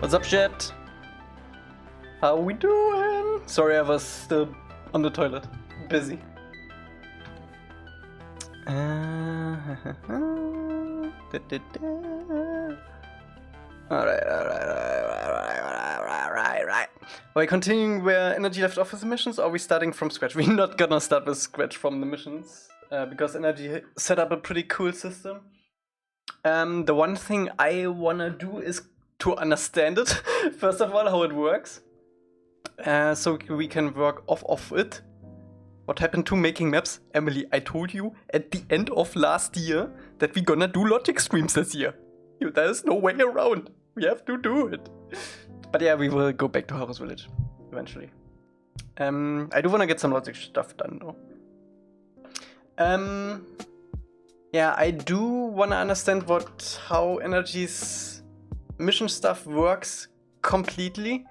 What's up, chat? How we doing? Sorry, I was still on the toilet. Busy. Alright. Are we continuing where Energy left off with the missions, or are we starting from scratch? We're not gonna start with scratch from the missions, because Energy set up a pretty cool system. The one thing I wanna do is to understand it, first of all, how it works. So we can work off of it. What happened to making maps? Emily, I told you at the end of last year that we're gonna do logic streams this year. There's no way around. We have to do it. But yeah, we will go back to Harvest Village eventually. I do wanna get some logic stuff done though. Yeah, I do wanna understand how Energy's mission stuff works completely.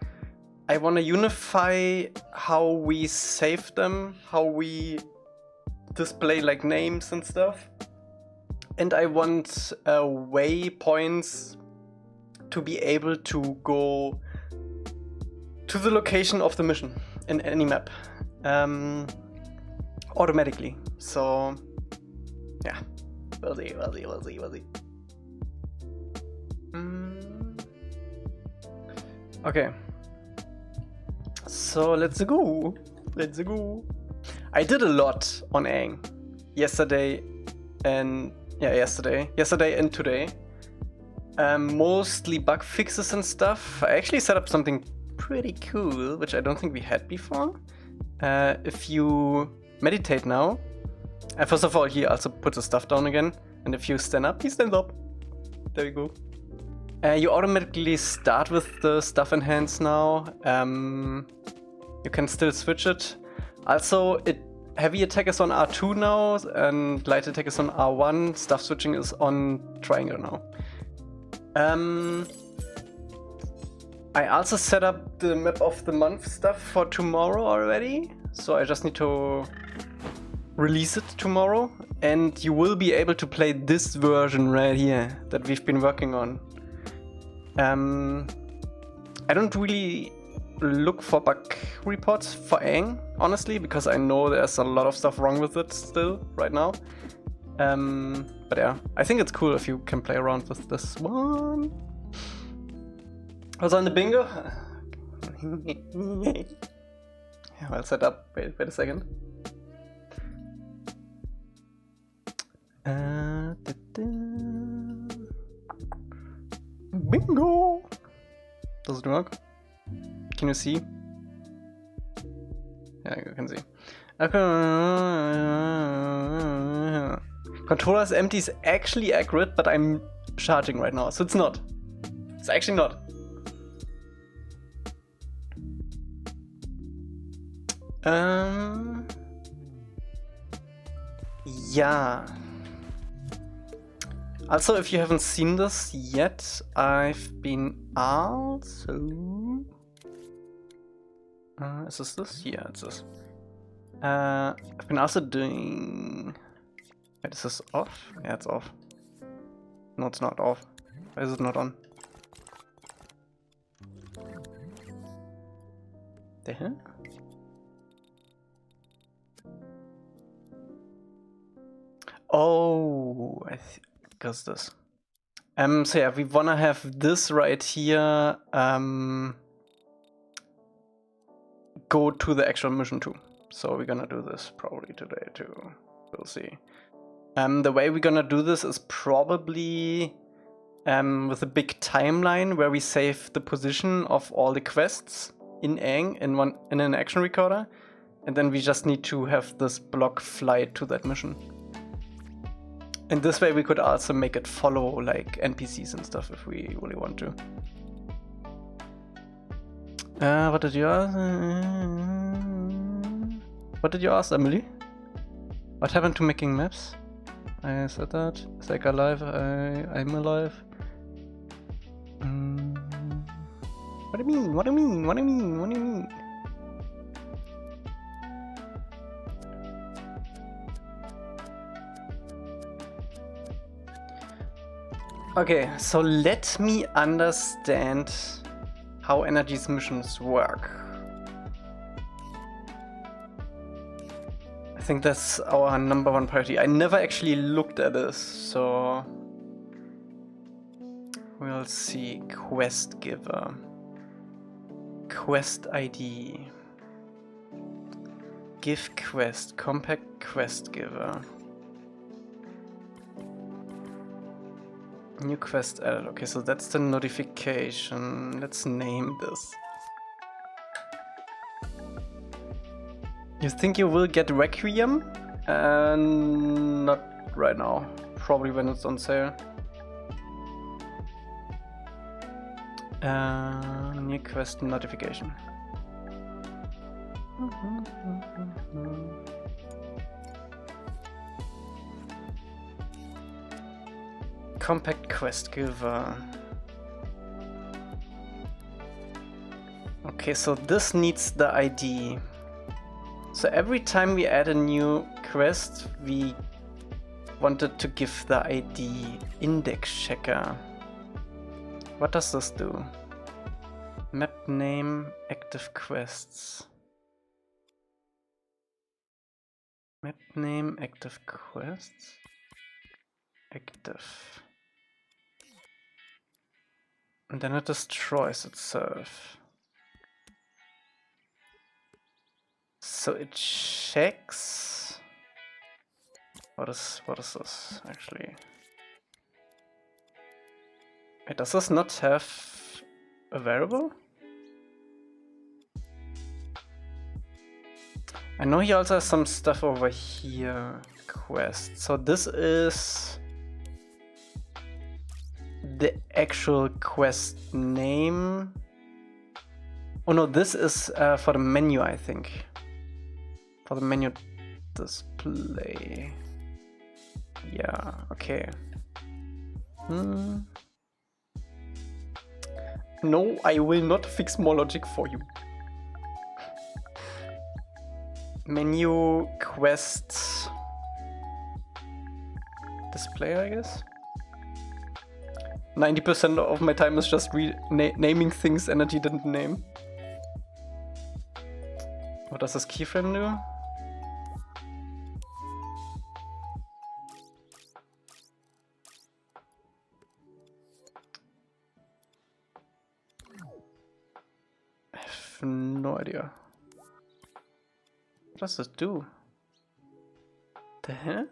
I want to unify how we save them, how we display like names and stuff. And I want waypoints to be able to go to the location of the mission in any map automatically. So yeah, we'll see. Okay. So let's go. I did a lot on Aang yesterday and today. Mostly bug fixes and stuff. I actually set up something pretty cool, which I don't think we had before. If you meditate now, first of all, he also puts the stuff down again. And if you stand up, he stands up. There you go. You automatically start with the stuff in hands now. You can still switch it. Also, heavy attack is on R2 now, and light attack is on R1. Stuff switching is on triangle now. I also set up the map of the month stuff for tomorrow already, so I just need to release it tomorrow. And you will be able to play this version right here that we've been working on. I don't really look for bug reports for Aang, honestly, because I know there's a lot of stuff wrong with it still right now. But yeah, I think it's cool if you can play around with this one. Was on the bingo? Yeah, well set up. Wait a second. Bingo! Does it work? Can you see? Yeah, you can see. Controller is empty is actually accurate, but I'm charging right now, so it's not. It's actually not. Yeah. Also, if you haven't seen this yet, I've been also... is this? Yeah, it's this. I've been also doing... Wait, is this off? Yeah, it's off. No, it's not off. Why is it not on? The hell? Oh, because this. So yeah, we wanna have this right here go to the actual mission too. So we're gonna do this probably today too. We'll see. The way we're gonna do this is probably with a big timeline where we save the position of all the quests in Aang in an action recorder, and then we just need to have this block fly to that mission. And this way we could also make it follow like NPCs and stuff if we really want to. What did you ask? What did you ask, Emily? What happened to making maps? I said that. Is like alive? I'm alive. What do you mean? What do you mean? What do you mean? What do you mean? Okay, so let me understand how Energy's missions work. I think that's our #1 priority. I never actually looked at this, so we'll see. Quest giver. Quest ID. Give quest. Compact quest giver. New quest added. Okay, so that's the notification. Let's name this. You think you will get Requiem? Not right now. Probably when it's on sale. New quest notification. Compact quest giver. Okay, so this needs the ID. So every time we add a new quest, we wanted to give the ID. Index checker. What does this do? Map name, active quests. Map name, active quests. Active. And then it destroys itself. So it checks. What is this actually? Wait, does this not have a variable? I know he also has some stuff over here. Quest. So this is the actual quest name. Oh no, this is for the menu, I think. For the menu display. Yeah, okay. No, I will not fix more logic for you. Menu quest display, I guess. 90% of my time is just naming things Energy didn't name. What does this keyframe do? I have no idea. What does this do? The hell?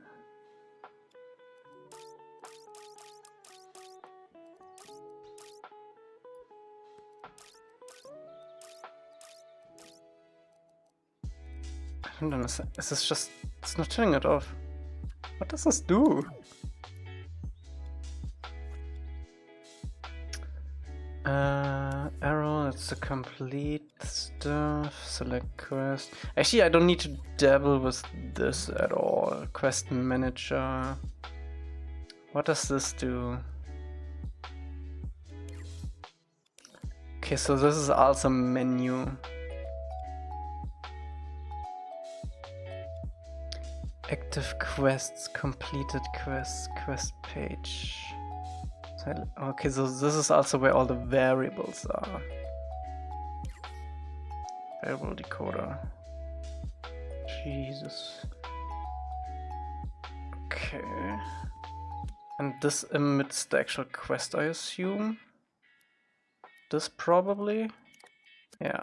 I don't understand. Is this just... It's not turning it off. What does this do? Arrow, that's the complete stuff. Select quest. Actually, I don't need to dabble with this at all. Quest manager. What does this do? Okay, so this is also menu. Active quests, completed quests, quest page. Okay, so this is also where all the variables are. Variable decoder. Jesus. Okay. And this emits the actual quest, I assume? This probably? Yeah.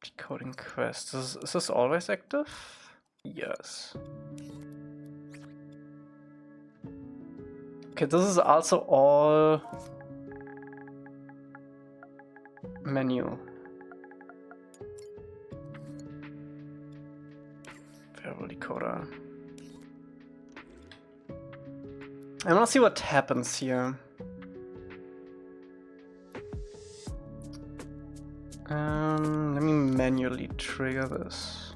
Decoding quest. Is this always active? Yes. Okay, this is also all menu. Variable decoder. I wanna see what happens here. Let me manually trigger this.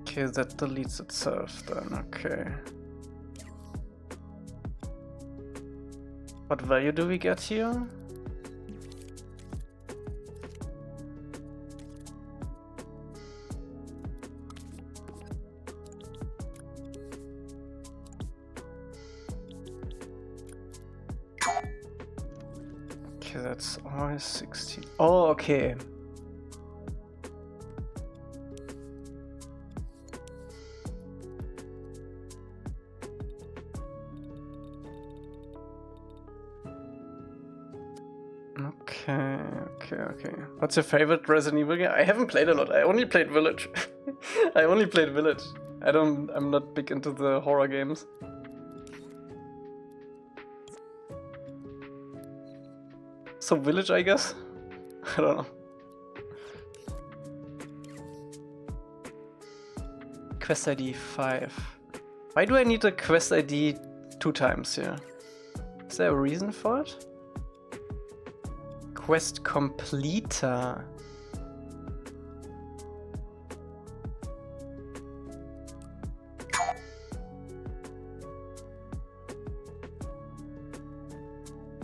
Okay, that deletes itself then, okay. What value do we get here? Okay, that's always 16. Oh, okay. Okay. What's your favorite Resident Evil game? I haven't played a lot. I only played Village. I only played Village. I'm not big into the horror games. So Village, I guess? I don't know. Quest ID 5. Why do I need a quest ID 2 times here? Is there a reason for it? Quest completer.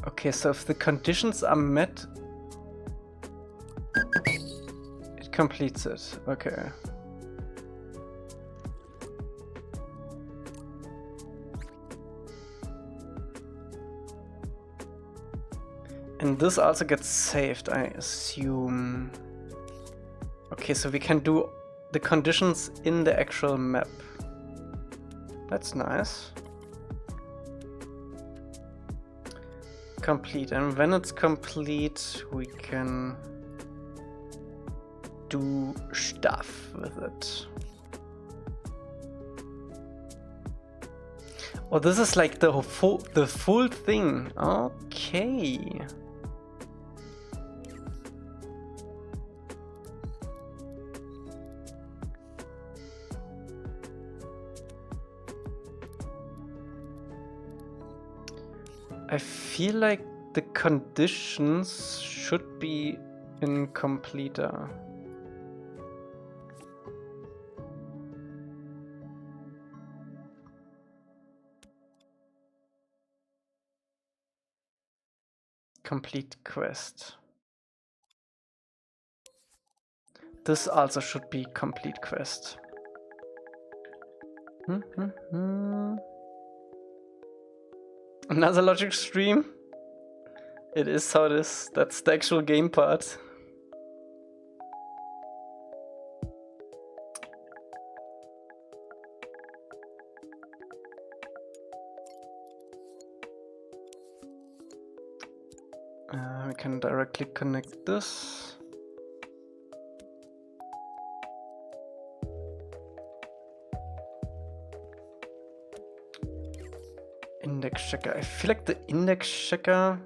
Okay, so if the conditions are met, it completes it. Okay. And this also gets saved, I assume. Okay, so we can do the conditions in the actual map. That's nice. Complete, and when it's complete, we can do stuff with it. Oh, this is like the full thing. Okay. I feel like the conditions should be in completer. Complete quest. This also should be complete quest. Another logic stream? It is how it is. That's the actual game part. We can directly connect this. Index checker. I feel like the index checker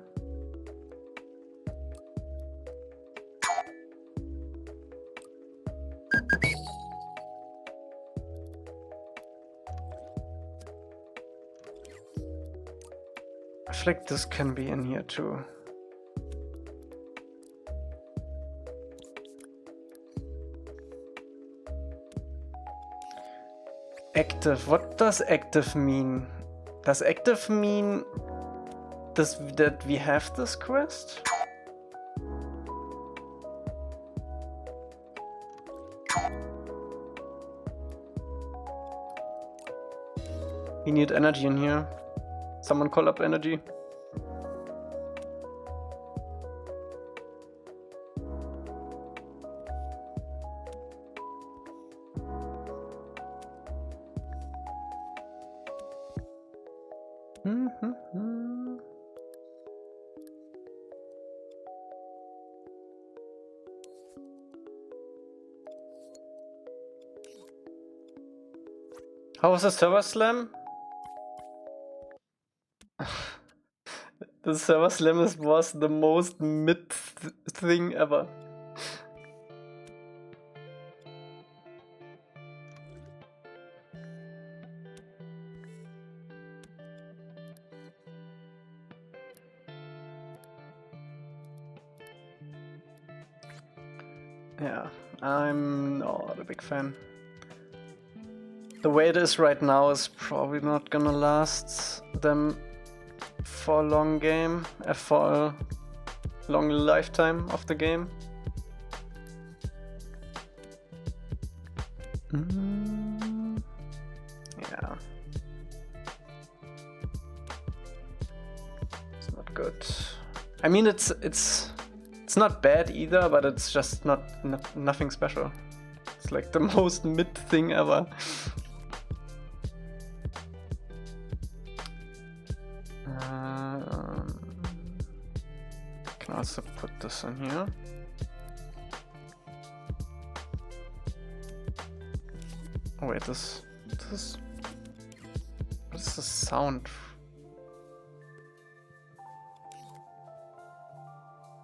I feel like this can be in here too. Active. What does active mean? Does active mean that we have this quest? We need energy in here. Someone call up energy. How was the server slam? The server slam was the most mid thing ever. Yeah, I'm not a big fan. The way it is right now is probably not gonna last them for a long game, for a long lifetime of the game. Yeah. It's not good. I mean, it's not bad either, but it's just nothing special. It's like the most mid thing ever. Can also put this in here. Oh wait, this what is the sound?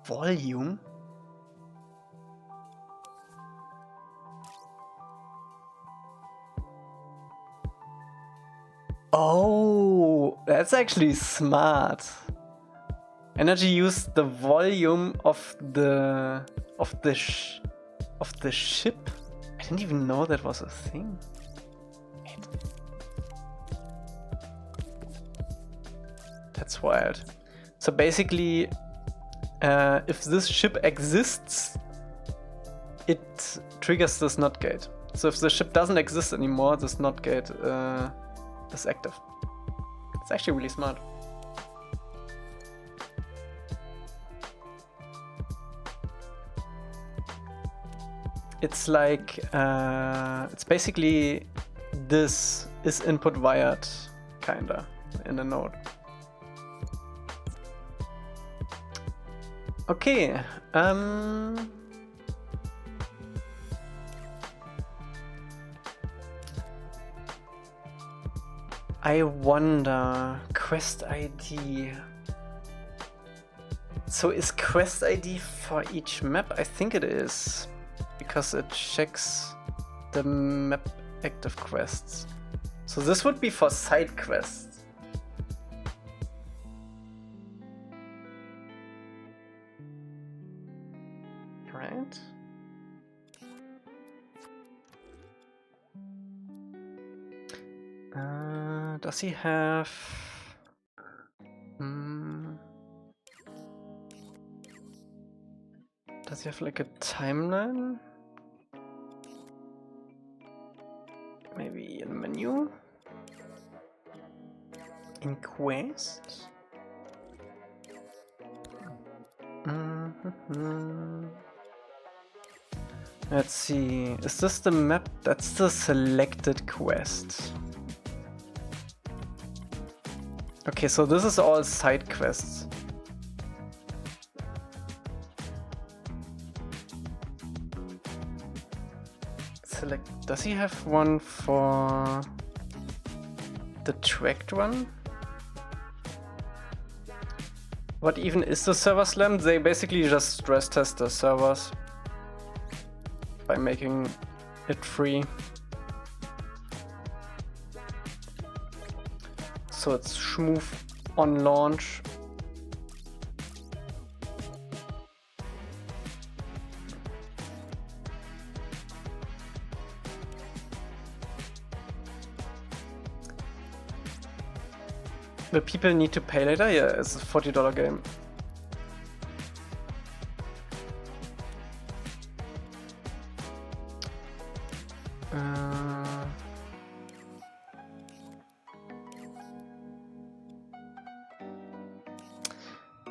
Volume? Oh, that's actually smart. Energy used the volume of the ship. I didn't even know that was a thing. That's wild. So basically, if this ship exists, it triggers this NOT gate. So if the ship doesn't exist anymore, this NOT gate is active. It's actually really smart. It's like, it's basically this is input wired, kinda, in a node. Okay, I wonder, quest ID. So is quest ID for each map? I think it is, because it checks the map active quests. So this would be for side quests. Right? Does he have... Does he have like a timeline? Maybe in menu? In quest? Let's see, is this the map? That's the selected quest. Okay, so this is all side quests. Select. Does he have one for the tracked one? What even is the server slam? They basically just stress test the servers by making it free. So it's smooth on launch. Will people need to pay later? Yeah, it's a $40 game.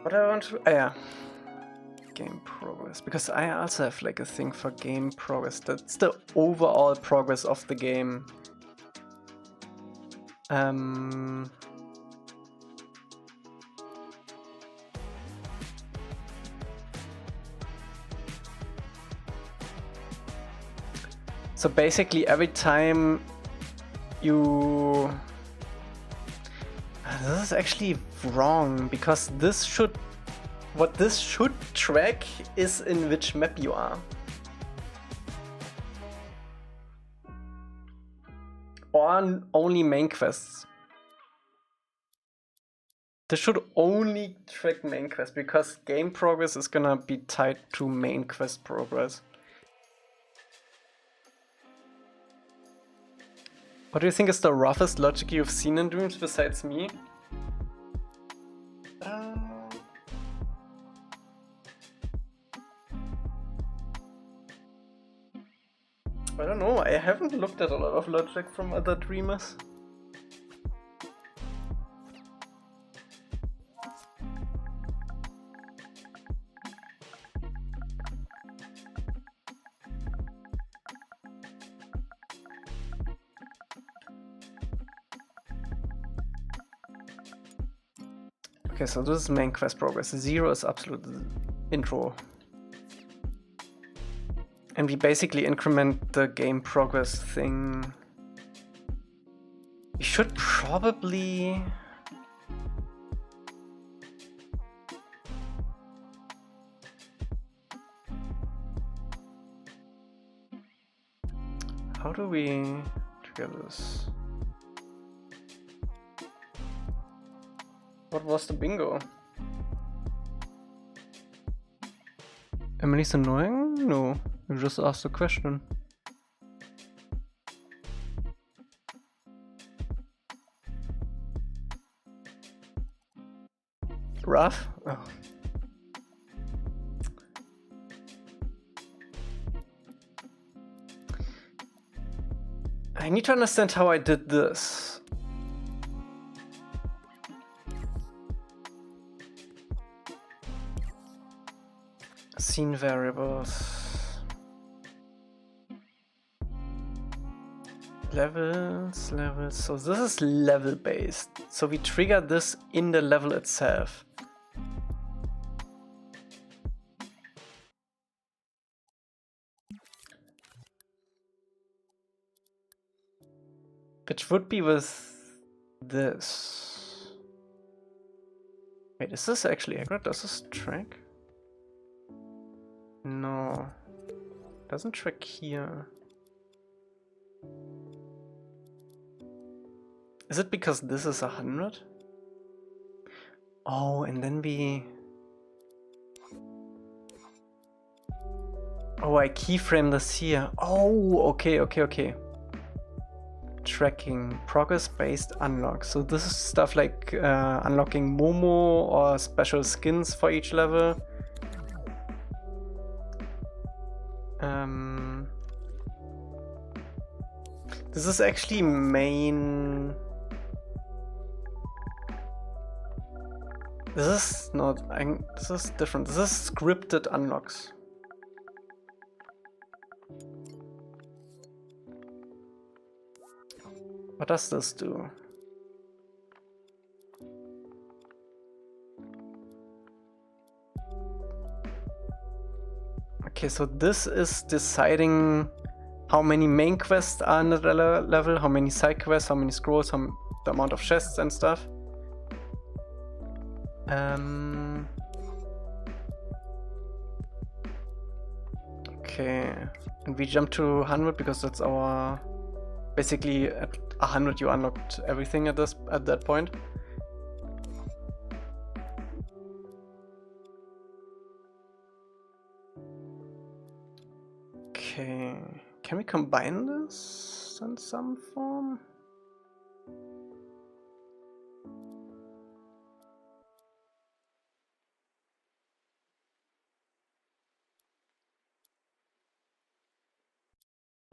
What I want to... yeah. Game progress. Because I also have like a thing for game progress. That's the overall progress of the game. So basically every time you... This is actually wrong, because this should... What this should track is in which map you are. Or only main quests. This should only track main quests, because game progress is gonna be tied to main quest progress. What do you think is the roughest logic you've seen in Dreams besides me? I don't know, I haven't looked at a lot of logic from other dreamers. Okay, so this is main quest progress. 0 is absolute intro. And we basically increment the game progress thing. We should probably... How do we trigger this? What was the bingo? Emily's annoying? No, you just asked a question. Rough? Oh. I need to understand how I did this. Scene variables. Levels. So this is level based. So we trigger this in the level itself. Which would be with this. Wait, is this actually accurate? Does this track? No. Doesn't track here. Is it because this is 100? Oh, and then we... Oh, I keyframe this here. Oh, okay. Tracking progress-based unlock. So this is stuff like unlocking Momo or special skins for each level. This is actually main. This is not. This is different. This is scripted unlocks. What does this do? Okay, so this is deciding how many main quests are in the level, how many side quests, how many scrolls, the amount of chests and stuff. Okay, and we jump to 100 because that's our... Basically, at 100 you unlocked everything at that point. Okay, can we combine this in some form?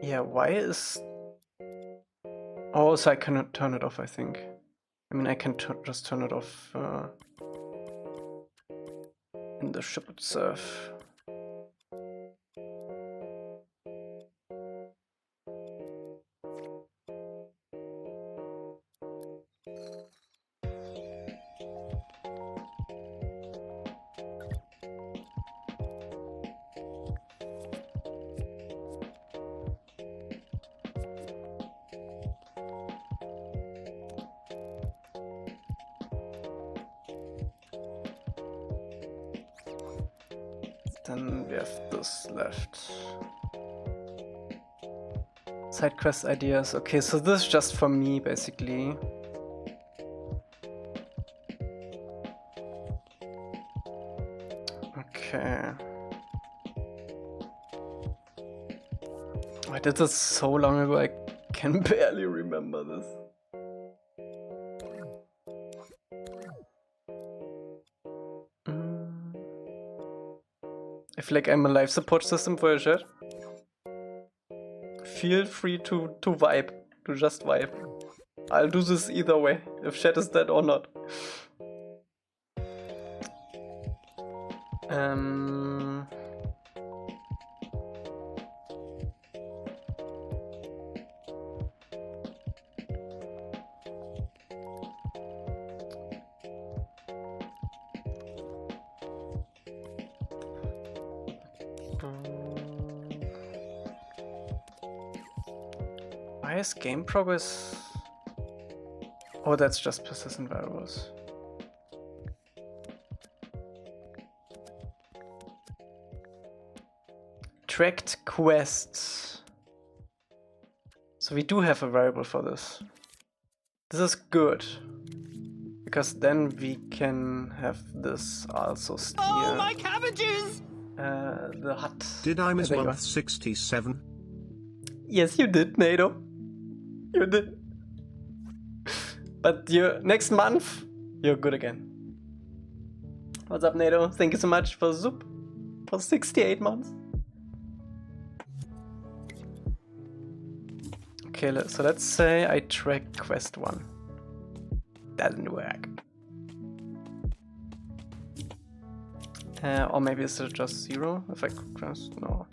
Yeah, why is... Oh, so I cannot turn it off, I think. I mean, I can just turn it off in the ship itself. Then we have this left. Side quest ideas. Okay, so this is just for me, basically. Okay. I did this so long ago, I can barely remember this. I feel like I'm a live support system for your chat. Feel free to vibe, to just vibe. I'll do this either way, if chat is dead or not. Why is game progress? Oh, that's just persistent variables. Tracked quests. So we do have a variable for this. This is good. Because then we can have this also steer. Oh, my cabbages! The hut. Did I miss month 67? Yes, you did, NATO. You did. But next month, you're good again. What's up, NATO? Thank you so much for Zoop for 68 months. Okay, so let's say I track quest 1. Doesn't work. Or maybe is it just 0 if I quest? No.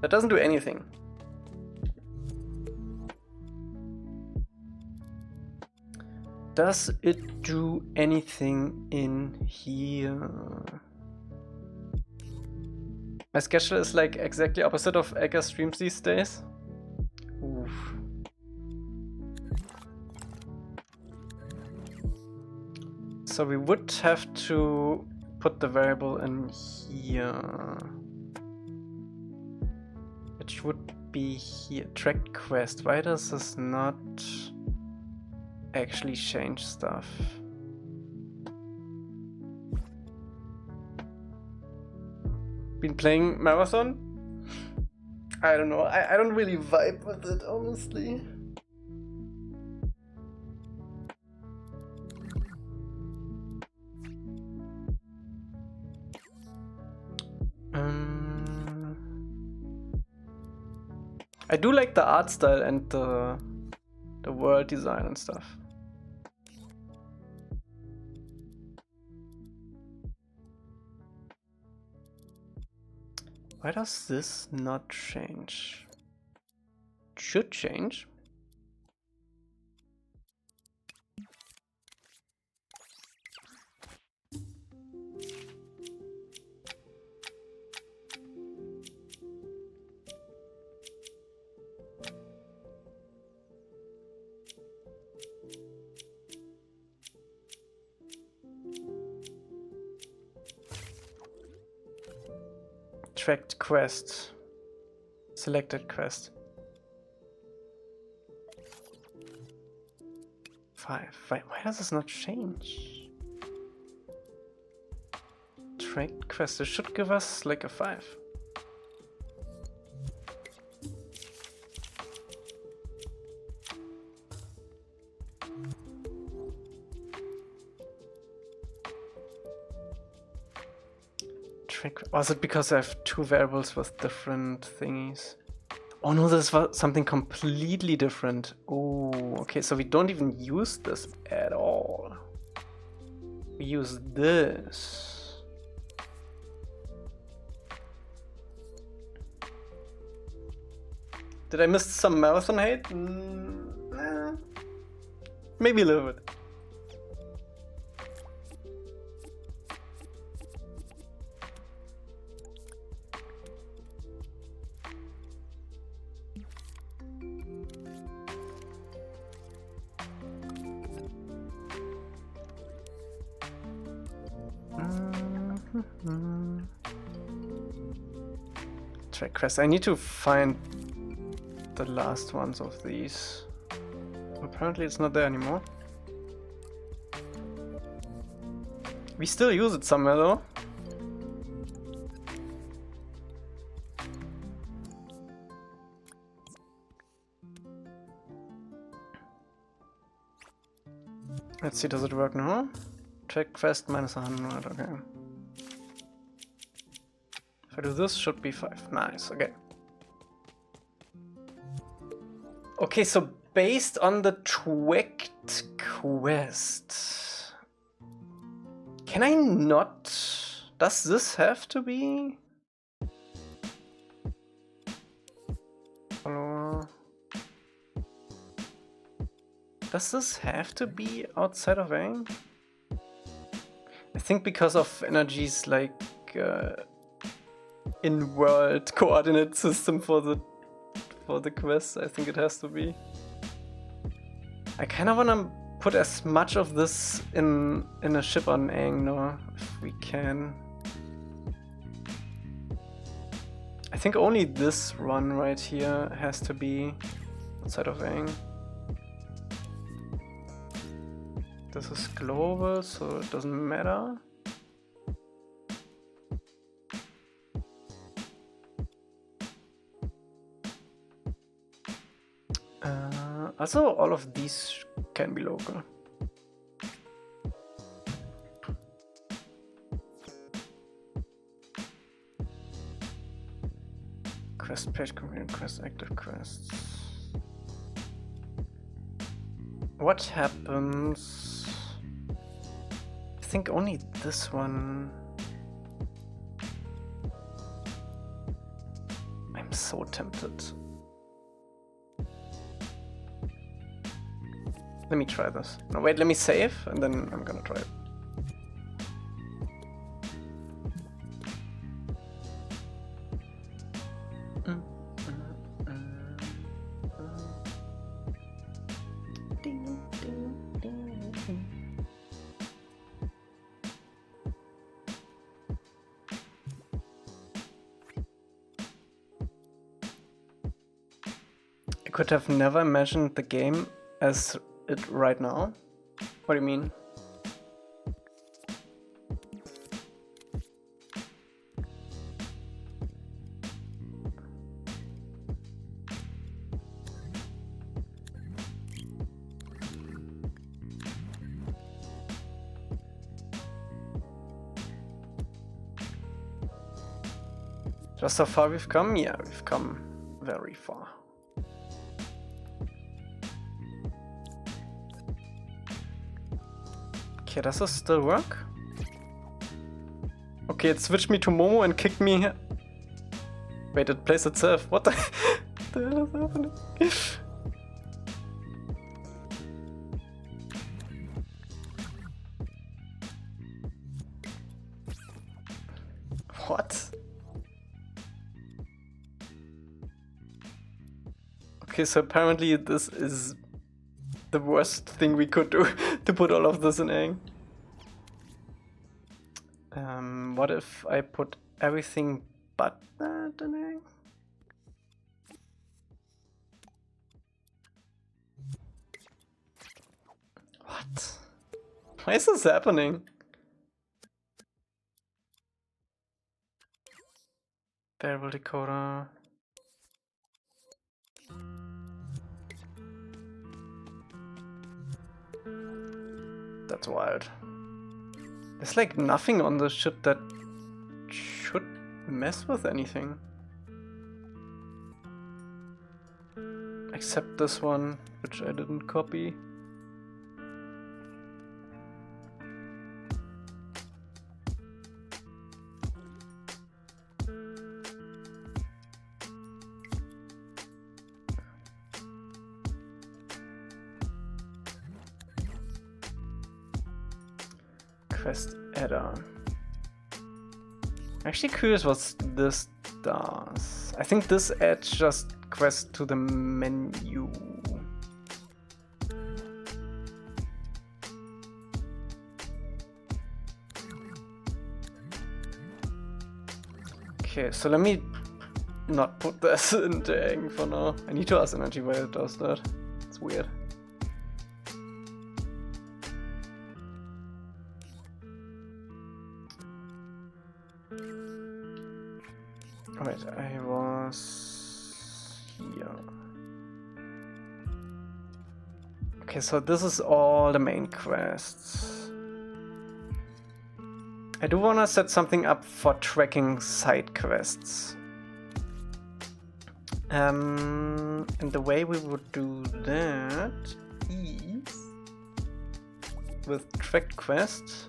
That doesn't do anything. Does it do anything in here? My schedule is like exactly opposite of Elca streams these days. Oof. So we would have to put the variable in here, which would be here. Track quest. Why does this not actually change stuff? Been playing Marathon? I don't know. I don't really vibe with it, honestly. I do like the art style and the world design and stuff. Why does this not change? It should change. Tracked quest. Selected quest. 5. Why does this not change? Tracked quest. It should give us like a 5. Was it because I have 2 variables with different thingies? Oh no, this was something completely different. Oh, okay, so we don't even use this at all. We use this. Did I miss some marathon hate? Maybe a little bit. Track quest. I need to find the last ones of these. Apparently it's not there anymore. We still use it somewhere though. Let's see, does it work now? Track quest minus 100, okay. If I do this, should be 5. Nice, okay. Okay, so based on the tracked quest, can I not? Does this have to be? Hello? Does this have to be outside of aim? I think because of energies like in-world coordinate system for the quest. I think it has to be. I kind of want to put as much of this in a ship on Aang, no, if we can. I think only this run right here has to be outside of Aang. This is global, so it doesn't matter. Also, all of these can be local. Quest page, community quest, active quests. What happens? I think only this one. I'm so tempted. Let me try this. No, wait, let me save and then I'm gonna try it. I could have never imagined the game as it right now. What do you mean? Just how far we've come? Yeah, we've come very far. Okay, does this still work? Okay, it switched me to Momo and kicked me. Wait, it plays itself. What the, the hell is happening? What? Okay, so apparently this is the worst thing we could do to put all of this in Aang. What if I put everything but that in Aang? What? Why is this happening? Variable decoder. That's wild. There's like nothing on the ship that should mess with anything. Except this one, which I didn't copy. Quest add-on. Actually curious what this does. I think this adds just quest to the menu. Okay, so let me not put this in Aang for now. I need to ask Energy why it does that. It's weird. Wait, I was here. Okay, so this is all the main quests. I do want to set something up for tracking side quests. And the way we would do that is with tracked quests.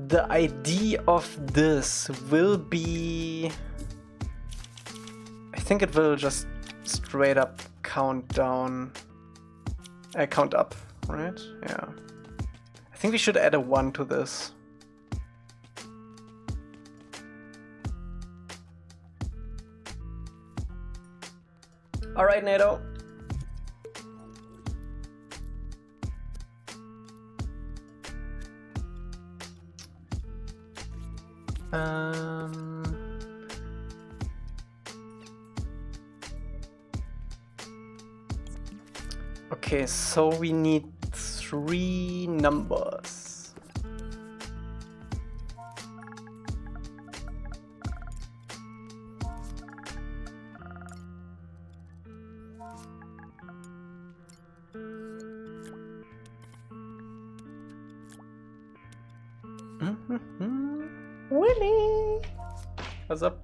The ID of this will be... I think it will just straight up count down... count up, right? Yeah. I think we should add a 1 to this. Alright, NATO. Okay, so we need 3 numbers. Willy! What's up?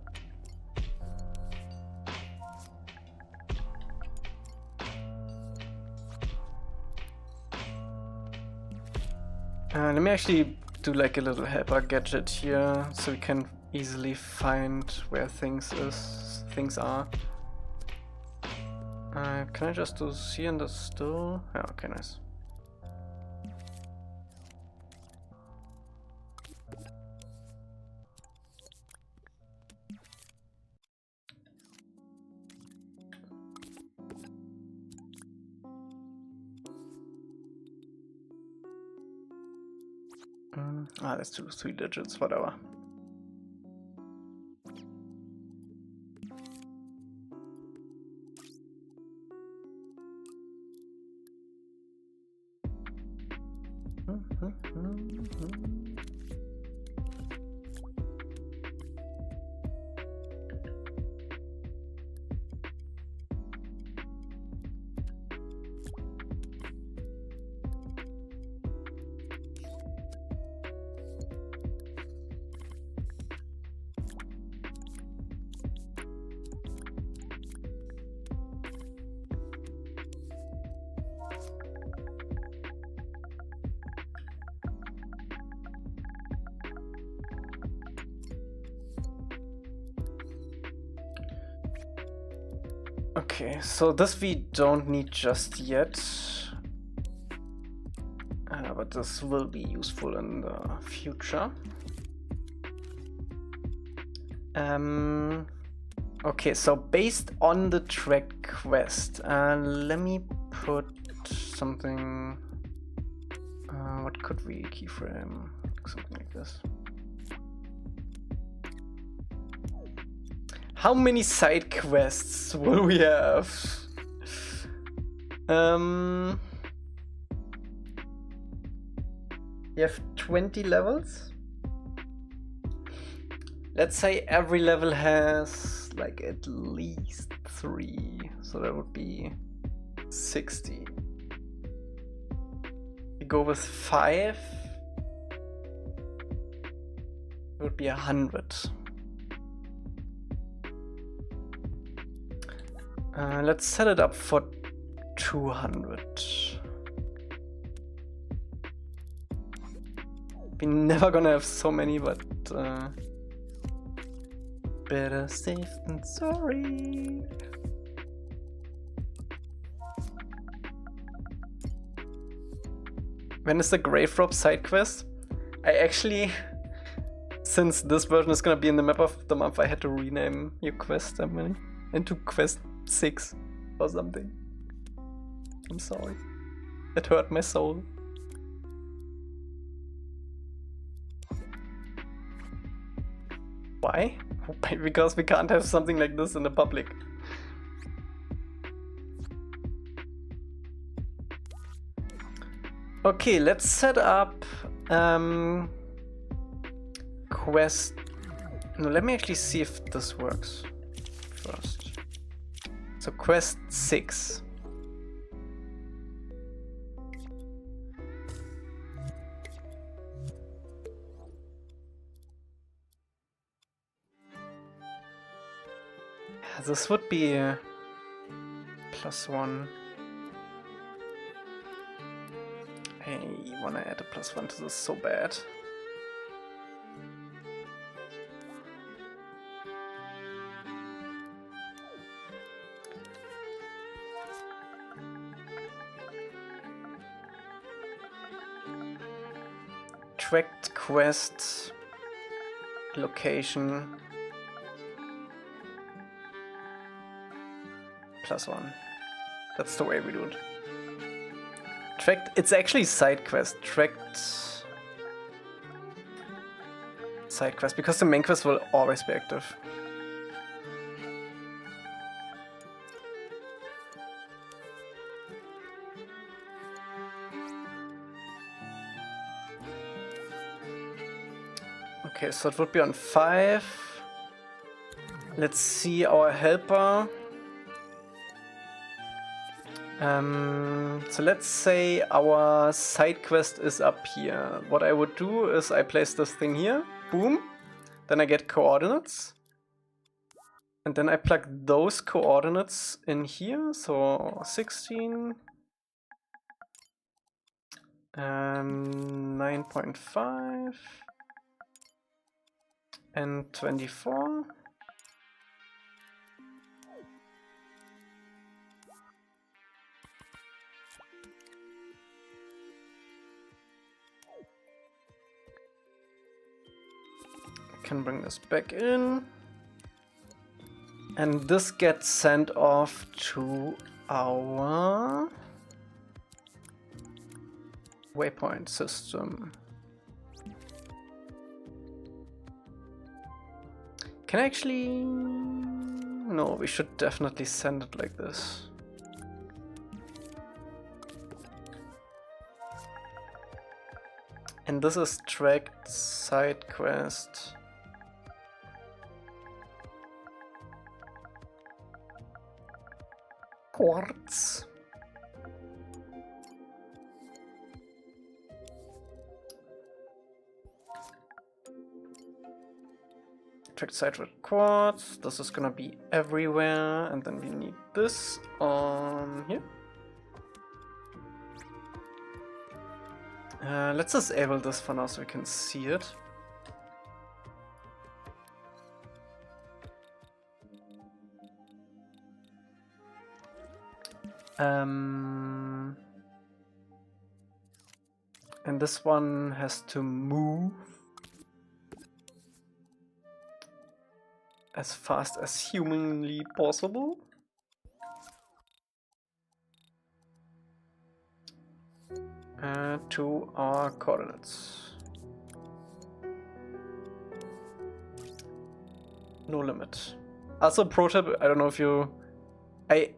Let me actually do like a little helper gadget here, so we can easily find where things are. Can I just do C and the still? Yeah, okay, nice. Let's do 3 digits, whatever. Okay, so this we don't need just yet, but this will be useful in the future. Okay, so based on the track quest, let me put something. What could we keyframe? Something like this. How many side quests will we have? You have 20 levels? Let's say every level has like at least 3, so that would be 60. You go with 5, it would be 100. Let's set it up for 200. We're never gonna have so many, but better safe than sorry. When is the Grave Rob side quest? I actually, since this version is gonna be in the map of the month, I had to rename your quest, Emily, into quest 6 or something. I'm sorry. It hurt my soul. Why? Because we can't have something like this in the public. Okay, let's set up quest. No, let me actually see if this works first. So quest 6. This would be +1. I wanna add a +1 to this so bad. tracked quest location +1. That's the way we do it. Tracked, it's actually side quest. Tracked side quest, because the main quest will always be active. Okay, so it would be on 5. Let's see our helper. So let's say our side quest is up here. What I would do is I place this thing here, boom, then I get coordinates, and then I plug those coordinates in here, so 16, 9.5, and 24. Can bring this back in, and this gets sent off to our waypoint system. Can I actually... No, we should definitely send it like this. And this is tracked side quest. Quartz. Tracked side with quartz. This is gonna be everywhere, and then we need this on here. Let's disable this for now so we can see it. And this one has to move as fast as humanly possible. To our coordinates. No limit. Also, pro tip, I don't know if you...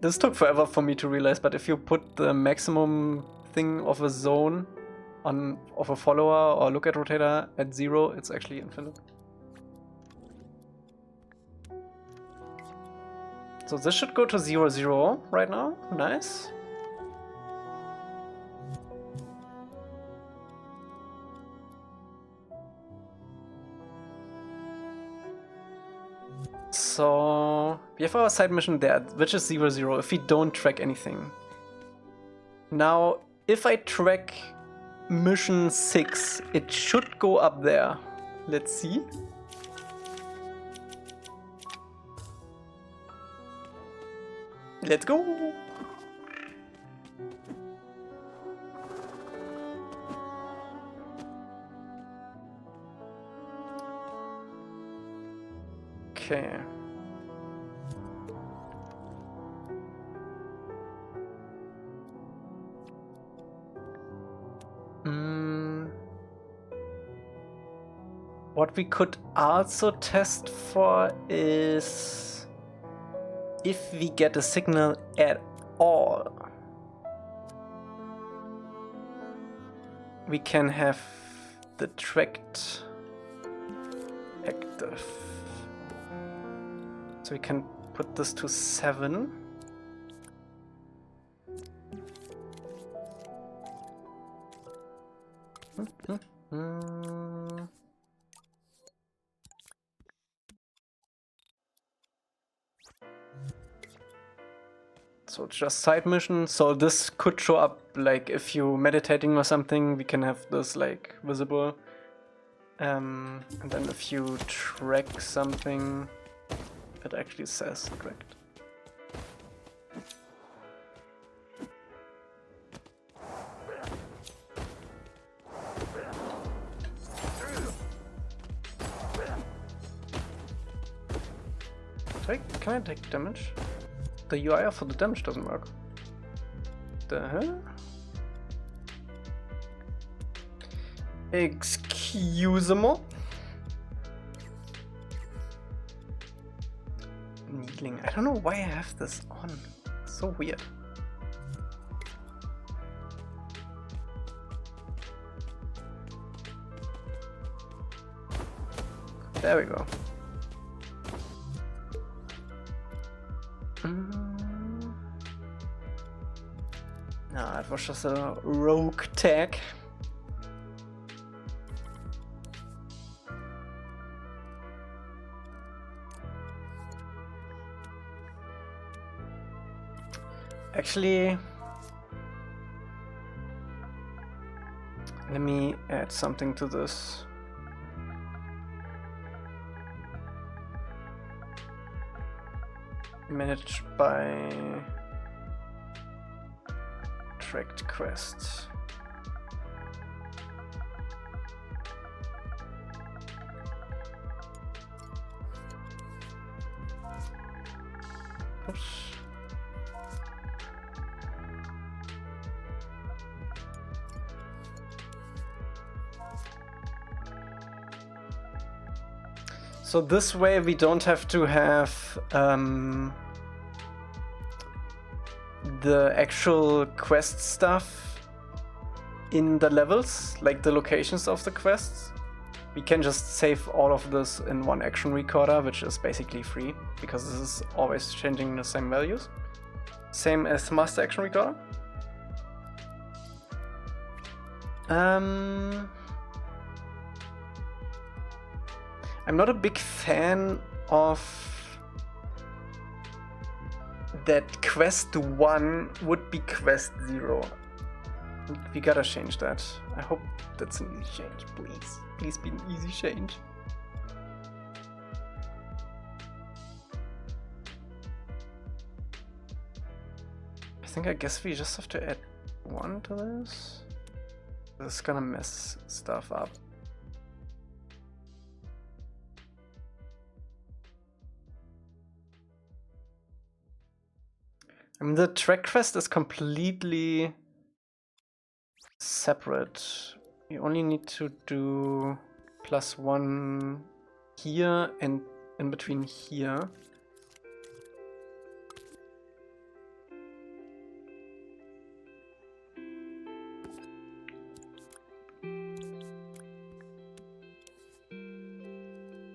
this took forever for me to realize, but if you put the maximum thing of a zone of a follower or look at rotator at 0, it's actually infinite. So this should go to 0, 0 right now. Nice. So we have our side mission there, which is 0, 0 if we don't track anything. Now, if I track mission 6, it should go up there. Let's see. Let's go. Okay. What we could also test for is if we get a signal at all, we can have the tracked active. So we can put this to 7. So it's just side mission. So this could show up like if you're meditating or something, we can have this like visible. And then if you track something, it actually says tracked. Can I take damage? The UI for the damage doesn't work. The hell? Excuse-me. Kneeling. I don't know why I have this on. It's so weird. There we go. Nah, it was just a rogue tag. Actually, let me add something to this. Managed by tracked quests. Oops. So this way we don't have to have the actual quest stuff in the levels, like the locations of the quests. We can just save all of this in one action recorder, which is basically free, because this is always changing the same values. Same as master action recorder. I'm not a big fan of that quest 1 would be quest 0. We gotta change that. I hope that's an easy change, please. Please be an easy change. I guess we just have to add 1 to this. This is gonna mess stuff up. I mean, the track quest is completely separate. You only need to do +1 here and in between here.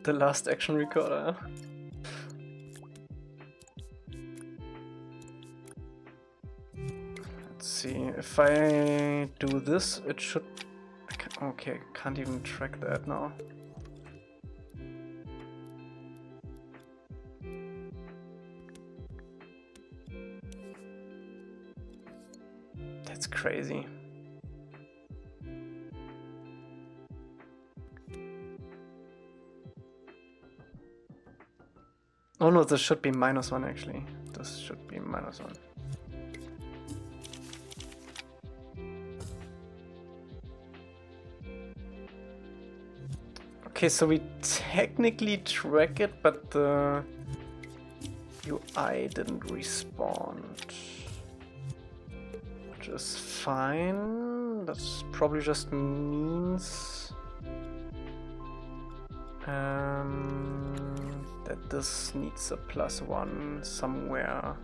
The last action recorder. See, if I do this, it should... Okay, can't even track that now. That's crazy. Oh no, this should be -1 actually. This should be -1. Okay, so we technically track it, but the UI didn't respond. Which is fine. That probably just means that this needs a +1 somewhere.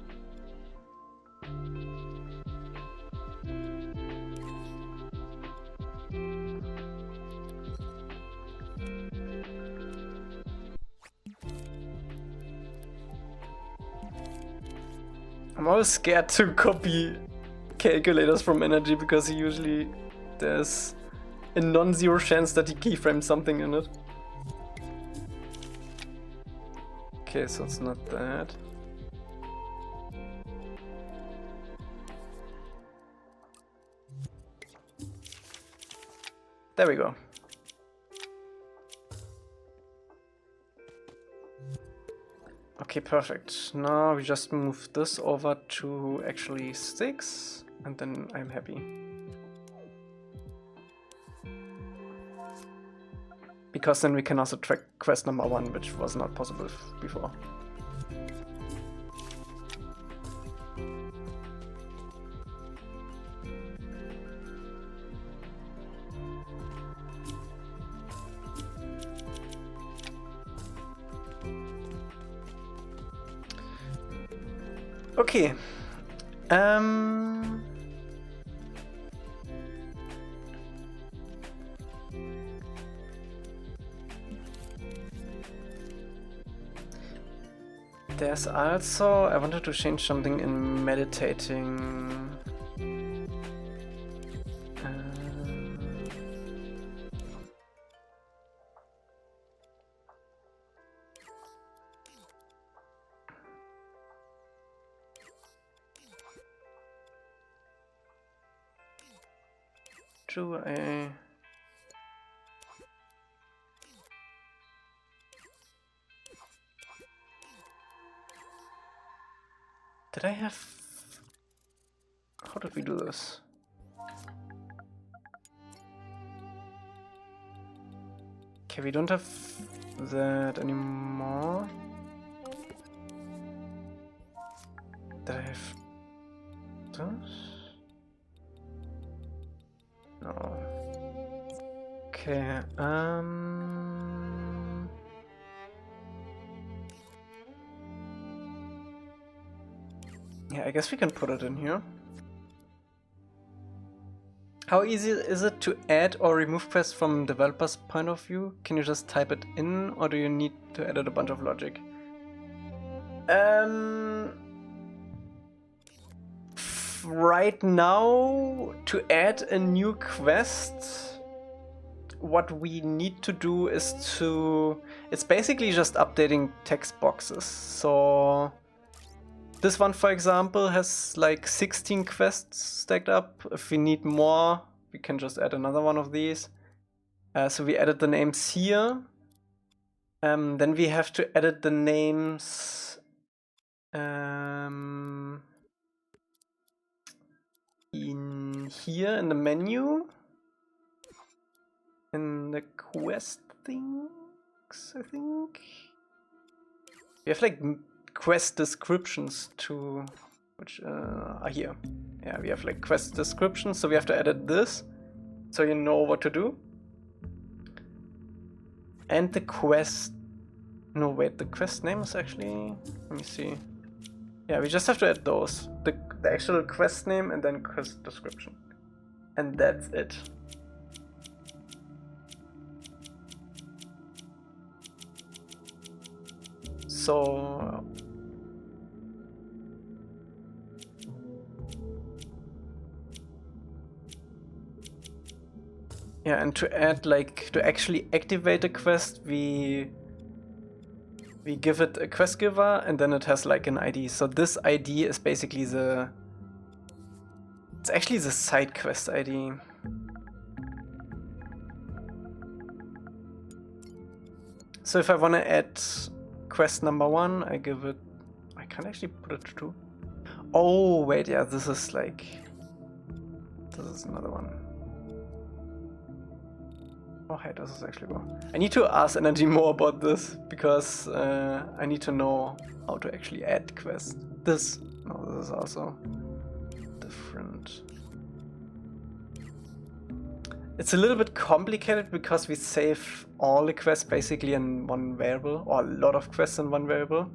I'm always scared to copy calculators from Energy because usually there's a non-zero chance that he keyframed something in it. Okay, so it's not that. There we go. Okay, perfect. Now we just move this over to actually 6, and then I'm happy. Because then we can also track quest number 1, which was not possible before. Okay. There's also, I wanted to change something in meditating. Do I... Did I have... How did we do this? Okay, we don't have that anymore. Did I have those? No. Okay, yeah, I guess we can put it in here. How easy is it to add or remove quests from developer's point of view? Can you just type it in, or do you need to edit a bunch of logic? Right now, to add a new quest, what we need to do is to... It's basically just updating text boxes. So this one, for example, has like 16 quests stacked up. If we need more, we can just add another one of these. So we added the names here. Then we have to edit the names in here in the menu. In the quest things, I think. We have like quest descriptions too, which are here. Yeah, we have like quest descriptions, so we have to edit this so you know what to do. And the quest... No, wait, the quest name is actually... Let me see. Yeah, we just have to add those. The actual quest name and then quest description. And that's it. So... Yeah, and to add, like, to actually activate a quest, we give it a quest giver, and then it has like an ID. So this ID is basically the... It's actually the side quest ID. So if I want to add quest number 1, I give it... I can't actually put it to 2. Oh, wait, yeah, this is like... This is another one. Oh, hey, this is actually wrong. I need to ask Energy more about this, because I need to know how to actually add quests. This... No, this is also different. It's a little bit complicated because we save all the quests basically in one variable, or a lot of quests in one variable.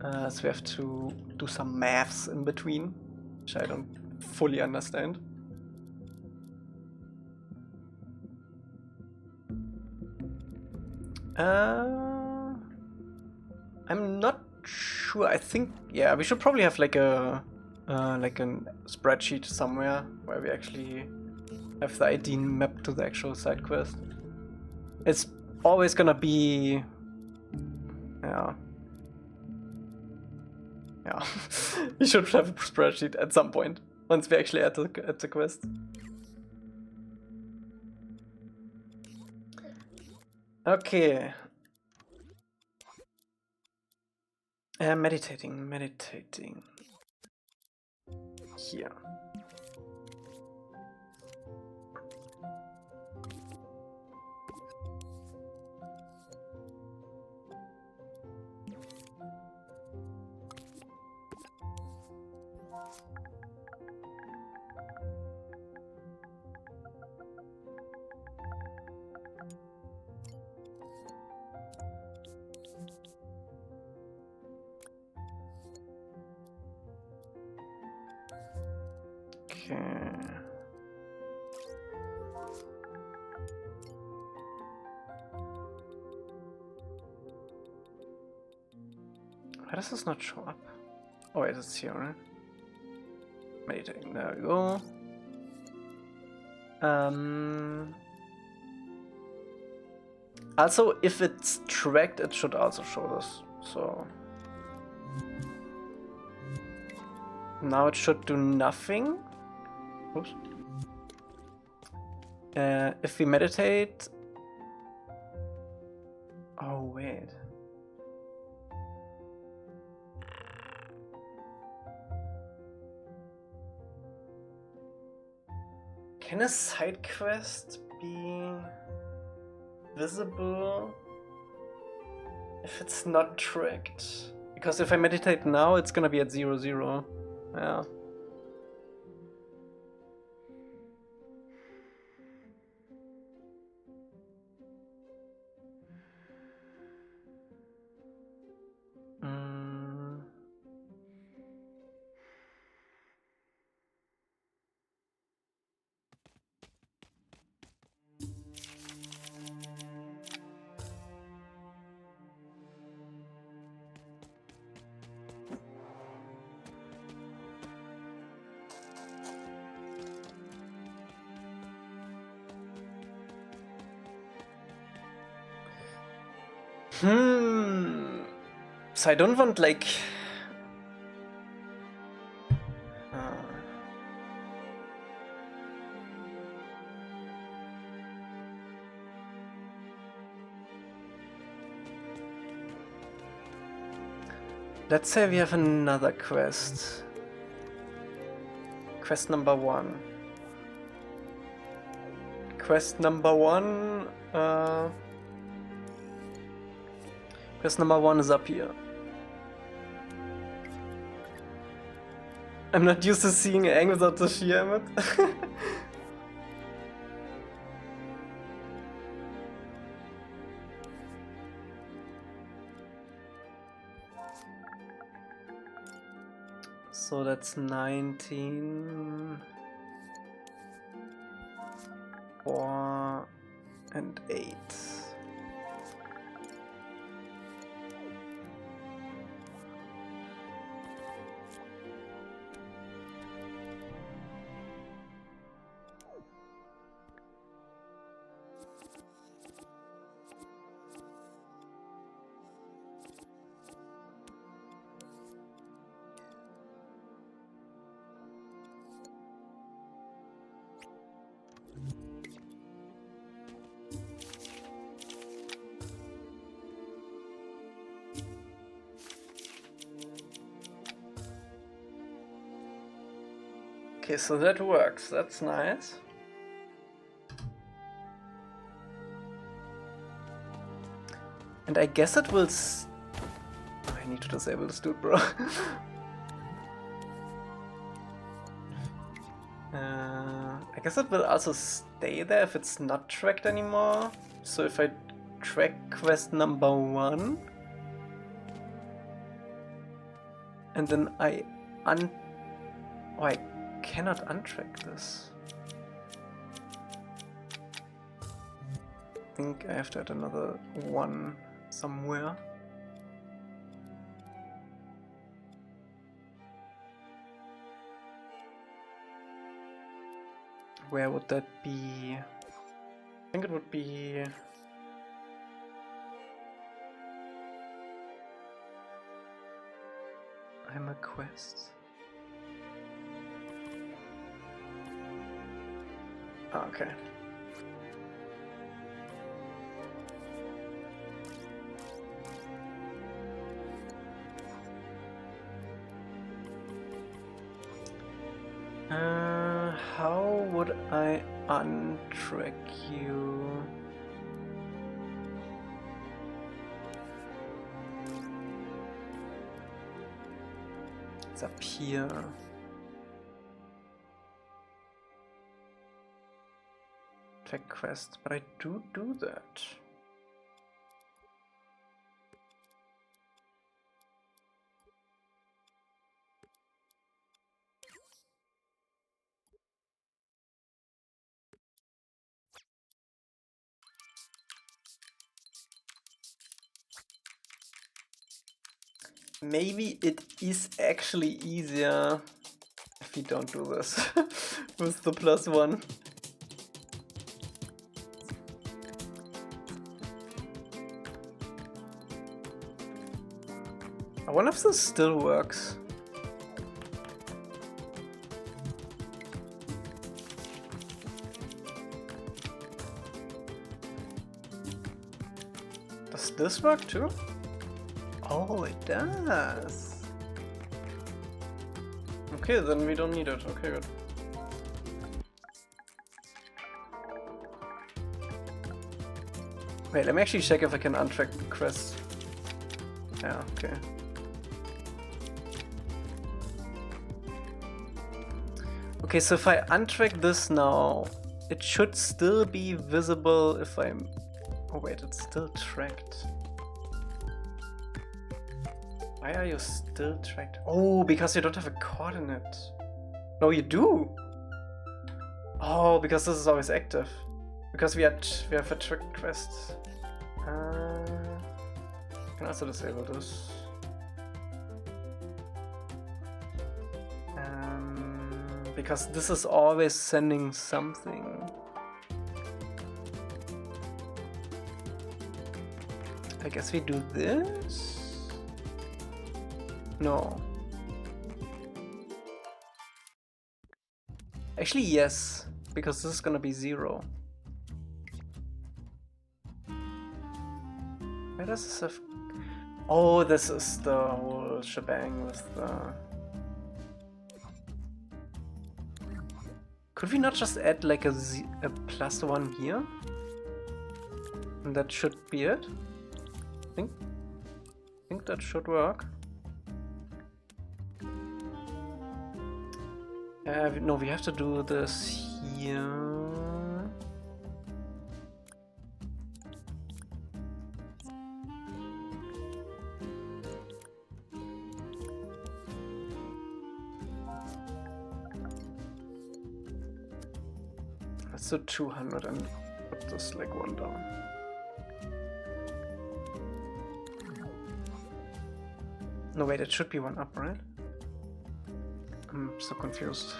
So we have to do some maths in between, which I don't fully understand. I'm not sure. I think, yeah, we should probably have like a spreadsheet somewhere where we actually have the ID mapped to the actual side quest. It's always gonna be, yeah. We should have a spreadsheet at some point once we actually add the quest. Okay. Meditating. Here. Okay. Why does this not show up? Oh wait, it's here, right? Meditating, there we go. Also, if it's tracked, it should also show this. So now it should do nothing. Oops. If we meditate. Oh wait. Can a side quest be visible if it's not tracked? Because if I meditate now, it's gonna be at 0, 0. Yeah. So I don't want like let's say we have another quest. Quest number 1. Quest number 1 quest number 1 is up here. I'm not used to seeing Aang without the Shi helmet. So that's 19, 4, and 8. Okay, so that works. That's nice. And I guess it will. I need to disable this dude, bro. I guess it will also stay there if it's not tracked anymore. So if I track quest number 1 and then I oh, I cannot untrack this. I think I have to add another 1 somewhere. Where would that be? I think it would be... I'm a quest. Oh, okay. How would I untrack you? It's up here. Track quest, but I do that. maybe it is actually easier if we don't do this with the +1. I wonder if this still works. Does this work too? Oh, it does. Okay, then we don't need it. Okay, good. Wait, let me actually check if I can untrack the quest. Yeah, okay. Okay, so if I untrack this now, it should still be visible if I'm... Oh wait, it's still tracked. Why are you still tracked? Oh, because you don't have a coordinate. No, you do! Oh, because this is always active. Because we have a tracked quest. I can also disable this. Because this is always sending something. I guess we do this? No. Actually, yes, because this is gonna be 0. Where does this have... Oh, this is the whole shebang with the... Could we not just add like a +1 here? And that should be it? I think that should work. No, we have to do this here. Let's do 200 and put this like 1 down. No, wait, it should be 1 up, right? I'm so confused.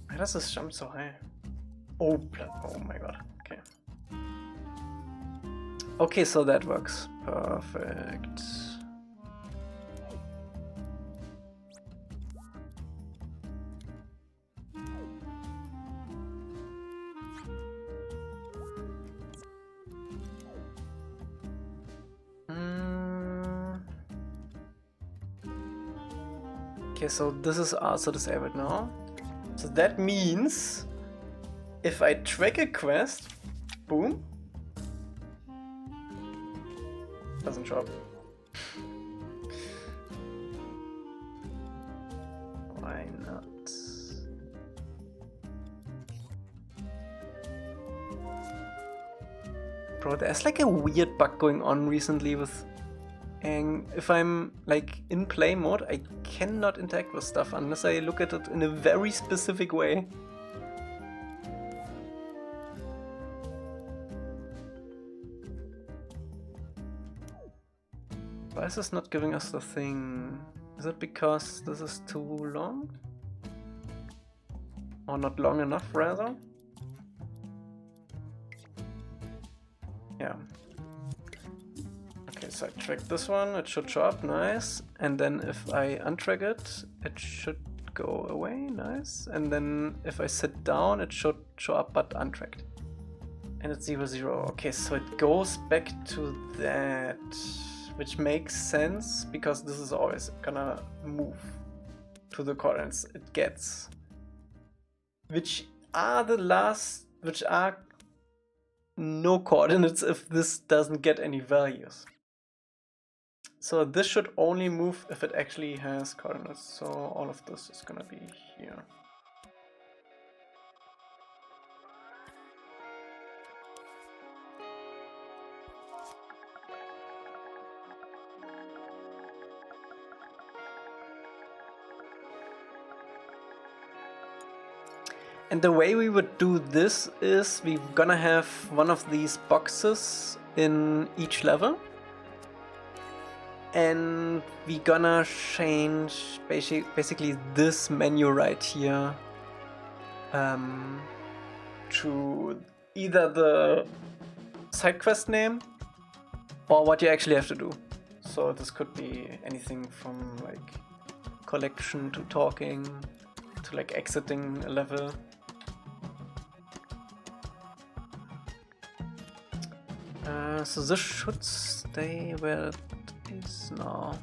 Why does this jump so high? Oh, oh my god. Okay. Okay, so that works. Perfect. Okay, so this is also disabled now. So that means if I track a quest, boom, doesn't show up. Why not? Bro, there's like a weird bug going on recently with if I'm like in play mode, I cannot interact with stuff unless I look at it in a very specific way. Why is this not giving us the thing? Is it because this is too long? Or not long enough, rather? Yeah. Okay, so I track this one, it should show up, nice. And then if I untrack it, it should go away, nice. And then if I sit down, it should show up but untracked. And it's 0, 0. Okay, so it goes back to that, which makes sense because this is always gonna move to the coordinates it gets. Which are no coordinates if this doesn't get any values. So this should only move if it actually has coordinates. So all of this is gonna be here. And the way we would do this is we're gonna have one of these boxes in each level. And we're gonna change basically this menu right here to either the side quest name or what you actually have to do. So this could be anything from like collection to talking to like exiting a level. So this should stay where it is now.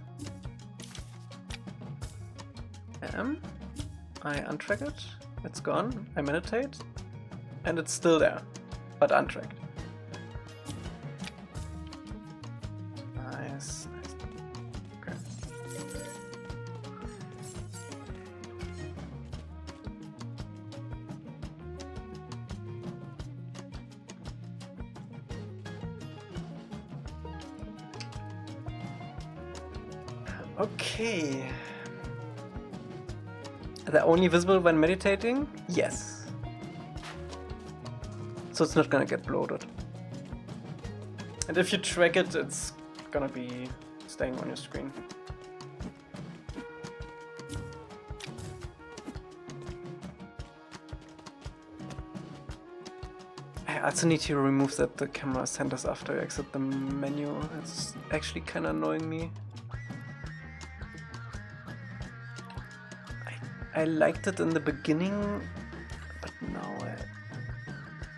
I untrack it, it's gone, I meditate, and it's still there, but untracked. Nice. Okay. Okay. They're only visible when meditating? Yes. So it's not gonna get bloated. And if you track it, it's gonna be staying on your screen. I also need to remove that the camera centers after you exit the menu. It's actually kinda annoying me. I liked it in the beginning, but now I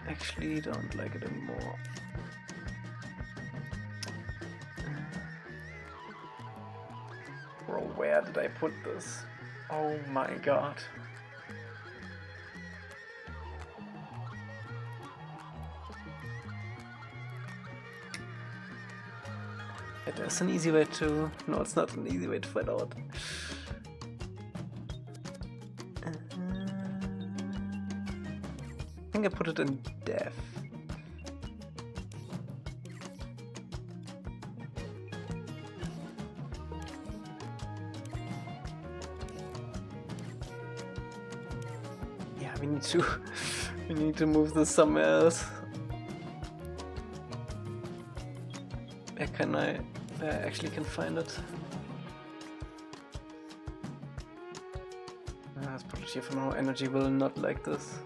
actually don't like it anymore. Bro, where did I put this? Oh my god. It is an easy way to... No, it's not an easy way to find out. I think I put it in dev. Yeah, we need to move this somewhere else. Where can I actually can find it? Let's put it here for now. Energy will not like this.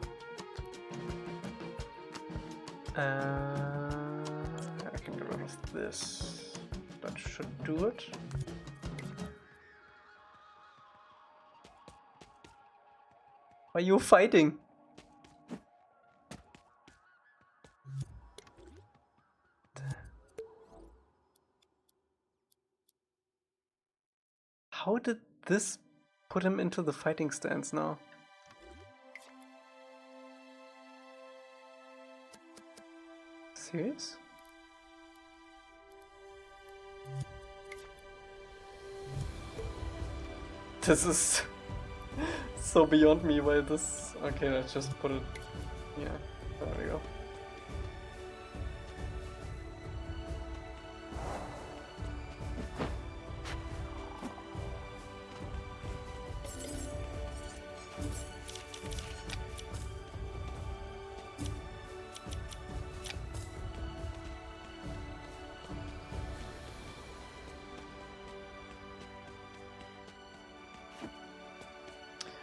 I can get rid of this. That should do it. Why are you fighting? How did this put him into the fighting stance now? Serious? This is so beyond me why this... Okay, let's just put it... Yeah, there we go.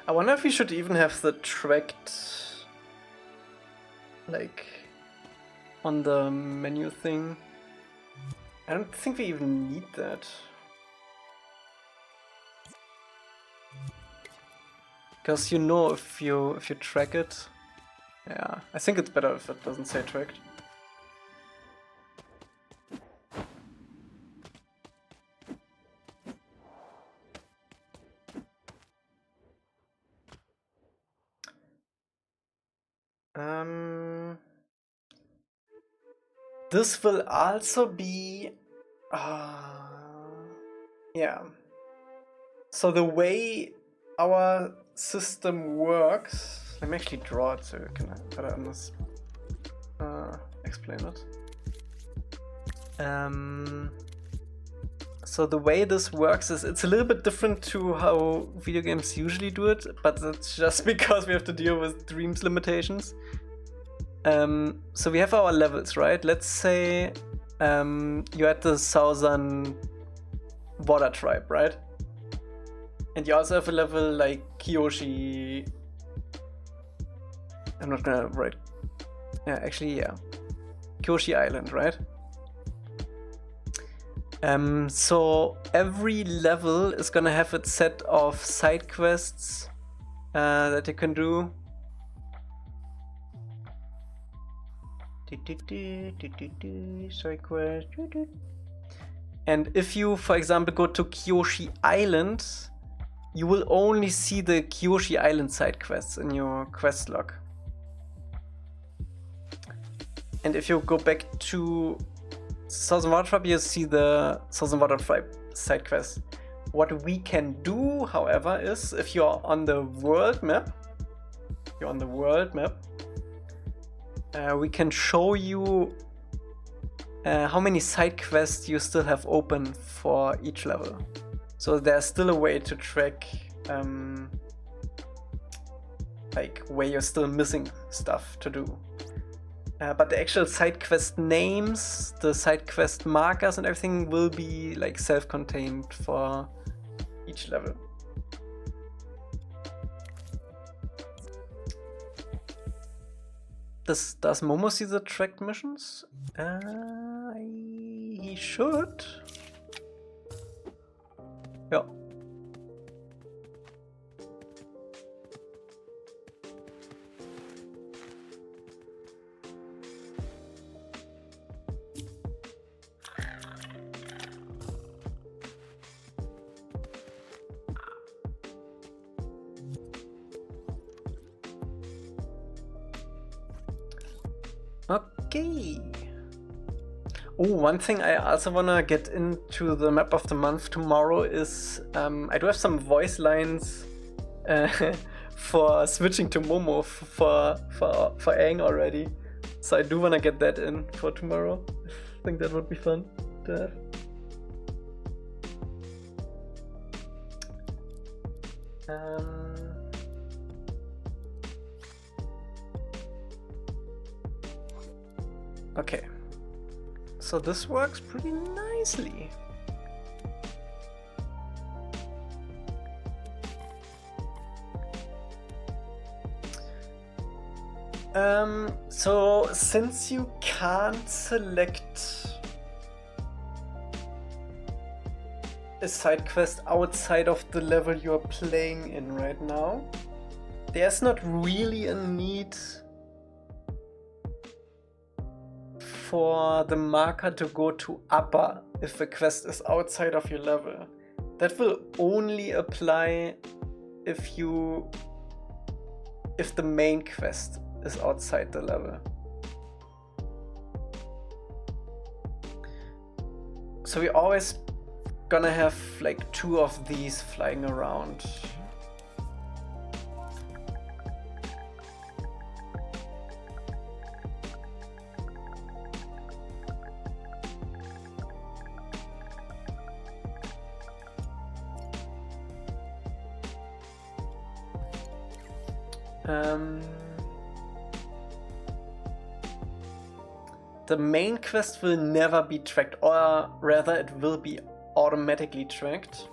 I wonder if we should even have the tracked, like, on the menu thing. I don't think we even need that. Because you know if you track it. Yeah, I think it's better if it doesn't say tracked. This will also be... yeah. So the way our system works, let me actually draw it so you can better explain it. So the way this works is it's a little bit different to how video games usually do it, but that's just because we have to deal with Dreams limitations. So we have our levels, right? Let's say you're at the southern water tribe, right? And you also have a level like Kyoshi. I'm not gonna write. Yeah, actually, yeah. Kyoshi Island, right? So every level is gonna have its set of side quests that you can do. Side quest. And if you, for example, go to Kyoshi Island, you will only see the Kyoshi Island side quests in your quest log. And if you go back to Southern Water Tribe, you see the Southern Water Tribe side quest. What we can do, however, is if you're on the world map, we can show you how many side quests you still have open for each level. So there's still a way to track like where you're still missing stuff to do. But the actual side quest names, the side quest markers and everything will be like self-contained for each level. Does Momo see the tracked missions? He should. Yeah. Okay. Oh, one thing I also wanna get into the map of the month tomorrow is I do have some voice lines for switching to Momo for Aang already. So I do wanna get that in for tomorrow. I think that would be fun to have. Okay, so this works pretty nicely. So since you can't select a side quest outside of the level you're playing in right now, there's not really a need for the marker to go to upper if the quest is outside of your level. That will only apply if the main quest is outside the level. So we're always gonna have like 2 of these flying around. The main quest will never be tracked, or rather it will be automatically tracked.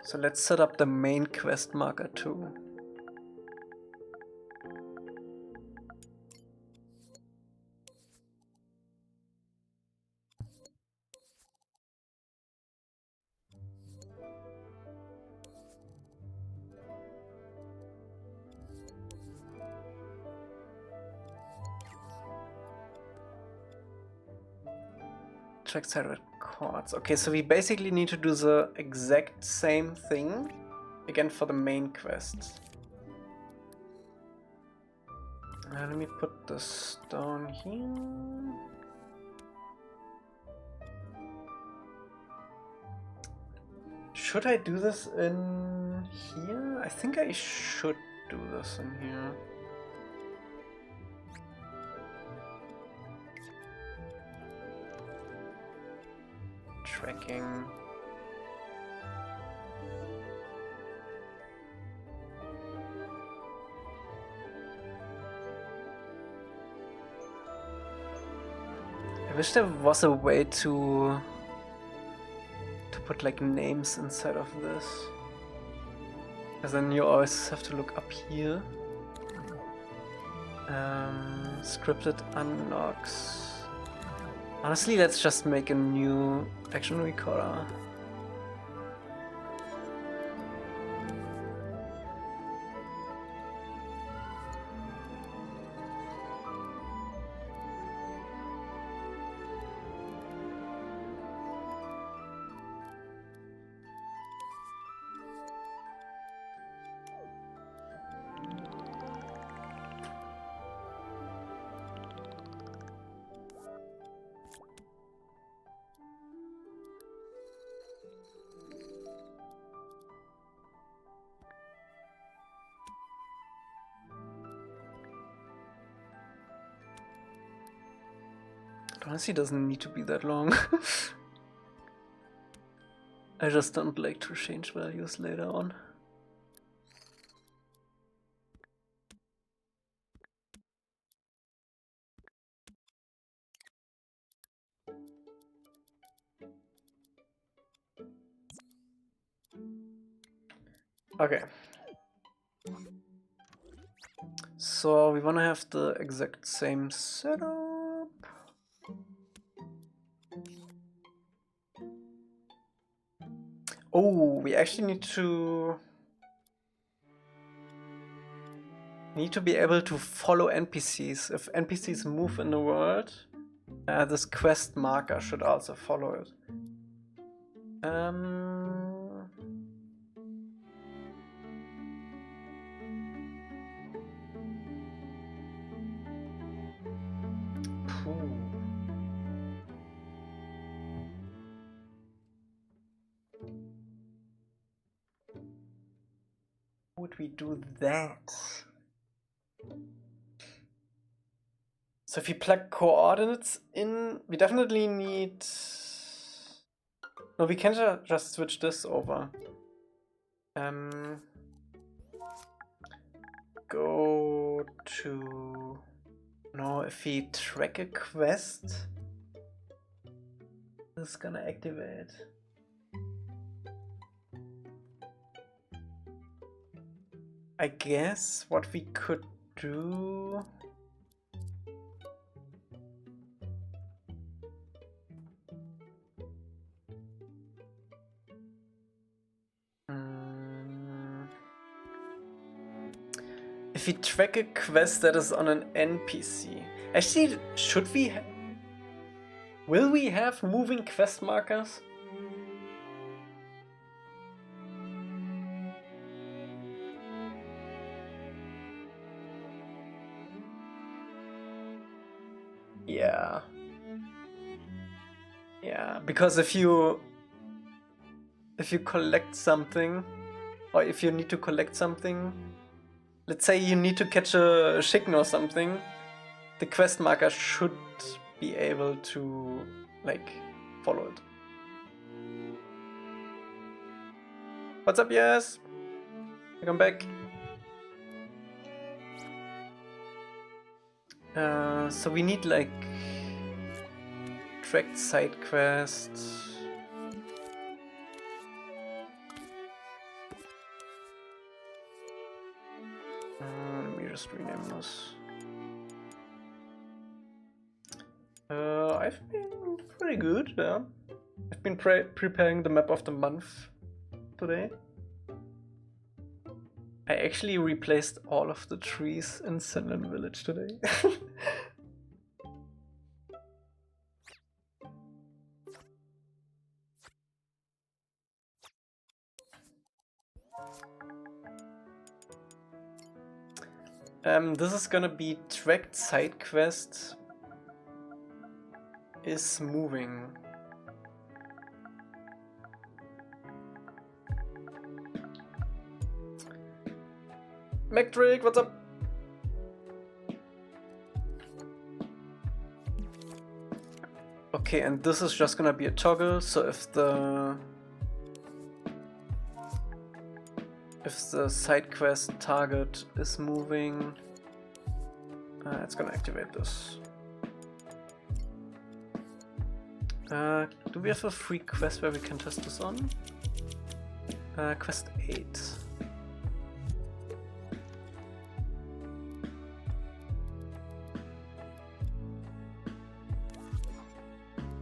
So let's set up the main quest marker too. Track side records. Okay, so we basically need to do the exact same thing again for the main quest. Let me put this down here. Should I do this in here? I think I should do this in here. Tracking. I wish there was a way to put like names inside of this, because then you always have to look up here. Scripted unlocks. Honestly, let's just make a new action recorder. Honestly, doesn't need to be that long. I just don't like to change values later on. Okay. So we want to have the exact same setup. Oh, we actually need to be able to follow NPCs. If NPCs move in the world, this quest marker should also follow it. Would we do that? So if we plug coordinates in, we definitely need... No, we can just switch this over. Go to... No, if we track a quest, this is gonna activate. I guess what we could do... If we track a quest that is on an NPC... Actually, should we... Will we have moving quest markers? Yeah. Yeah, because if you collect something, or if you need to collect something, let's say you need to catch a chicken or something, the quest marker should be able to, like, follow it. What's up, yes? Welcome back. So we need, like, tracked side quests. Let me just rename this. I've been pretty good, yeah. I've been preparing the map of the month today. I actually replaced all of the trees in Senlin Village today. This is gonna be tracked side quest is moving. Mectric, what's up? Okay, and this is just gonna be a toggle, so if the side quest target is moving, it's gonna activate this. Do we have a free quest where we can test this on? Quest 8.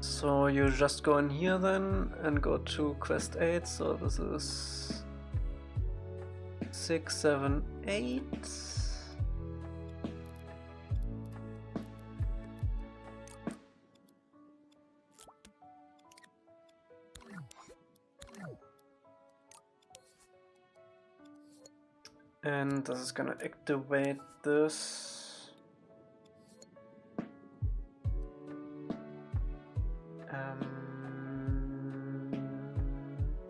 So you just go in here then and go to quest 8, so this is 6, 7, 8. And this is gonna activate this.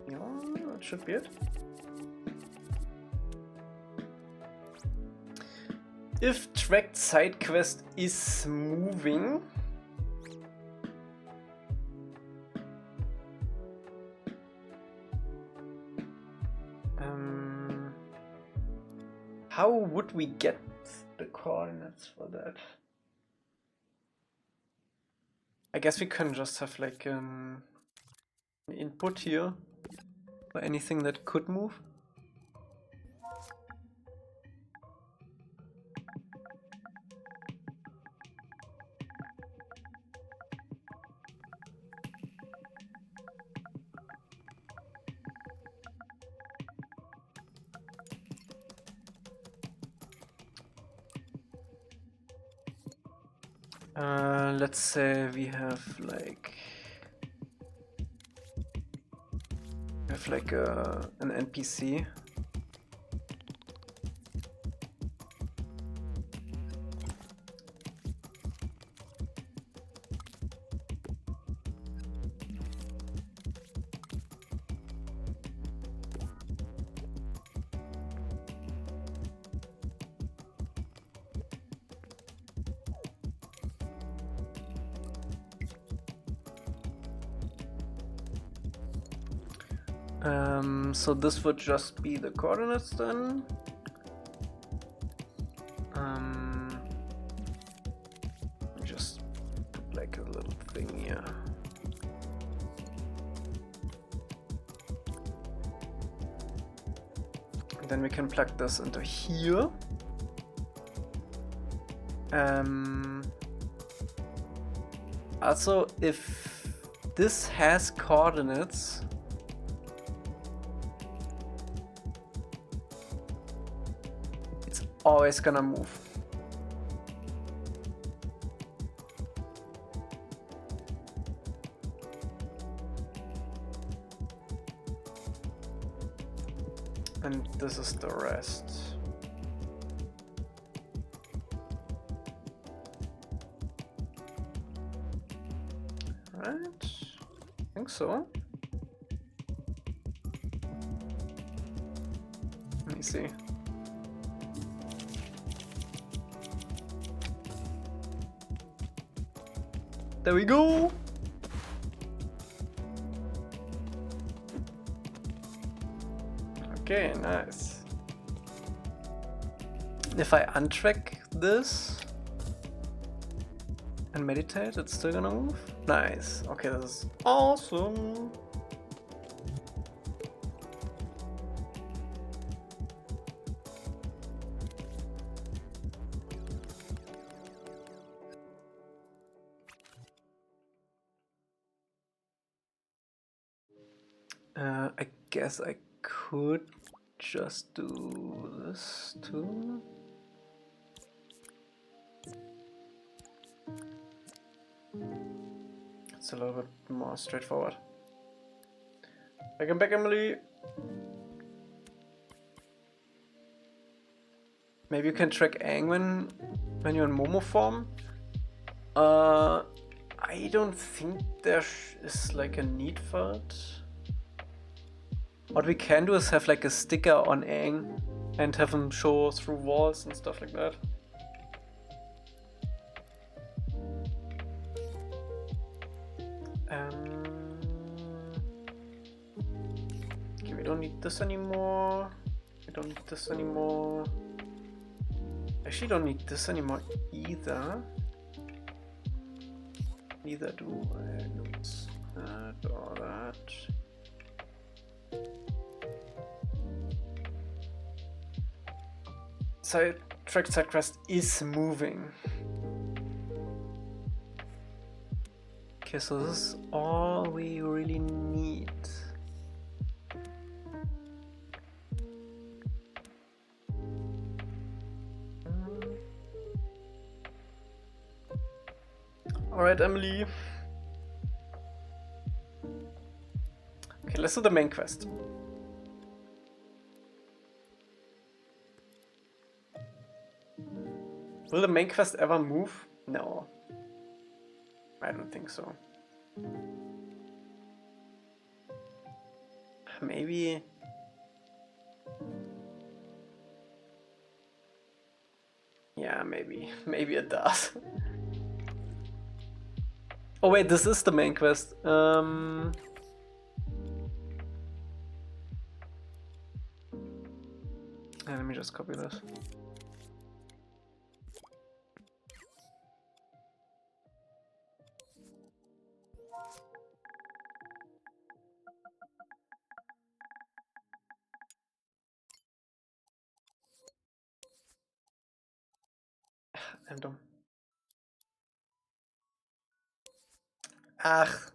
Yeah, that should be it. If tracked side quest is moving, how would we get the coordinates for that? I guess we can just have like an input here for anything that could move. Let's say we have like an NPC. So this would just be the coordinates then. Just put like a little thing here. And then we can plug this into here. Also, if this has coordinates, always gonna move. And this is the rest. Right? I think so. Let me see. There we go! Okay, nice. If I untrack this and meditate, it's still gonna move? Nice. Okay, this is awesome. I guess I could just do this too. It's a little bit more straightforward. Welcome back, Emily. Maybe you can track Aang when you're in Momo form. I don't think there is like a need for it. What we can do is have like a sticker on Aang and have him show through walls and stuff like that. Okay, we don't need this anymore. We don't need this anymore. Actually, don't need this anymore either. Neither do I. Notes that or that. Side quest is moving. Okay, so this is all we really need. Alright, Emily. Okay, let's do the main quest. Will the main quest ever move? No. I don't think so. Maybe... Yeah, maybe. Maybe it does. Oh wait, this is the main quest. Yeah, let me just copy this. I'm dumb. Ach.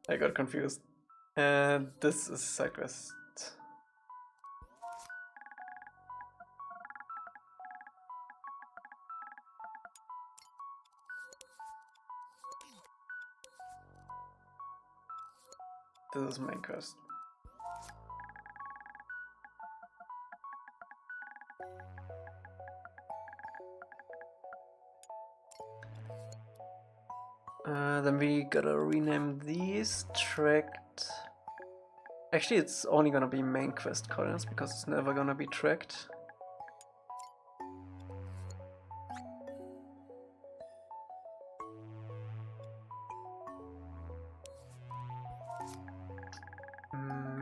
I got confused. This is side quest. This is main quest. Then we gotta rename these tracked. Actually, it's only gonna be main quest coordinates because it's never gonna be tracked.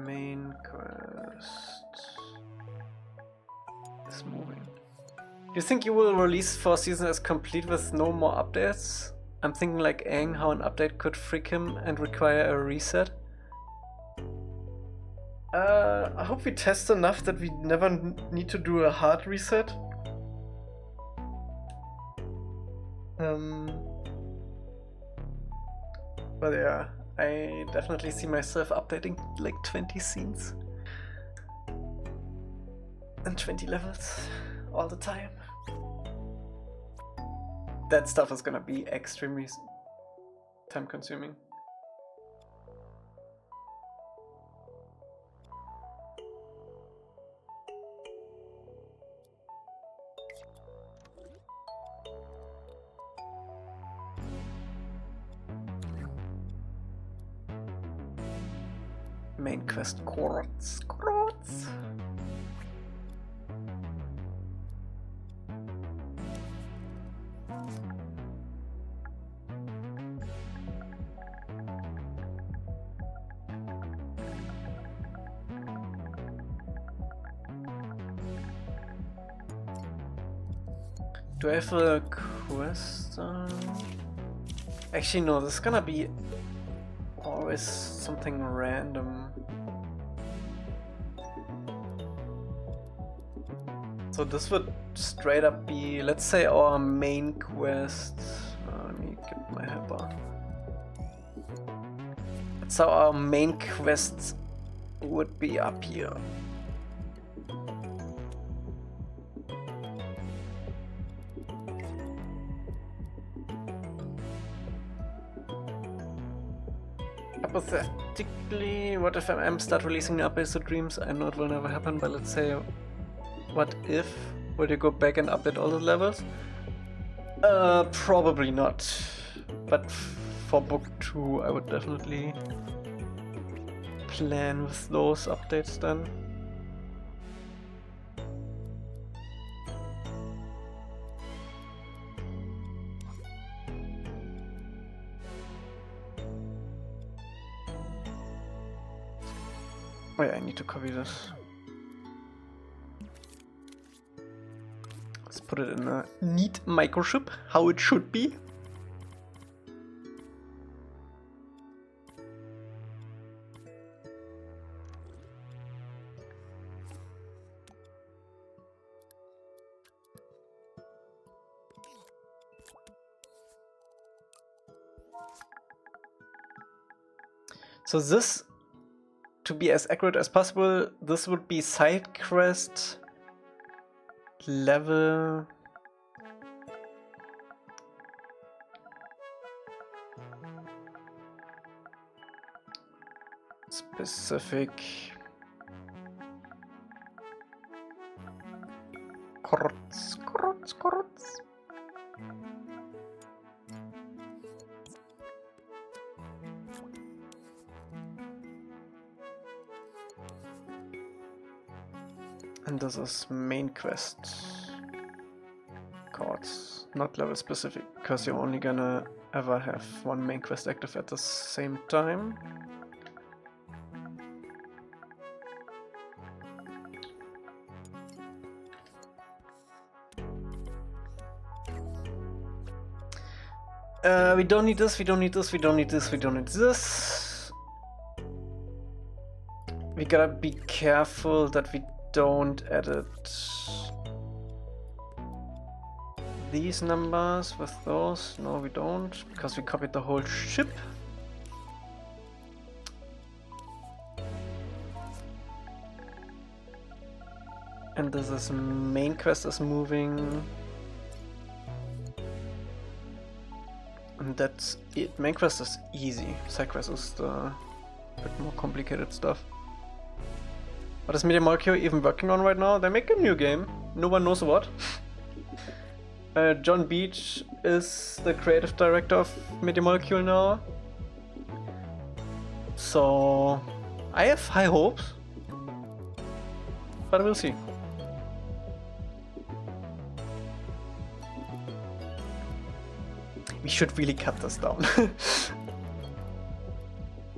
Main quest is moving. Do you think you will release 4 seasons as complete with no more updates? I'm thinking like Aang, how an update could freak him and require a reset. I hope we test enough that we never need to do a hard reset. But yeah, I definitely see myself updating like 20 scenes and 20 levels all the time. That stuff is gonna be extremely time consuming. Main quest quartz. Do I have a quest? Actually, no, this is gonna be always something random. So this would straight up be, let's say, our main quest. Let me get my helper. So our main quest would be up here. Hypothetically, what if MM start releasing the updates to Dreams? I know it will never happen, but let's say, what if? Will you go back and update all the levels? Probably not. But for book 2, I would definitely plan with those updates then. Oh yeah, I need to copy this. Let's put it in a neat microchip, how it should be. So this, to be as accurate as possible, this would be side quest level specific Korts. And this is main quest cards, not level specific, because you're only gonna ever have one main quest active at the same time. We don't need this, we don't need this, we don't need this, we don't need this. We gotta be careful that we don't edit these numbers with those. No, we don't, because we copied the whole ship. And this is main quest is moving. And that's it. Main quest is easy. Side quest is the bit more complicated stuff. What is Media Molecule even working on right now? They make a new game. No one knows what. John Beach is the creative director of Media Molecule now. So I have high hopes. But we'll see. We should really cut this down.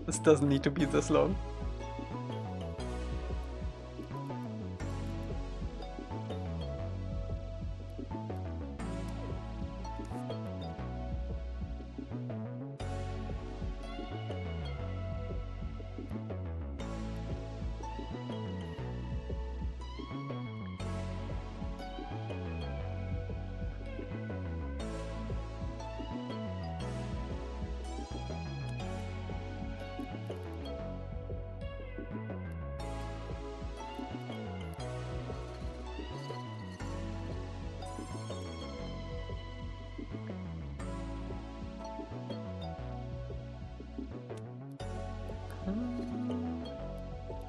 This doesn't need to be this long.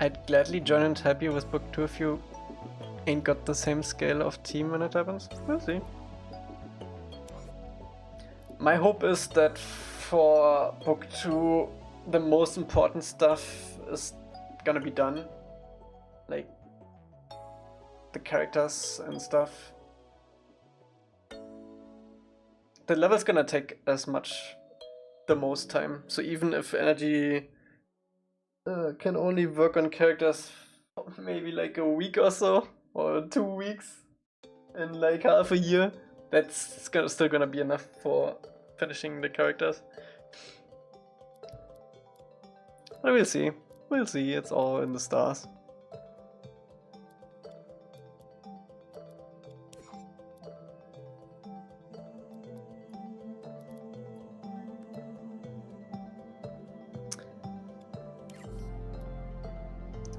I'd gladly join and help you with book 2 if you ain't got the same scale of team when it happens. We'll see. My hope is that for book 2 the most important stuff is gonna be done. Like the characters and stuff. The level's gonna take as much the most time. So even if Energy can only work on characters maybe like a week or so, or 2 weeks in like half a year, that's still gonna be enough for finishing the characters. But we'll see. We'll see. It's all in the stars.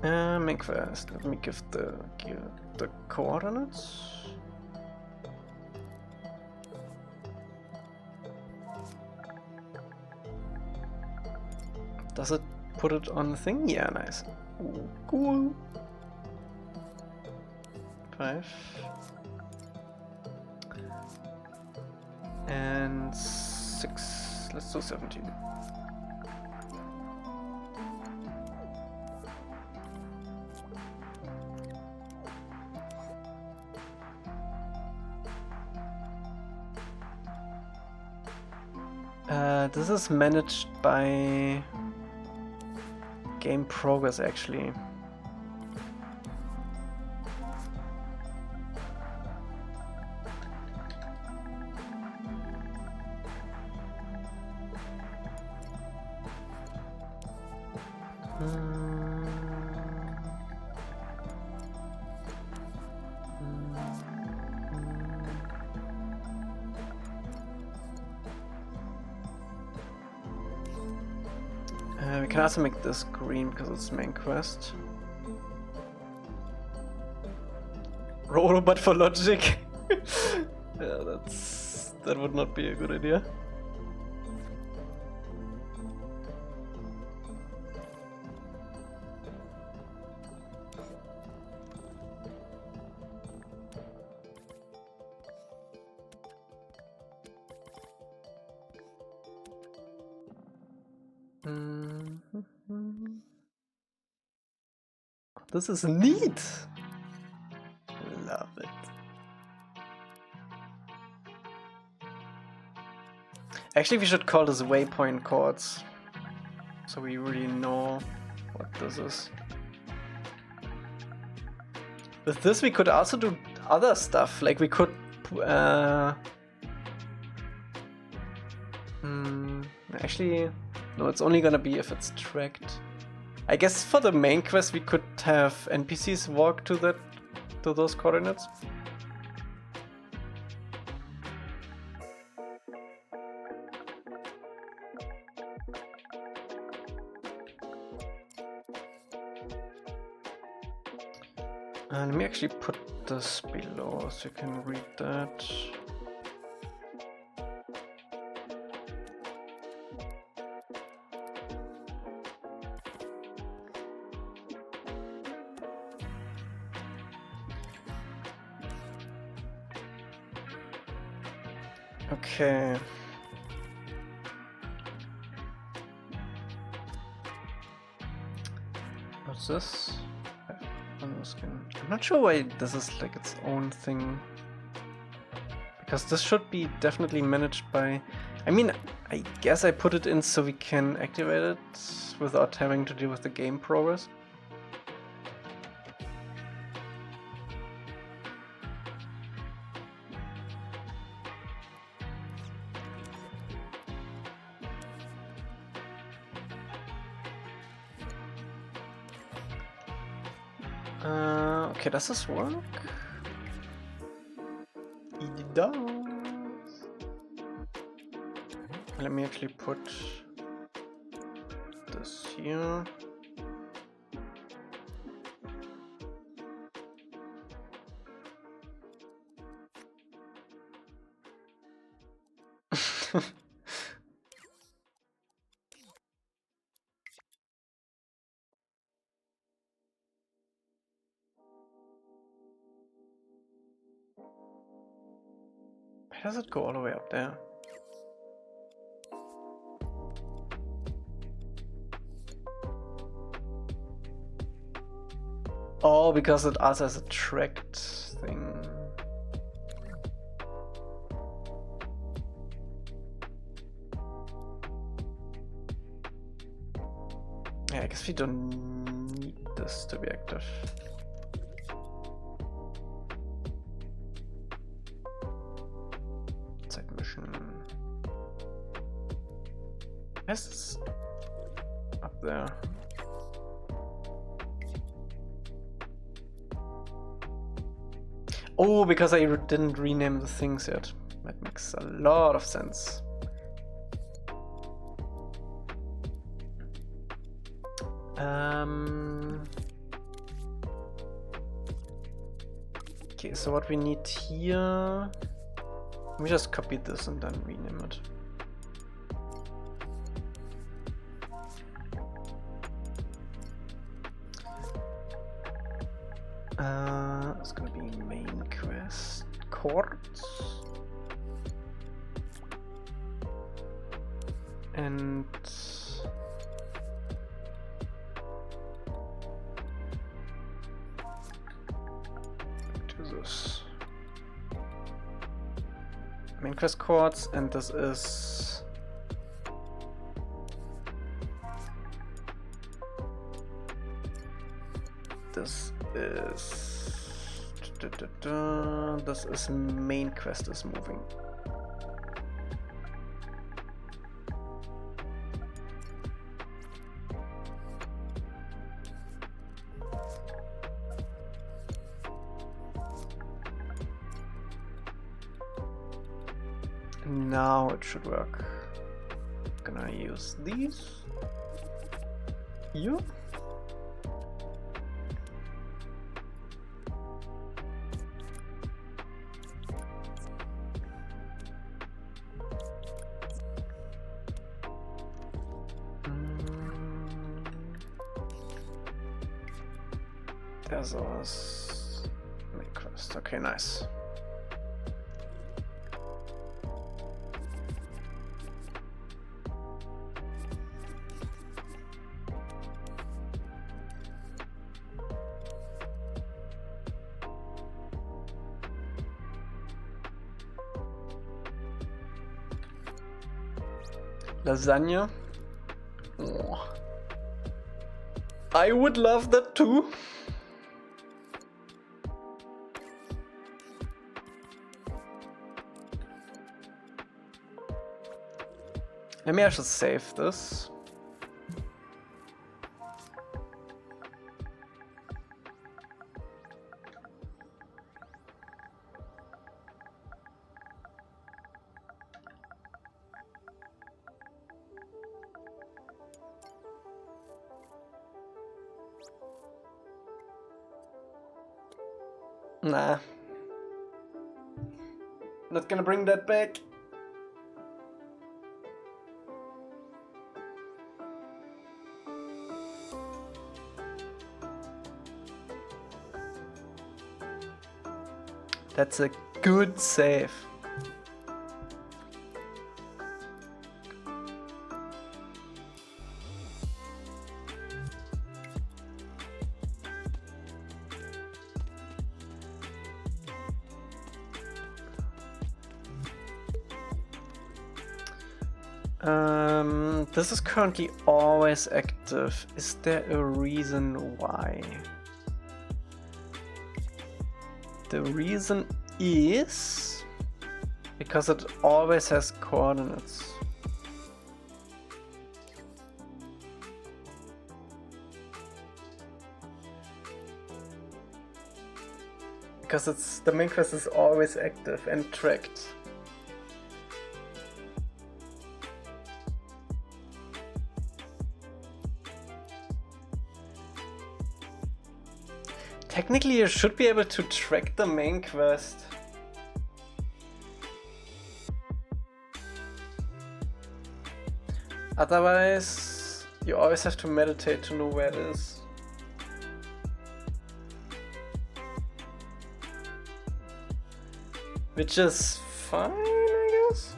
Main quest. Let me give the coordinates. Does it put it on the thing? Yeah, nice. Ooh, cool. 5. And 6. Let's do 17. This is managed by game progress actually. We can also make this green because it's main quest. Robot for logic. Yeah, that would not be a good idea. This is neat. Love it. Actually, we should call this waypoint chords, so we really know what this is. With this, we could also do other stuff. Like we could. Actually, no. It's only gonna be if it's tracked. I guess for the main quest we could have NPCs walk to those coordinates. Let me actually put this below so you can read that. Okay. What's this? I'm not sure why this is like its own thing. Because this should be definitely managed by... I mean, I guess I put it in so we can activate it without having to deal with the game progress. Okay, does this work? It does. Let me actually put this here. Why does it go all the way up there? Oh, because it also has a tracked thing. Yeah, I guess we don't need this to be active. Yes, up there. Oh, because I didn't rename the things yet. That makes a lot of sense. Okay, so what we need here... Let me just copy this and then rename it. It's gonna be main quest courts. And do this. Main quest courts, and this is this is main quest is moving. Now it should work. Gonna use these. You. There's us. Make quest. Okay, nice. Lasagna. Oh. I would love that too. Maybe I should save this. Nah. Not gonna bring that back. That's a good save. This is currently always active. Is there a reason why? The reason is because it always has coordinates. Because it's the main quest is always active and tracked. Technically, you should be able to track the main quest. Otherwise, you always have to meditate to know where it is. Which is fine, I guess.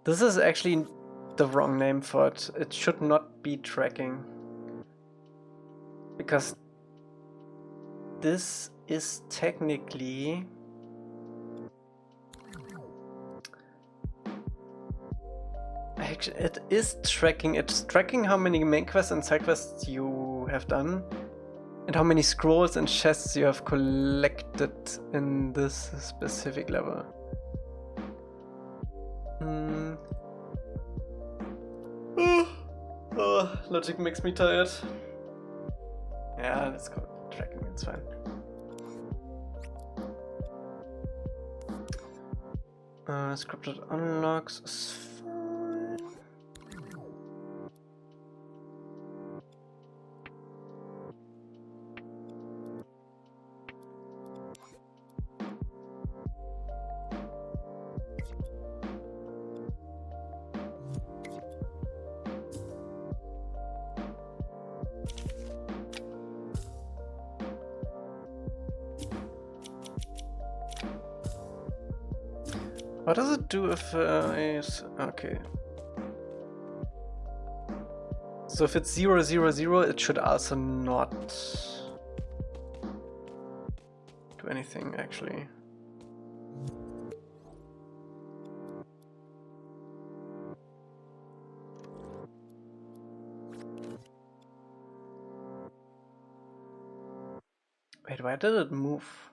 This is actually the wrong name for it. It should not be tracking. Because this is technically... Actually, it is tracking. It's tracking how many main quests and side quests you have done. And how many scrolls and chests you have collected in this specific level. Oh, logic makes me tired. Yeah, let's go tracking, it's fine. Scripted unlocks is fine. What does it do if okay. So if it's 0, 0, 0, it should also not do anything actually. Wait, why did it move?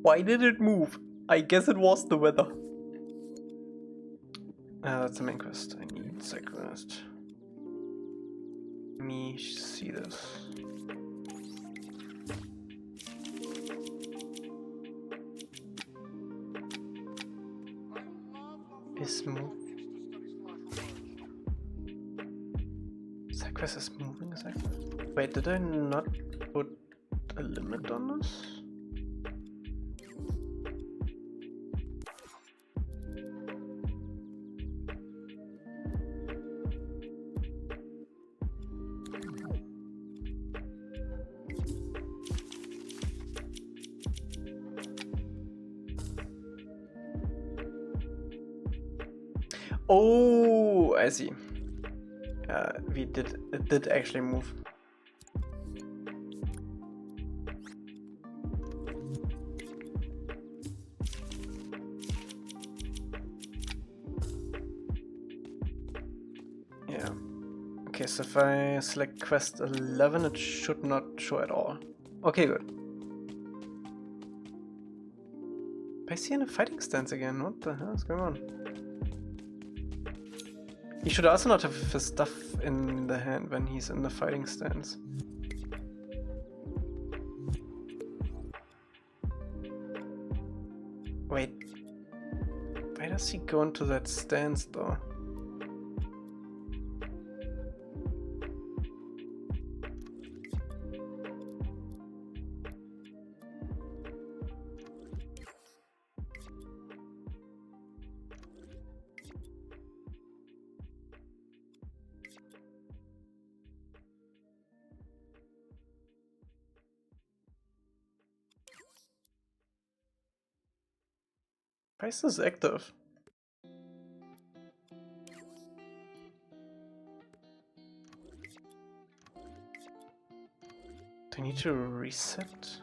Why did it move? I guess it was the weather. That's the main quest. I need side quest. Let me see this. Is move. Side quest is moving. Side quest. Wait, did I not put a limit on this? Oh, I see. It did actually move. Yeah. Okay, so if I select quest 11, it should not show at all. Okay, good. I see in a fighting stance again. What the hell is going on? He should also not have his stuff in the hand when he's in the fighting stance. Wait. Why does he go into that stance though? Why is this active? Do I need to reset?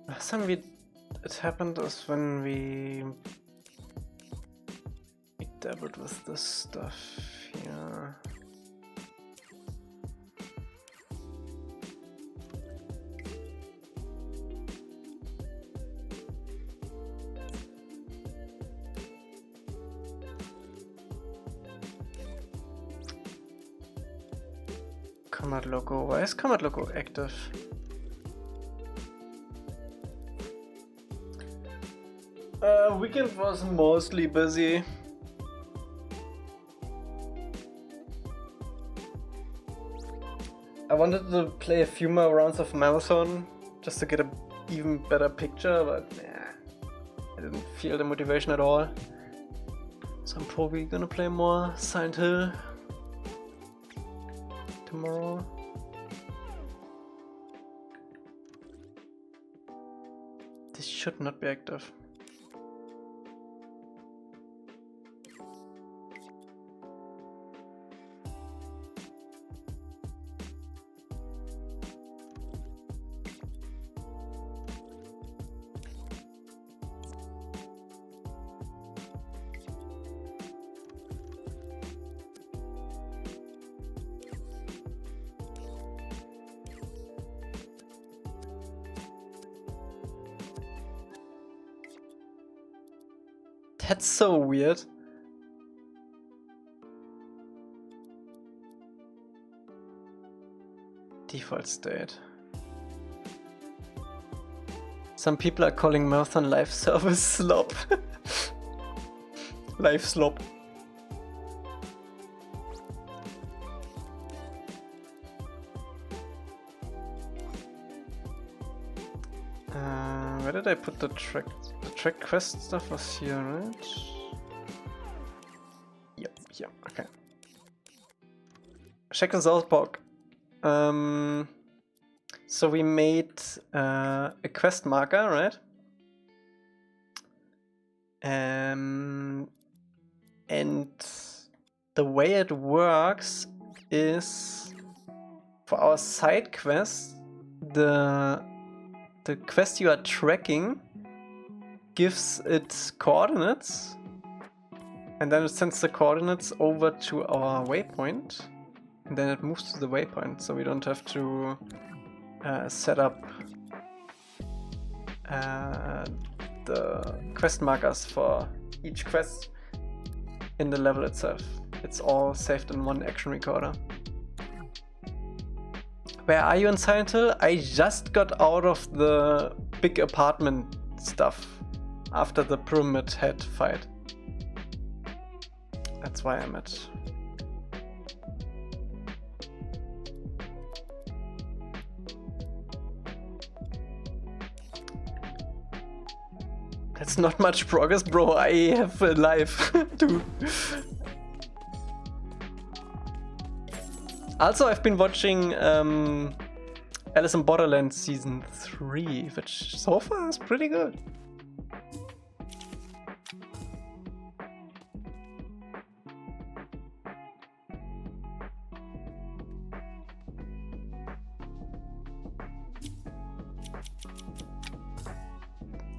Last time it happened is when we dabbled with this stuff here. Combat logo. Why is combat logo active? Weekend was mostly busy. I wanted to play a few more rounds of Marathon just to get an even better picture, but I didn't feel the motivation at all. So I'm probably gonna play more Silent Hill tomorrow. This should not be active. That's so weird. Default state. Some people are calling Marathon live service slop. Live slop. Where did I put the track? The track quest stuff was here, right? Yep, yeah, okay. Check the Southpark. So we made a quest marker, right? And the way it works is for our side quest, the quest you are tracking gives it coordinates, and then it sends the coordinates over to our waypoint, and then it moves to the waypoint, so we don't have to set up the quest markers for each quest in the level itself. It's all saved in one action recorder. Where are you in Silent Hill? I just got out of the big apartment stuff after the Pyramid Head fight. That's why I'm at. That's not much progress, bro. I have a life too. Also, I've been watching Alice in Borderland Season 3, which so far is pretty good.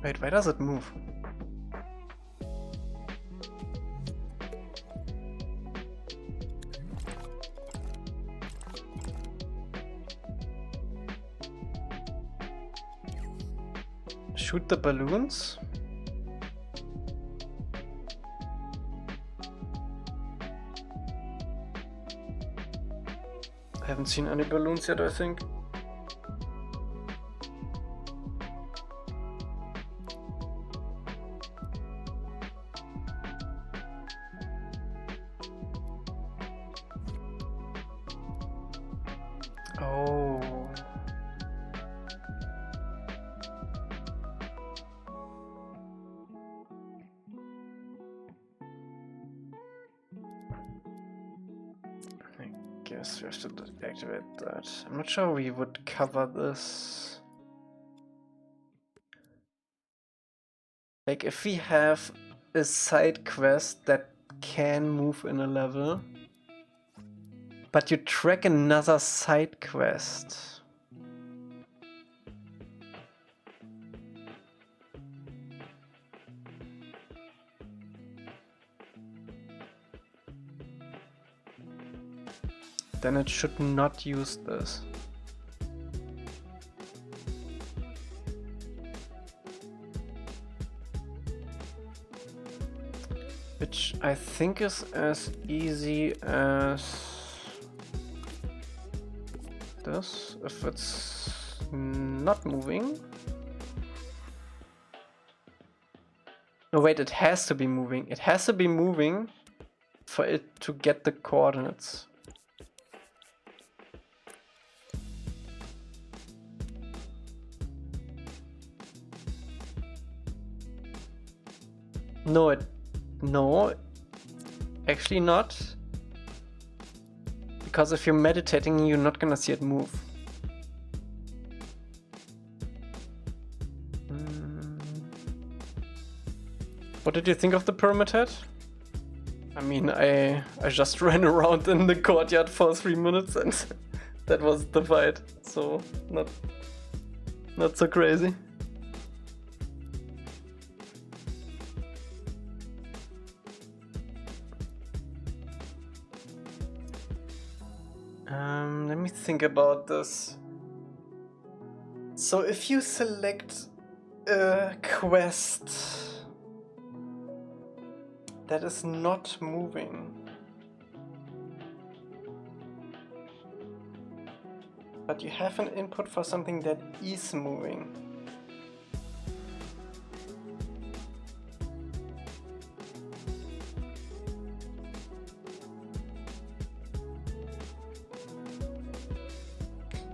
Wait, why does it move? Shoot the balloons? I haven't seen any balloons yet, I think. Oh. I guess we have to deactivate that. I'm not sure we would cover this. Like if we have a side quest that can move in a level, but you track another side quest. Then it should not use this. Which I think is as easy as this, if it's not moving. No, wait, it has to be moving. It has to be moving for it to get the coordinates. No, actually not. Because if you're meditating, you're not gonna see it move. What did you think of the Pyramid Head? I mean, I just ran around in the courtyard for 3 minutes and that was the fight, so not so crazy. Let me think about this. So if you select a quest that is not moving, but you have an input for something that is moving,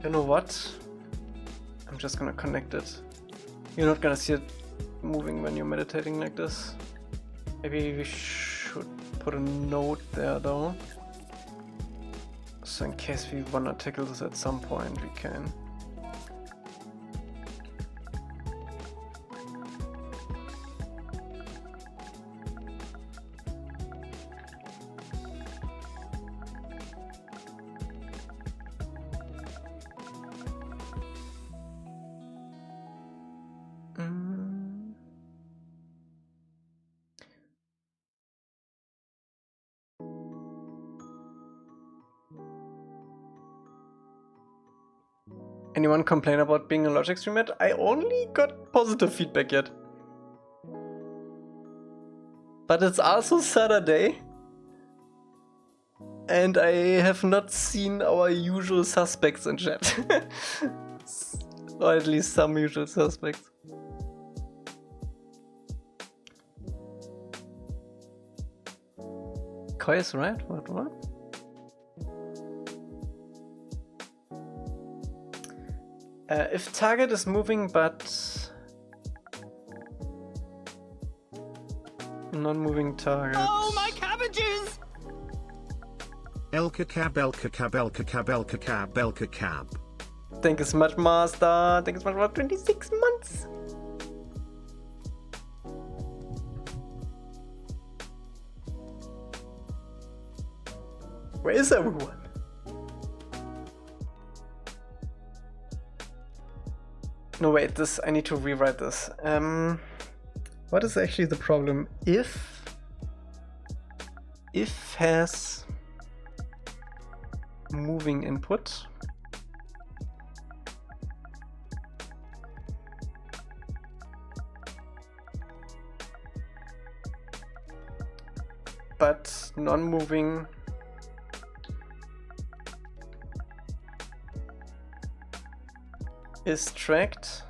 you know what? I'm just gonna connect it. You're not gonna see it moving when you're meditating like this. Maybe we should put a note there though. So in case we wanna tackle this at some point, we can. Anyone complain about being a logic stream yet? I only got positive feedback yet. But it's also Saturday. And I have not seen our usual suspects in chat. Or at least some usual suspects. Koi is right? What? If target is moving but non-moving target. Oh, my cabbages! Elca cab, Elca cab, Elca cab, Elca cab, Elca cab. Thank you so much, Master. Thank you so much for 26 months. Where is everyone? No, wait, this, I need to rewrite this. What is actually the problem? If has moving input, but non-moving is tracked,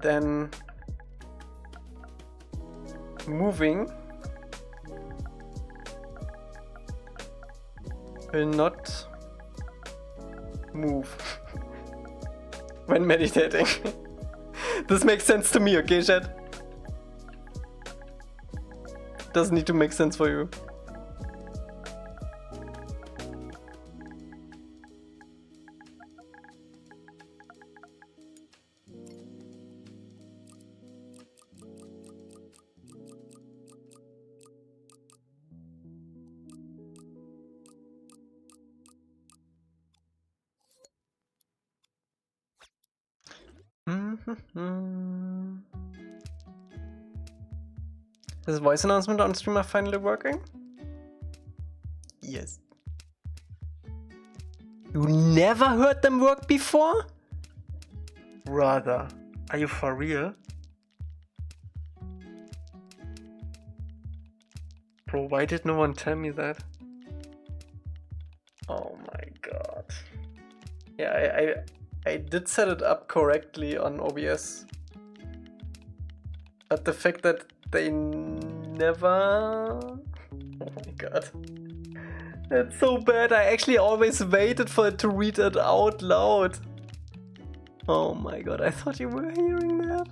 then moving will not move when meditating. This makes sense to me, okay, chat? Doesn't need to make sense for you. Is voice announcement on streamer finally working? Yes. You never heard them work before? Brother, are you for real? Bro, why did no one tell me that? Oh my god. Yeah, I did set it up correctly on OBS. But the fact that they never... Oh my god. That's so bad. I actually always waited for it to read it out loud. Oh my god, I thought you were hearing that.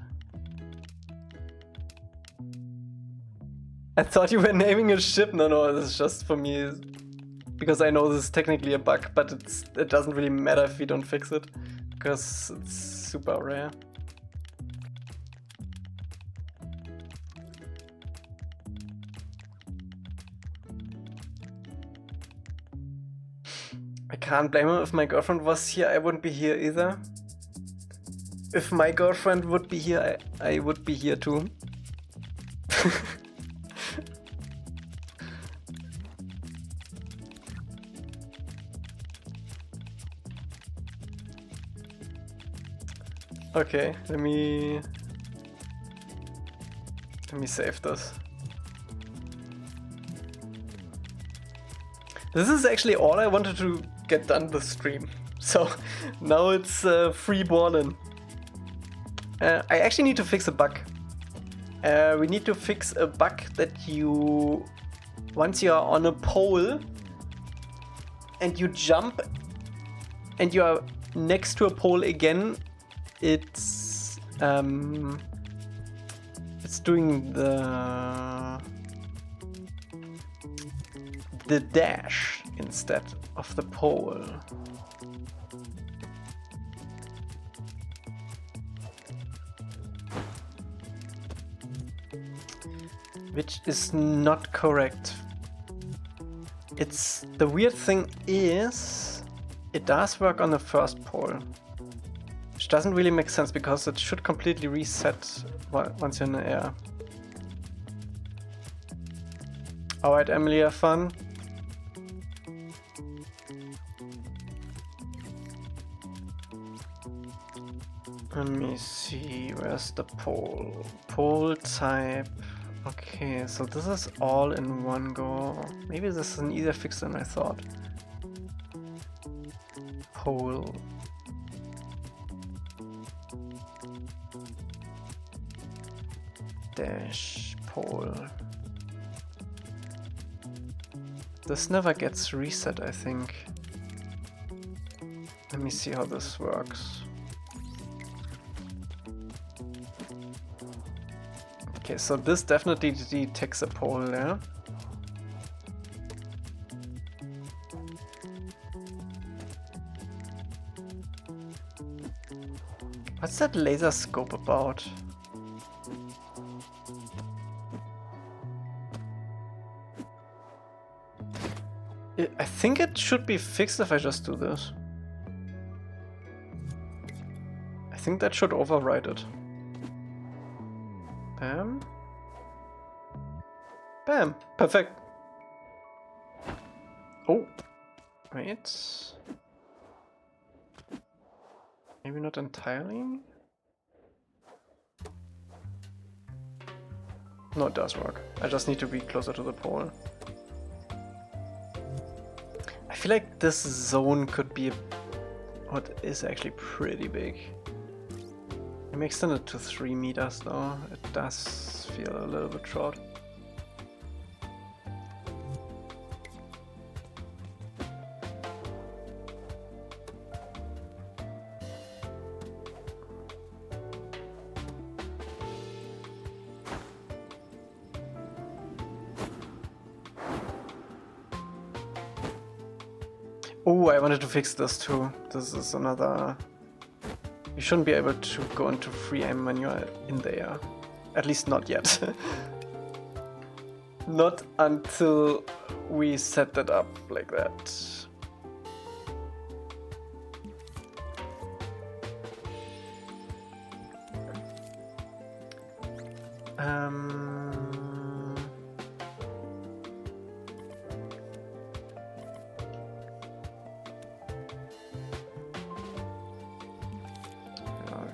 I thought you were naming a ship. No, this is just for me. Because I know this is technically a bug, but it doesn't really matter if we don't fix it. because it's super rare. I can't blame him. If my girlfriend was here, I wouldn't be here either. If my girlfriend would be here, I would be here too. Okay, let me save this. This is actually all I wanted to get done this stream. So now it's free balling. I actually need to fix a bug. We need to fix a bug that you, once you are on a pole and you jump and you are next to a pole again, it's doing the dash instead of the pole. Which is not correct. It's the weird thing is it does work on the first pole, which doesn't really make sense because it should completely reset once you're in the air. Alright, Emily, have fun. Let me see, where's the pole? Pole type. Okay, so this is all in one go. Maybe this is an easier fix than I thought. Pole. Dash pole. This never gets reset, I think. Let me see how this works. Okay, so this definitely detects a pole there. What's that laser scope about? I think it should be fixed if I just do this. I think that should override it. Bam. Bam. Perfect. Oh. Wait. Maybe not entirely? No, it does work. I just need to be closer to the pole. I feel like this zone could be what is actually pretty big. Let me extend it to 3 meters though. It does feel a little bit short. Oh, I wanted to fix this too. This is another... You shouldn't be able to go into free aim when you're in the air. At least not yet. Not until we set that up like that.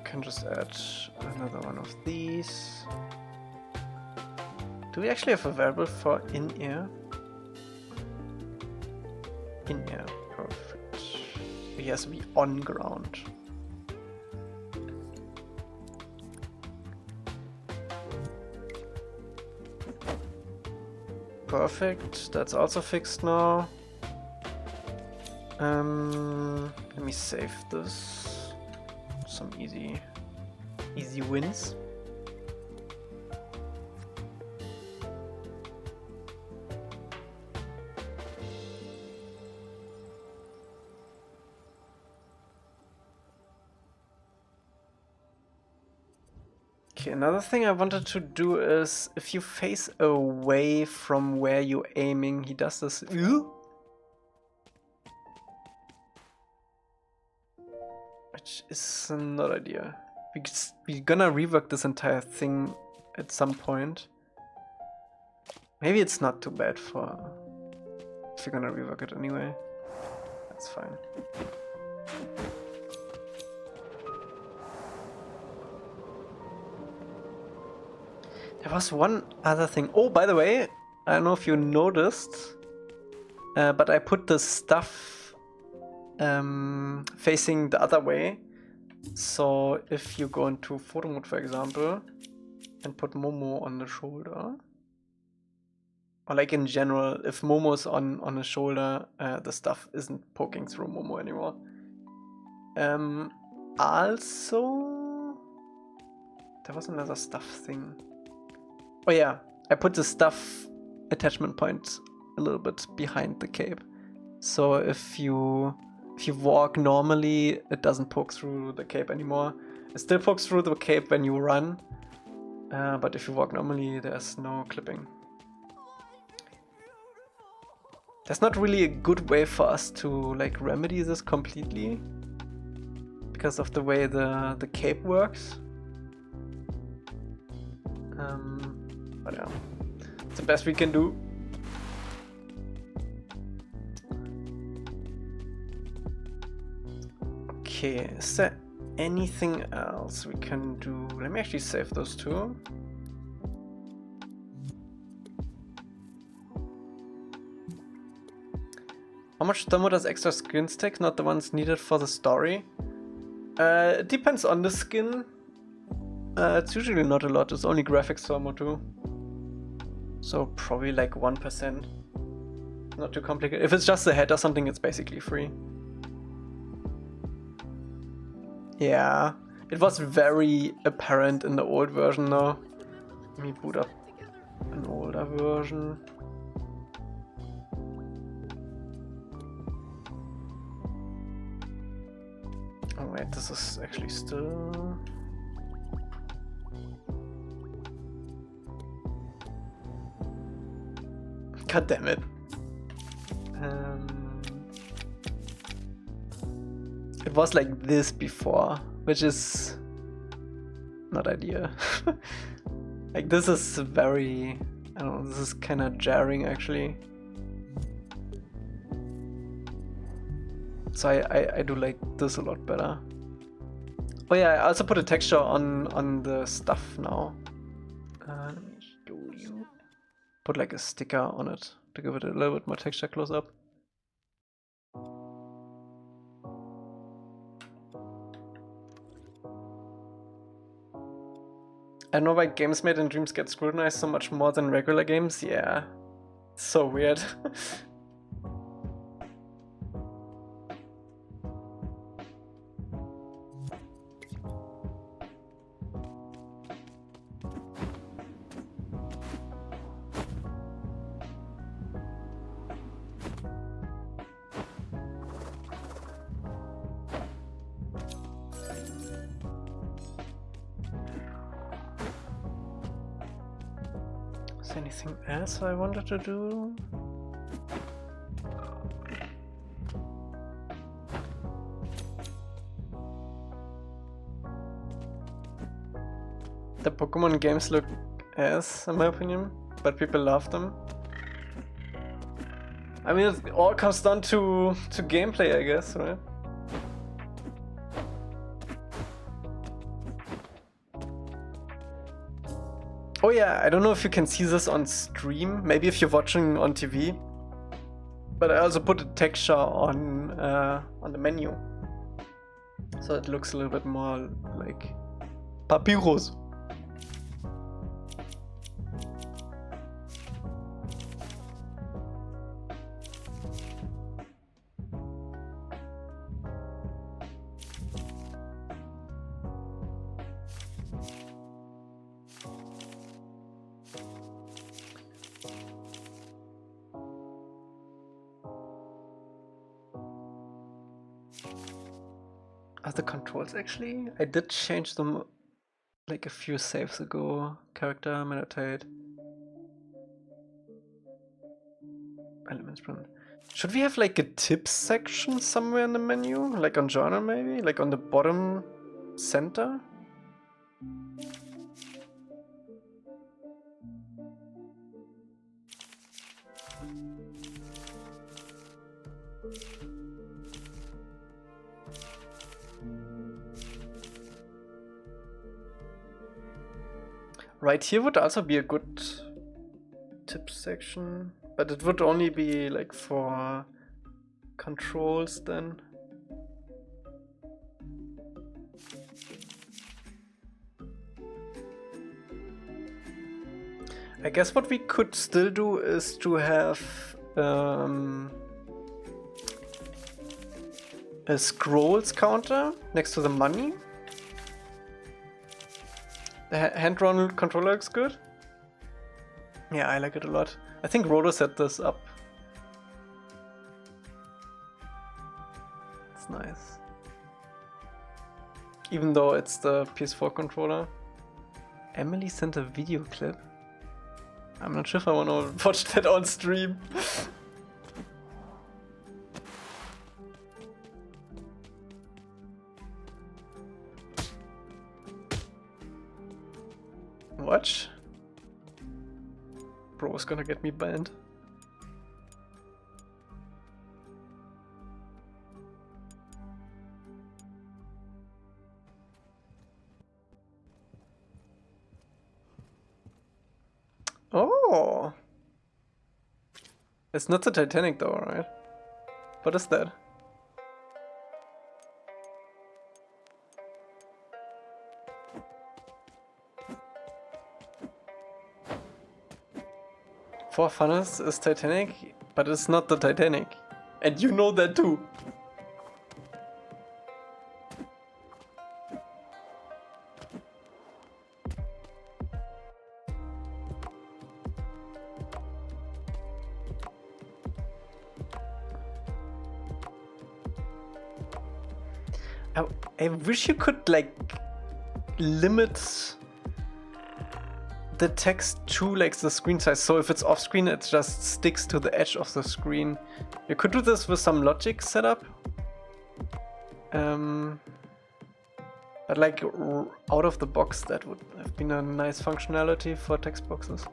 Can just add another one of these. Do we actually have a variable for in-air? In-air, perfect. It has to be on ground. Perfect, that's also fixed now. Let me save this. Some easy wins. Okay, another thing I wanted to do is if you face away from where you're aiming, he does this. Which is not idea. We're gonna rework this entire thing at some point. Maybe it's not too bad for if you're gonna rework it anyway. That's fine. There was one other thing. Oh, by the way, I don't know if you noticed, but I put the stuff facing the other way. So if you go into photo mode, for example, and put Momo on the shoulder, or like in general, if Momo's on his shoulder, the stuff isn't poking through Momo anymore. Also, there was another stuff thing. Oh yeah, I put the stuff attachment point a little bit behind the cape. So if you walk normally, it doesn't poke through the cape anymore. It still pokes through the cape when you run, but if you walk normally, there's no clipping. There's not really a good way for us to like remedy this completely because of the way the cape works. But yeah, it's the best we can do. Okay, is there anything else we can do? Let me actually save those two. How much thermo does extra skins take? Not the ones needed for the story. It depends on the skin. It's usually not a lot, it's only graphics thermo too. So probably like 1%. Not too complicated. If it's just a head or something, it's basically free. Yeah, it was very apparent in the old version though. Let me boot up an older version. Oh wait, this is actually still... God damn it. It was like this before, which is not ideal. Like this is very, I don't know, this is kind of jarring actually. So I do like this a lot better. Oh yeah, I also put a texture on the stuff now. Let me show you. Put like a sticker on it to give it a little bit more texture close up. I don't know why games made in Dreams get scrutinized so much more than regular games. Yeah, it's so weird. Is there anything else I wanted to do? The Pokemon games look ass, in my opinion, but people love them. I mean, it all comes down to gameplay, I guess, right? Oh yeah, I don't know if you can see this on stream, maybe if you're watching on TV, but I also put a texture on the menu, so it looks a little bit more like Papyrus. Are the controls actually? I did change them like a few saves ago. Character, meditate. Elements print. Should we have like a tips section somewhere in the menu? Like on journal maybe? Like on the bottom center? Right here would also be a good tips section, but it would only be like for controls then. I guess what we could still do is to have a scrolls counter next to the money. The hand-drawn controller looks good. Yeah, I like it a lot. I think Roto set this up. It's nice. Even though it's the PS4 controller. Emily sent a video clip. I'm not sure if I want to watch that on stream. Watch. Bro's gonna get me banned. Oh! It's not the Titanic though, right? What is that? Four Funnels is Titanic, but it's not the Titanic. And you know that too. I wish you could like limit the text to like the screen size, so if it's off screen it just sticks to the edge of the screen. You could do this with some logic setup, but like out of the box that would have been a nice functionality for text boxes.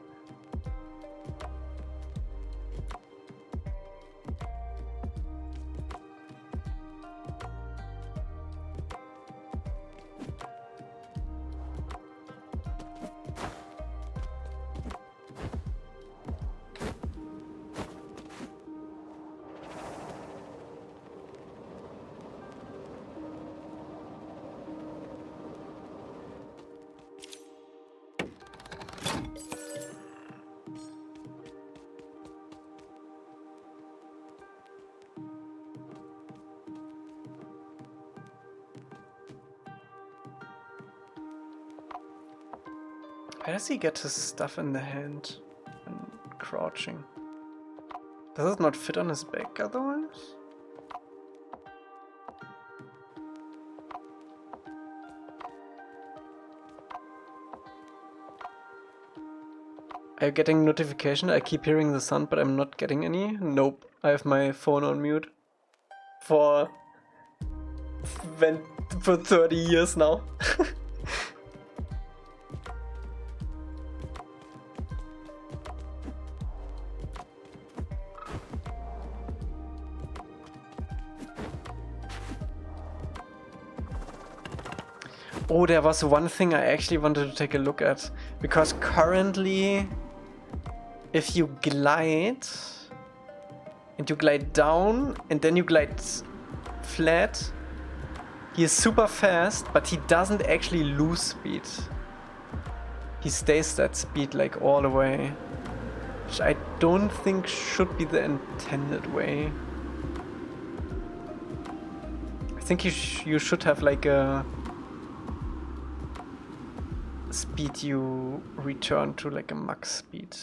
How does he get his stuff in the hand when crouching? Does it not fit on his back otherwise? Are you getting notification? I keep hearing the sound, but I'm not getting any. Nope, I have my phone on mute for 30 years now. Oh, there was one thing I actually wanted to take a look at, because currently if you glide and you glide down and then you glide flat, he is super fast, but he doesn't actually lose speed. He stays that speed like all the way, which I don't think should be the intended way. I think you should have like a speed you return to, like a max speed.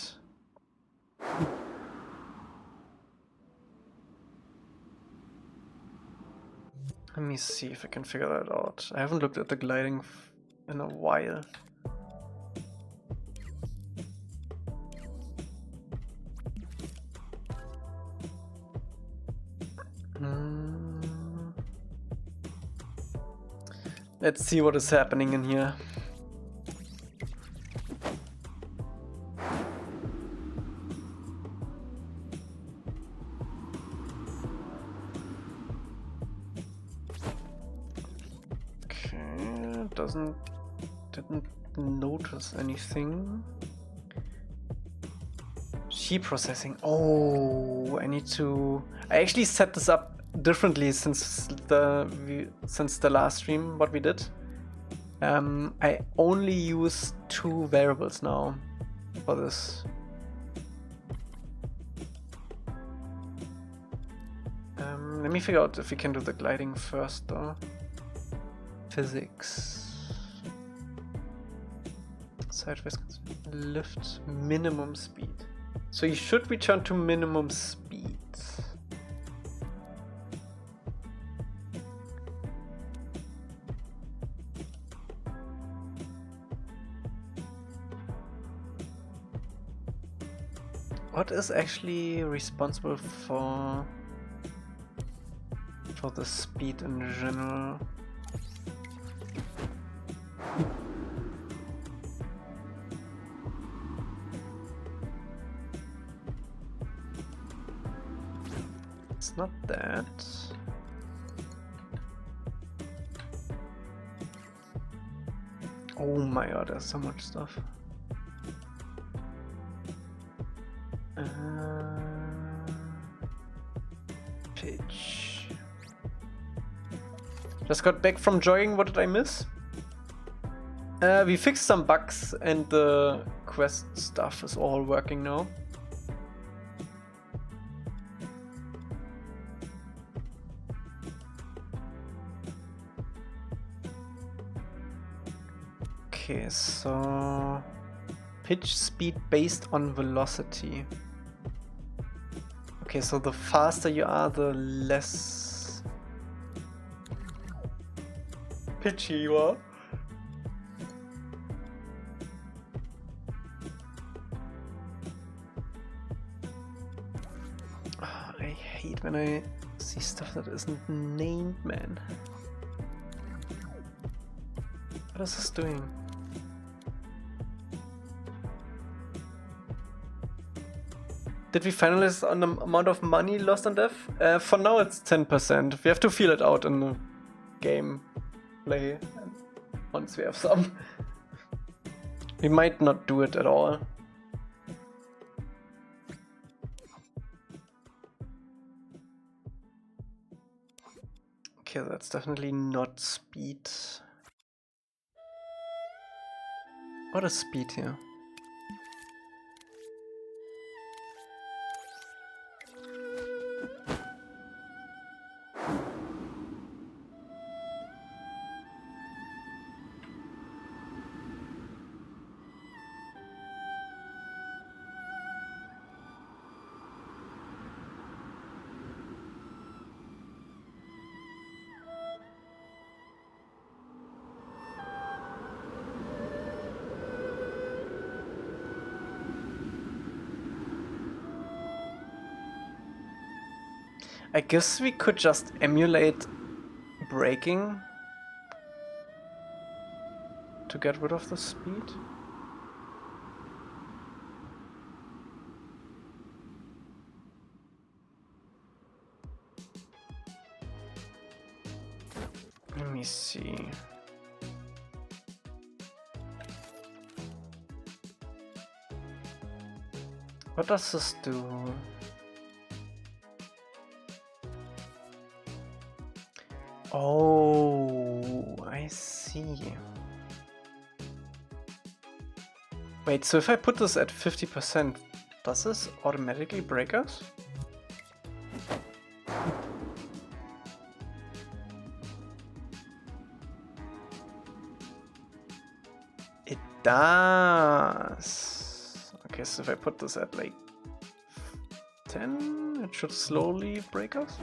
Let me see if I can figure that out. I haven't looked at the gliding in a while. Let's see what is happening in here. Okay, didn't notice anything. Sheep processing. Oh, I actually set this up differently since the last stream. What we did. I only use 2 variables now for this. Let me figure out if we can do the gliding first though. Physics. Sideways lift minimum speed. So you should return to minimum speed. What is actually responsible for the speed in general? It's not that. Oh my god, there's so much stuff. Pitch. Just got back from jogging. What did I miss? We fixed some bugs and the quest stuff is all working now. Okay, so pitch speed based on velocity. Okay, so the faster you are, the less pitchy you are. Oh, I hate when I see stuff that isn't named, man. What is this doing? Did we finalize on the amount of money lost on death? For now it's 10%. We have to feel it out in the game play once we have some. We might not do it at all. Okay, that's definitely not speed. What is speed here? I guess we could just emulate braking to get rid of the speed. Let me see. What does this do? Oh, I see. Wait, so if I put this at 50%, does this automatically break us? It does. Okay, so if I put this at like 10, it should slowly break us.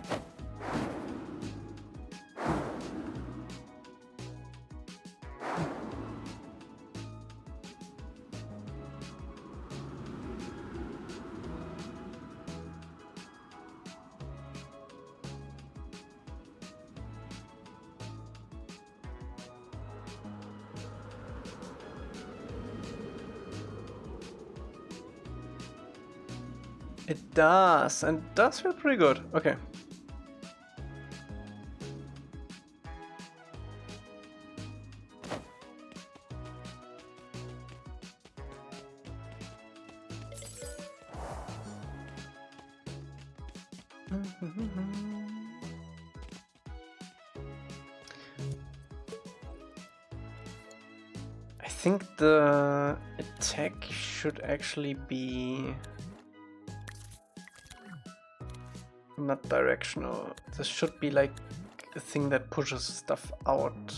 It does, and it does feel pretty good. Okay. I think the attack should actually be not directional. This should be like a thing that pushes stuff out.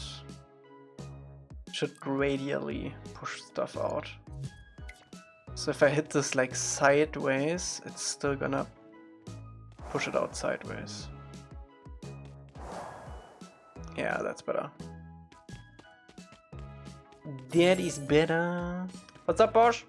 Should radially push stuff out. So if I hit this like sideways, it's still gonna push it out sideways. Yeah, that's better. That is better. What's up, Bosch?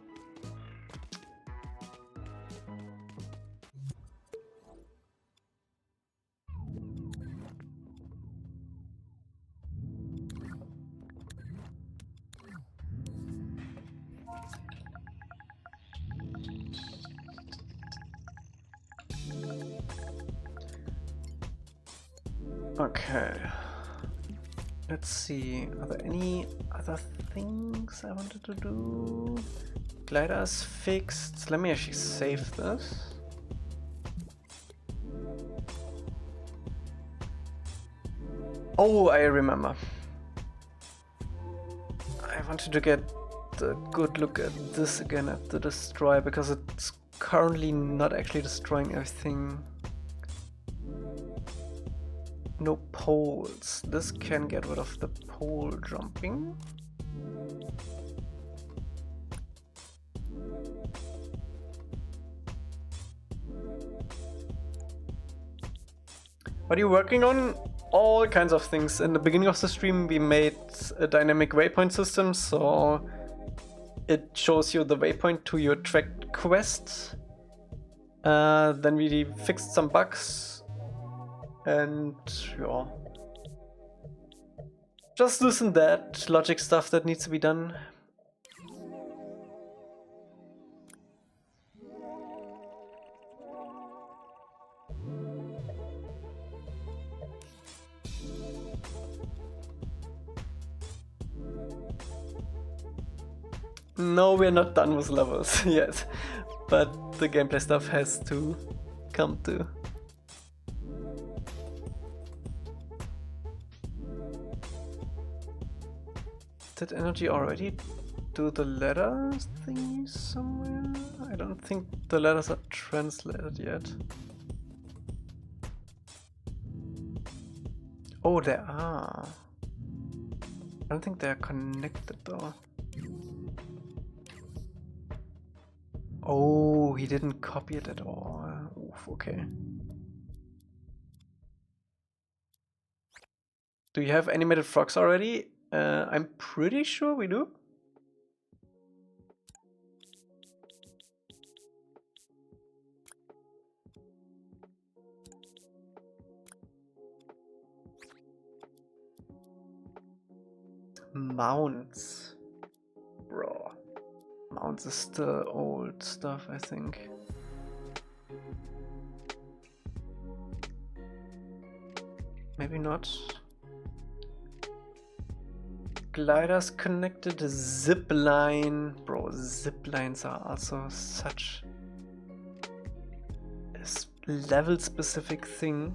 Okay. Let's see. Are there any other things I wanted to do? Glider's fixed. Let me actually save this. Oh, I remember. I wanted to get a good look at this again, at the destroyer, because it's currently not actually destroying everything. No poles. This can get rid of the pole jumping. What are you working on? All kinds of things. In the beginning of the stream we made a dynamic waypoint system, so it shows you the waypoint to your tracked quest. Then we fixed some bugs. And yeah, just loosen that logic stuff that needs to be done. No, we're not done with levels yet, but the gameplay stuff has to come too. Did Energy already do the letter thingy somewhere? I don't think the letters are translated yet. Oh, they are. I don't think they are connected though. Oh, he didn't copy it at all. Oof, okay. Do you have animated frogs already? I'm pretty sure we do. Mounts. Bro. Mounts is the old stuff, I think. Maybe not. Gliders connected, zip line. Bro, zip lines are also such a level specific thing.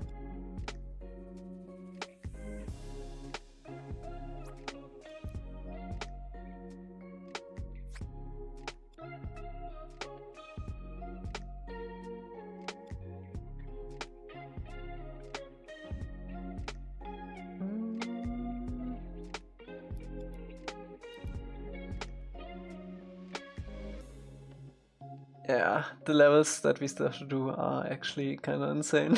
Yeah, the levels that we still have to do are actually kind of insane.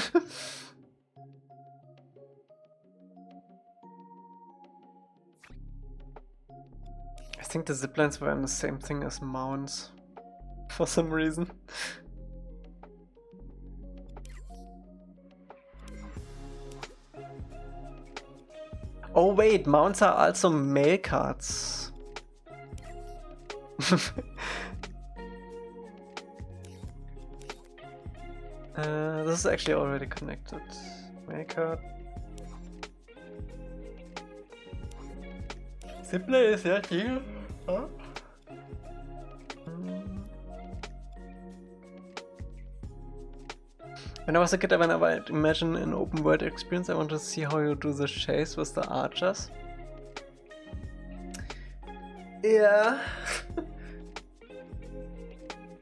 I think the ziplines were on the same thing as mounts for some reason. Oh wait, mounts are also mail cards. This is actually already connected. Maker. Simpler is ja hier. Huh? When I was a kid, I would imagine an open world experience. I wanted to see how you do the chase with the archers. Yeah.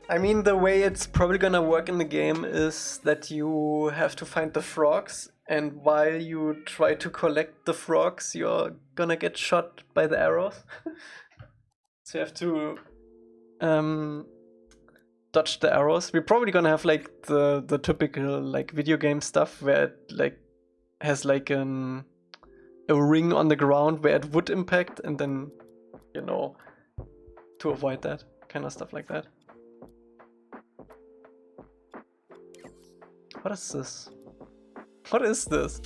I mean, the way it's probably gonna work in the game is that you have to find the frogs, and while you try to collect the frogs, you're gonna get shot by the arrows. So you have to dodge the arrows. We're probably gonna have like the typical like video game stuff where it like has like a ring on the ground where it would impact, and then, you know, to avoid that kind of stuff like that. What is this? What is this?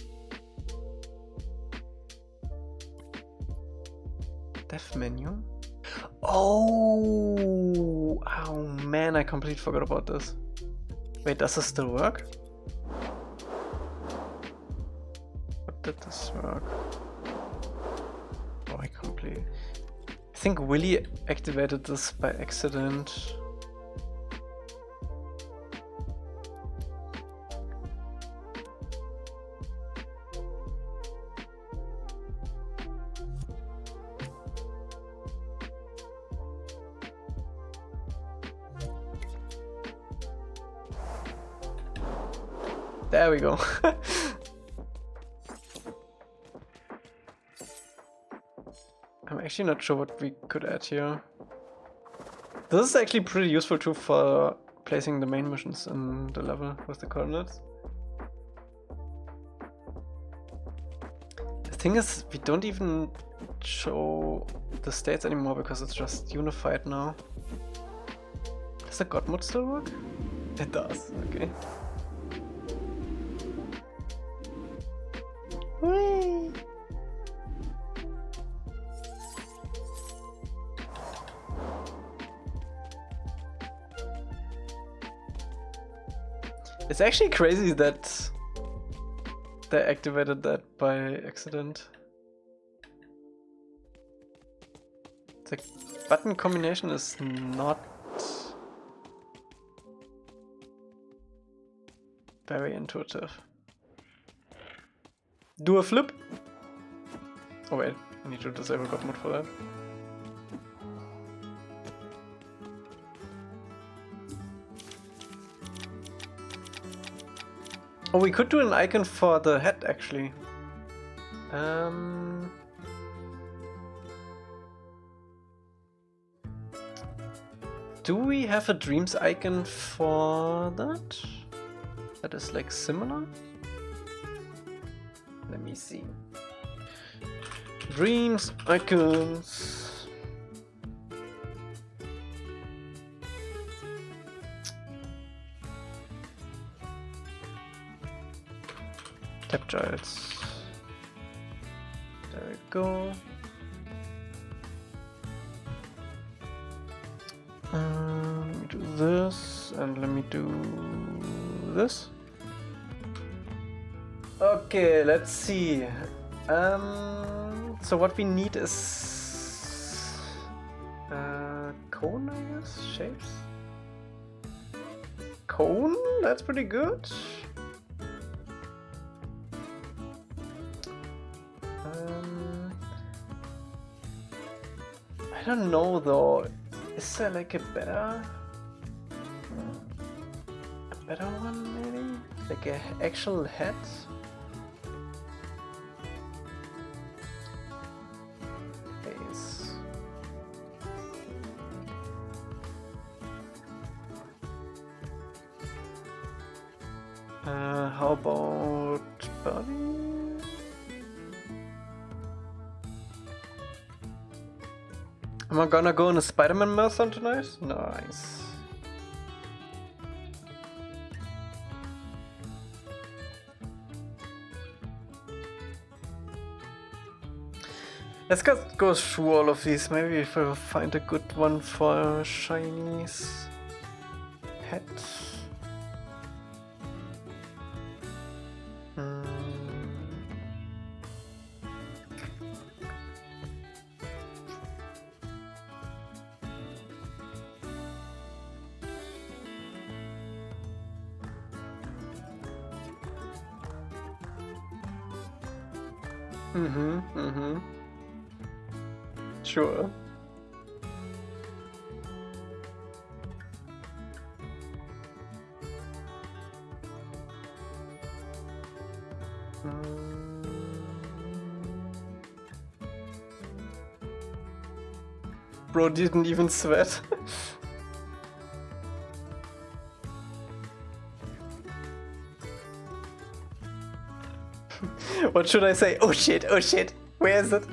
Dev menu? Oh man, I completely forgot about this. Wait, does this still work? What did this work? Oh, I completely... I think Willy activated this by accident. There we go. I'm actually not sure what we could add here. This is actually pretty useful too for placing the main missions in the level with the coordinates. The thing is, we don't even show the states anymore because it's just unified now. Does the God mode still work? It does, okay. Whee! It's actually crazy that they activated that by accident. The button combination is not very intuitive. Do a flip? Oh wait, I need to disable God mode for that. Oh, we could do an icon for the head actually. Do we have a Dreams icon for that? That is like similar? Let me see. Dreams icons. Tap giles. There we go. Let me do this, and let me do this. Okay, let's see. So what we need is cone, I guess? Shapes? Cone? That's pretty good. I don't know though. Is there like a better one maybe? Like an actual head? Face. How about body? Am I gonna go in a Spider-Man marathon tonight? Nice. Let's go through all of these. Maybe if I find a good one for Shiny's head. Sure. Bro didn't even sweat. What should I say? Oh shit, where is it?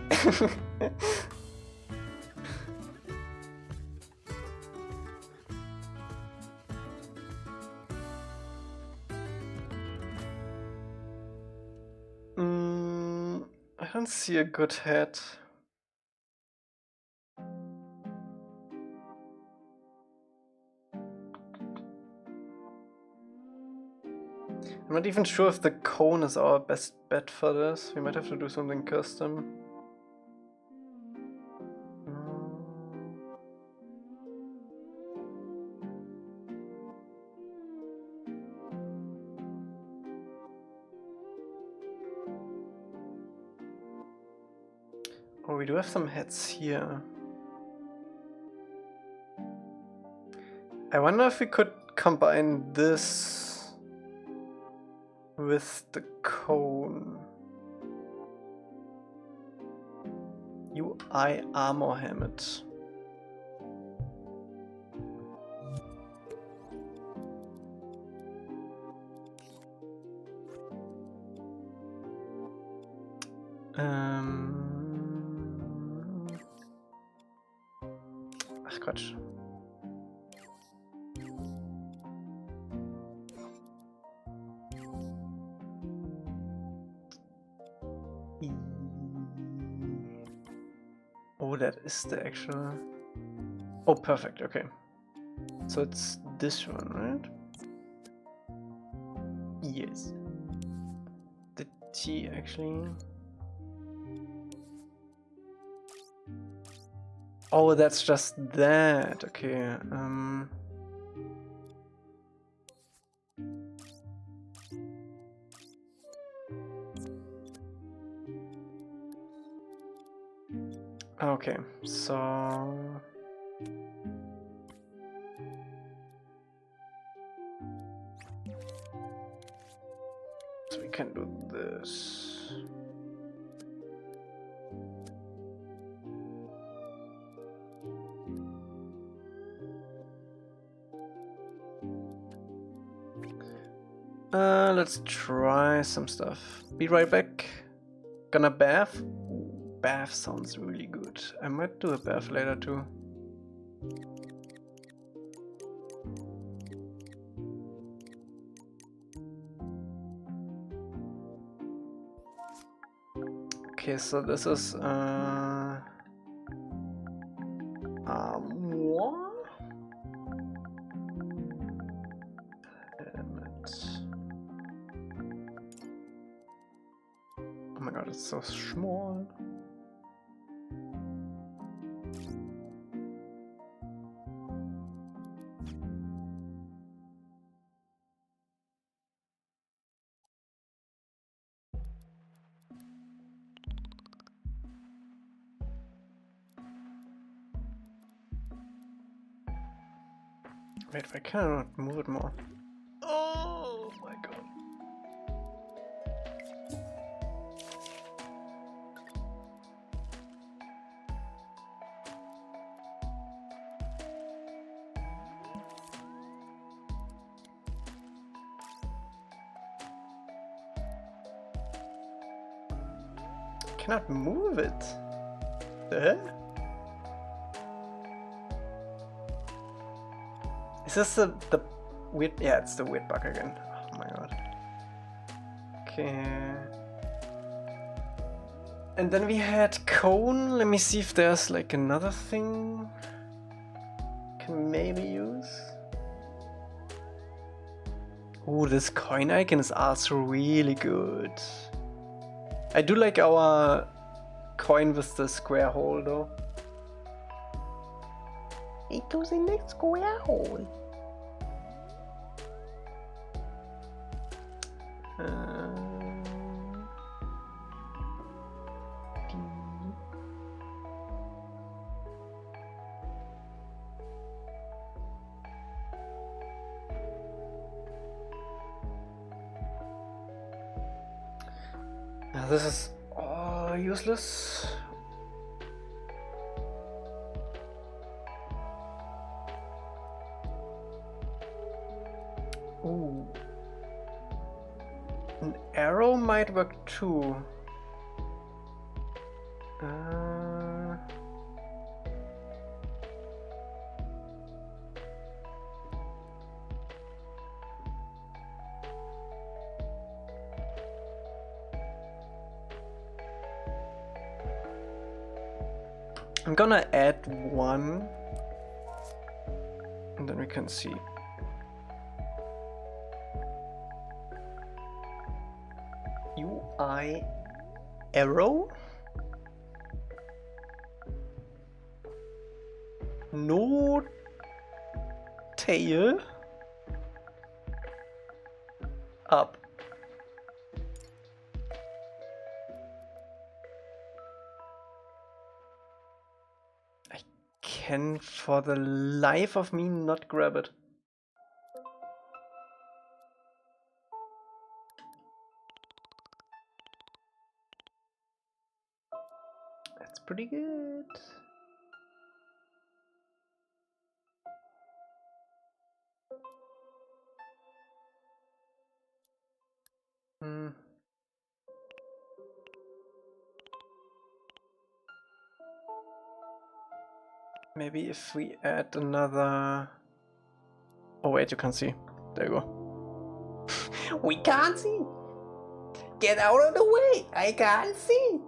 I don't see a good head. I'm not even sure if the cone is our best bet for this. We might have to do something custom. Oh, we do have some heads here. I wonder if we could combine this with the cone. UI armor helmet. Ach Quatsch. Oh, that is the actual... Oh, perfect, okay. So it's this one, right? Yes. The T actually... Oh, that's just that, okay. Okay, so... So we can do this. Let's try some stuff. Be right back. Gonna bath? Ooh, bath sounds really good. I might do a bath later too. Okay, so this is what? Oh my god, it's so small. Wait, I cannot move it more. Oh my god. Cannot move it. The hell? Is this the weird? Yeah, it's the weird bug again. Oh my god. Okay. And then we had cone. Let me see if there's like another thing can maybe use. Oh, this coin icon is also really good. I do like our coin with the square hole though. It goes in the square hole. This is useless. Ooh. An arrow might work too. I'm gonna add one, and then we can see. UI arrow? No tail? Up. I can for the life of me not grab it. That's pretty good. Maybe if we add another... Oh wait, you can't see. There you go. We can't see. Get out of the way. I can't see.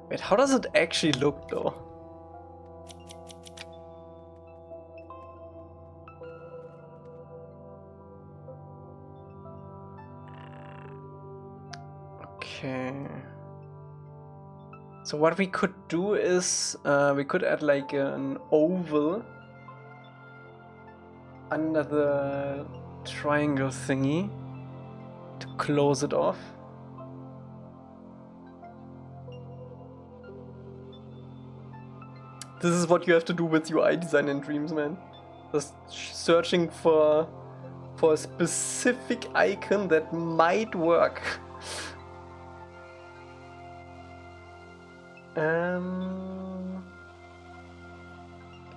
Wait, how does it actually look though? Okay. So what we could do is we could add like an oval under the triangle thingy to close it off. This is what you have to do with UI design in Dreams, man. Just searching for a specific icon that might work.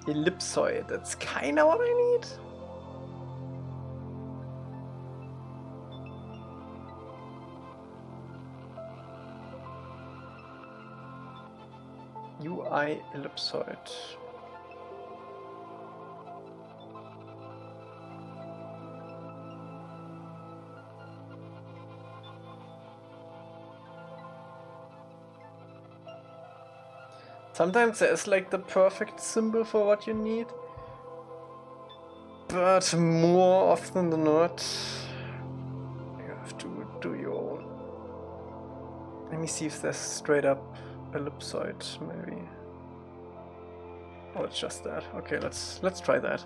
Ellipsoid, that's kinda what I need. UI ellipsoid. Sometimes there's like the perfect symbol for what you need, but more often than not, you have to do your own. Let me see if there's straight up ellipsoid, maybe. Oh, it's just that. Okay, let's try that.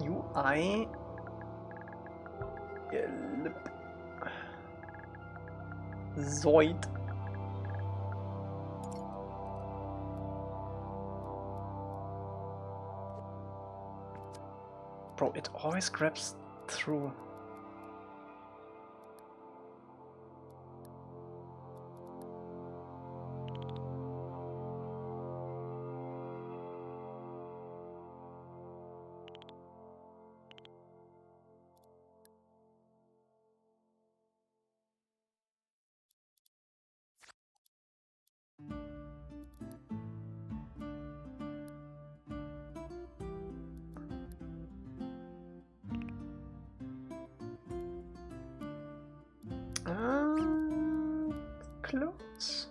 UI ellipsoid. Bro, it always grabs through. Close.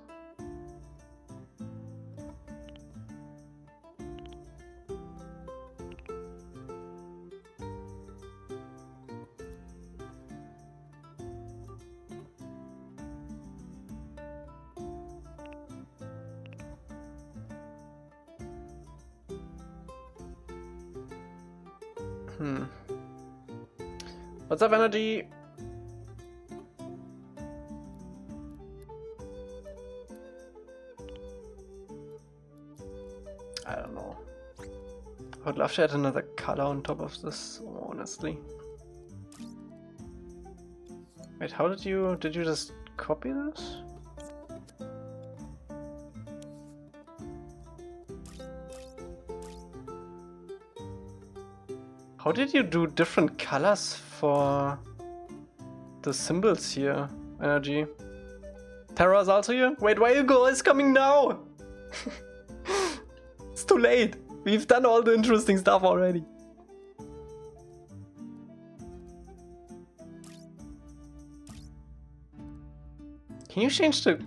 What's up, Energy? I don't know. I would love to add another color on top of this, honestly. Wait, how did you just copy this? How did you do different colors for the symbols here, Energy? Terra is also here? Wait, why are you guys coming now? It's too late. We've done all the interesting stuff already. Can you change the...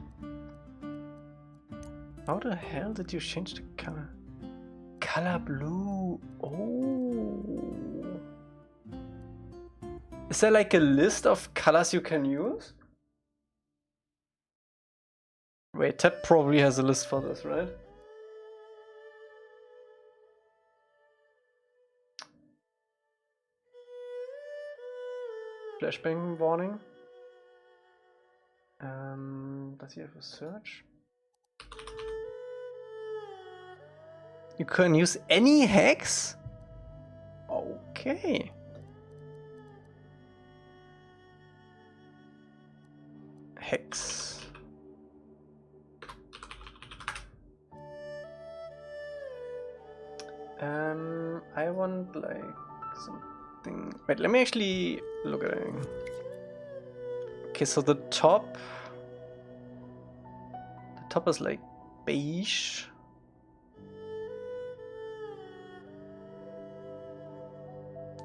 How the hell did you change the color? Color blue. Oh. Is there like a list of colors you can use? Wait, Ted probably has a list for this, right? Flashbang warning. Does he have a search? You can use any hex? Okay. Hex. I want like something. Wait, let me actually look at it. Okay, so the top is like beige.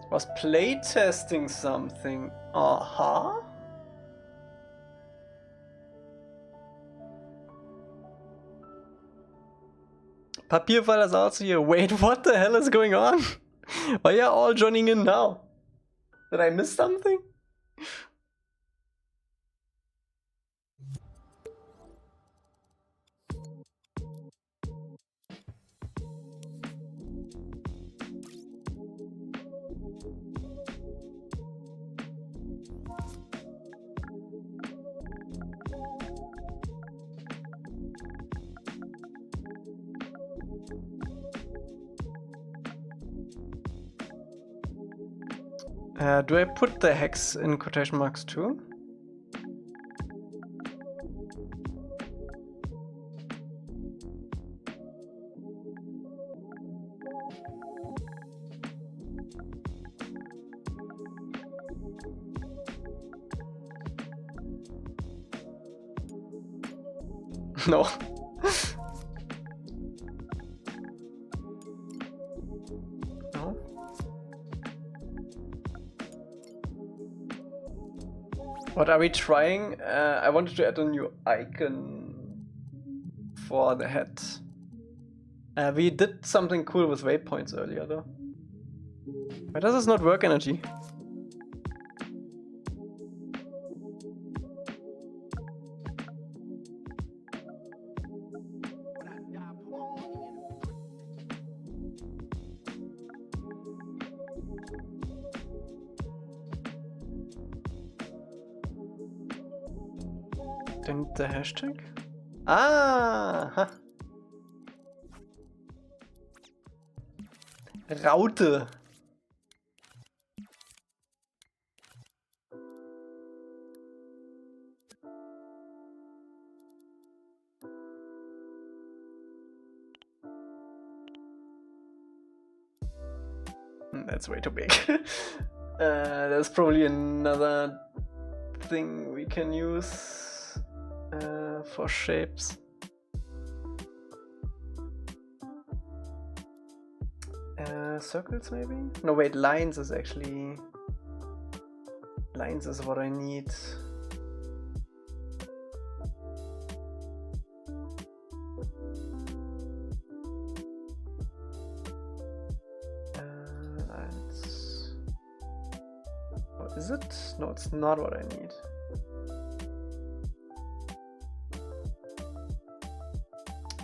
Was playtesting something. Uh-huh. Papierfall is also here. Wait, what the hell is going on? Why are you all joining in now? Did I miss something? Do I put the hex in quotation marks too? No. No. What are we trying? I wanted to add a new icon for the head. We did something cool with waypoints earlier though. Why does this not work, Energy? Then the hashtag? Ah! Ha. Raute. That's way too big. There's probably another thing we can use for shapes. Circles maybe? No wait, lines is actually... Lines is what I need. Lines. What is it? No, it's not what I need.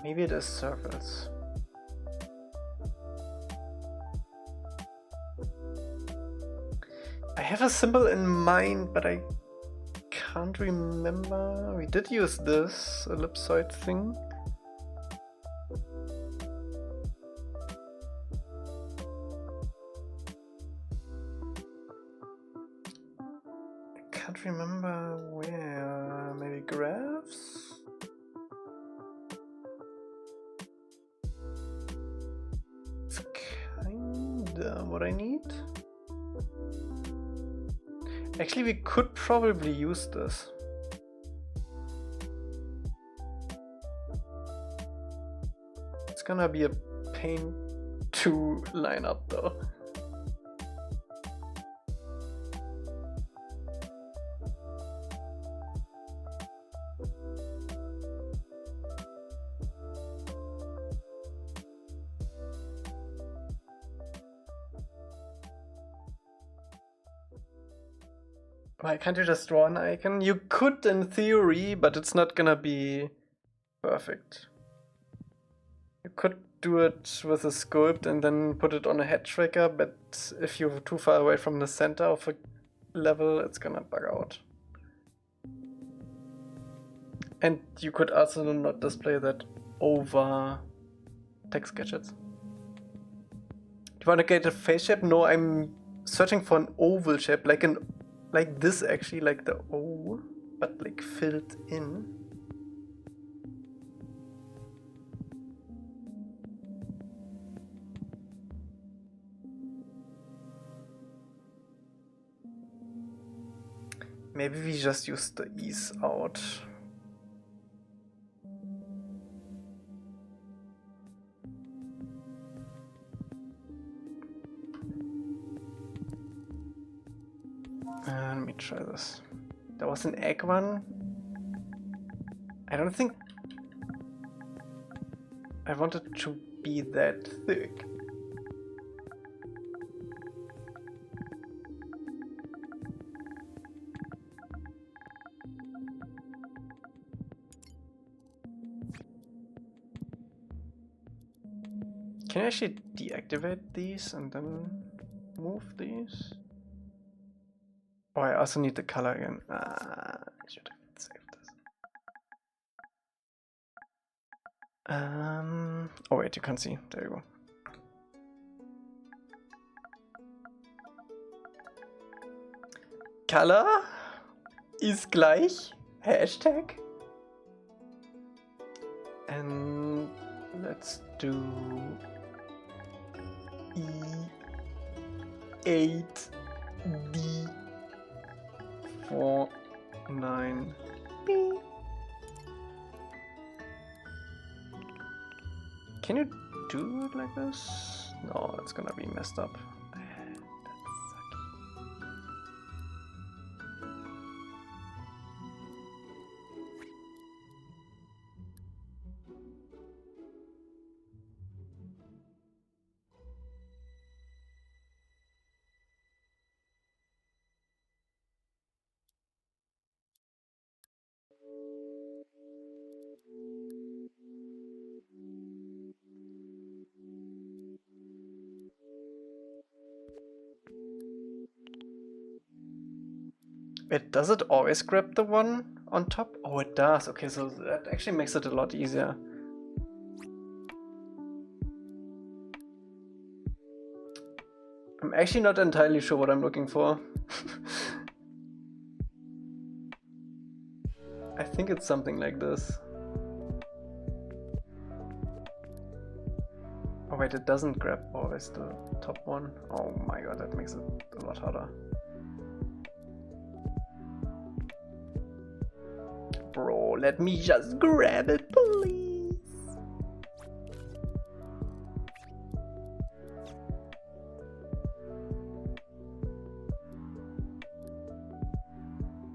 Maybe it is circles. have a symbol in mind, but I can't remember. We did use this ellipsoid thing. I can't remember where. Maybe graphs? It's kinda what I need. Actually, we could probably use this. It's gonna be a pain to line up though. Why can't you just draw an icon? You could in theory, but it's not gonna be perfect. You could do it with a sculpt and then put it on a head tracker, but if you're too far away from the center of a level, it's gonna bug out. And you could also not display that over text gadgets. Do you want to get a face shape? No, I'm searching for an oval shape, like this actually, like the O, but like filled in. Maybe we just use the E's out. Let me try this. There was an egg one. I don't think I want it to be that thick. Can I actually deactivate these and then move these? Oh, I also need the color again. I should have saved this. Oh wait, you can't see. There you go. Color ist gleich Hashtag. And let's do E8D49B. Can you do it like this? No, it's gonna be messed up. Does it always grab the one on top? Oh, it does. Okay, so that actually makes it a lot easier. I'm actually not entirely sure what I'm looking for. I think it's something like this. Oh wait, it doesn't grab always the top one. Oh my god, that makes it a lot harder. Bro, let me just grab it, please.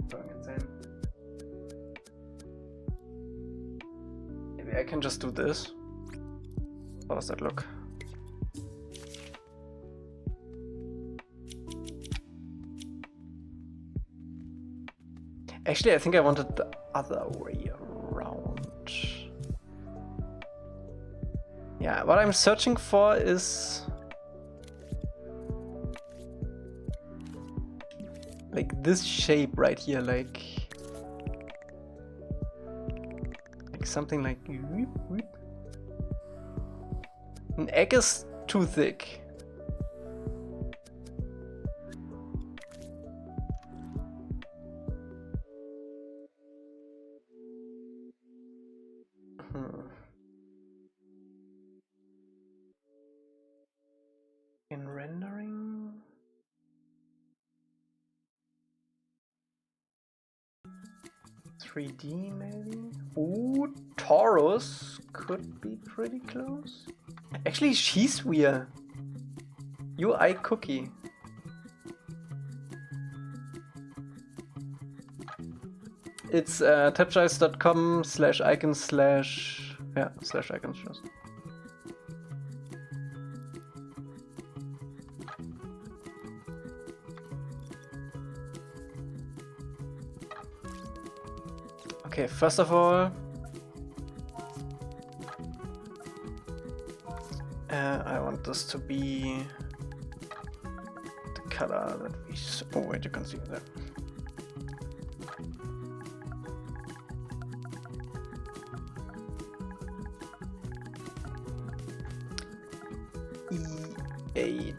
Going insane. Maybe I can just do this. How does that look? Actually, I think I wanted the other way around. Yeah, what I'm searching for is this shape right here, like something like an egg is too thick. In rendering, (3D) maybe? Ooh, Taurus could be pretty close. Actually, she's weird. UI cookie. It's tapchice.com/icons/icons just. Okay, first of all, I want this to be the color that we. Oh wait, you can see that. E8.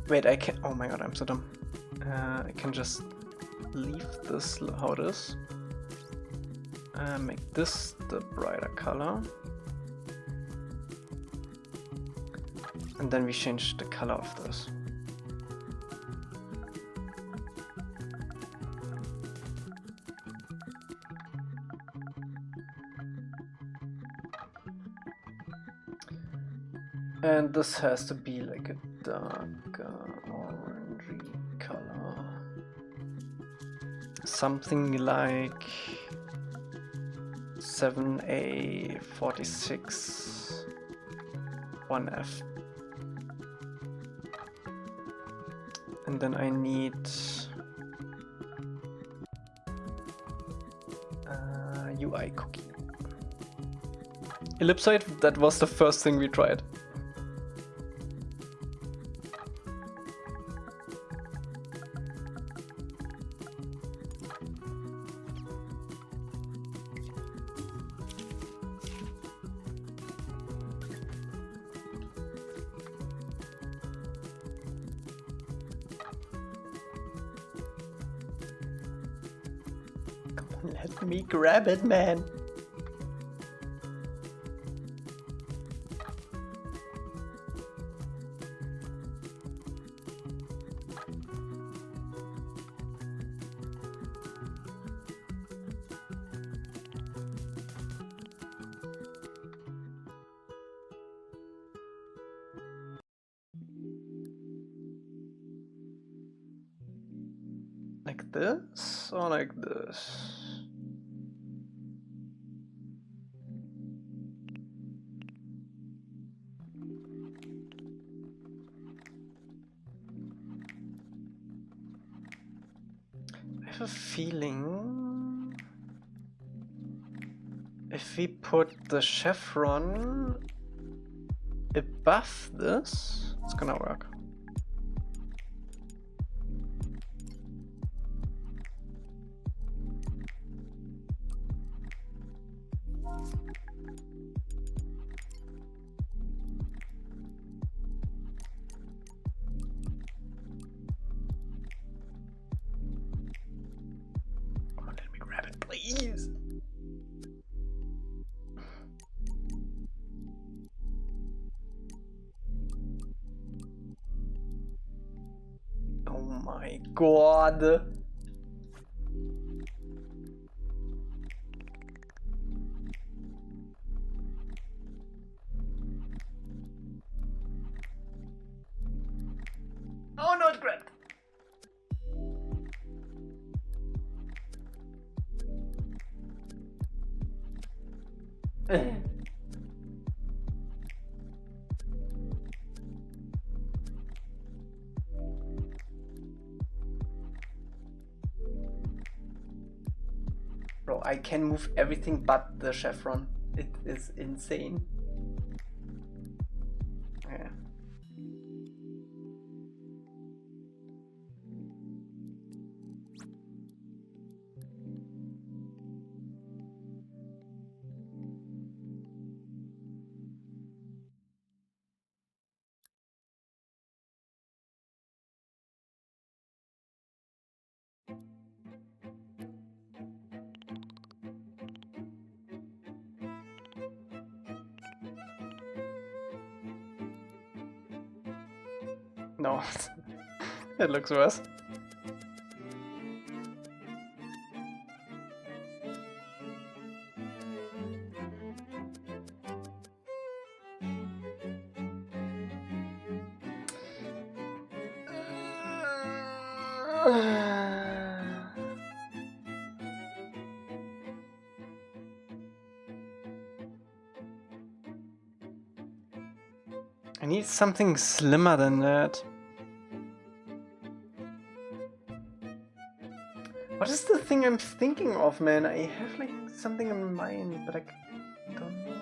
Wait, I can. Oh my god, I'm so dumb. I can just leave this how it is. Make this the brighter color. And then we change the color of this. And this has to be like a dark orangey color. Something like 7A46 1F. And then I need UI cookie. Ellipsoid, that was the first thing we tried. Let me grab it, man. Like this or like this? I have a feeling if we put the chevron above this, it's gonna work. Please. Oh my god. Oh no, it's great. Bro, I can move everything but the chevron. It is insane. Yeah. No, it looks worse. I need something slimmer than that. What is the thing I'm thinking of, man? I have like something in mind, but I don't know.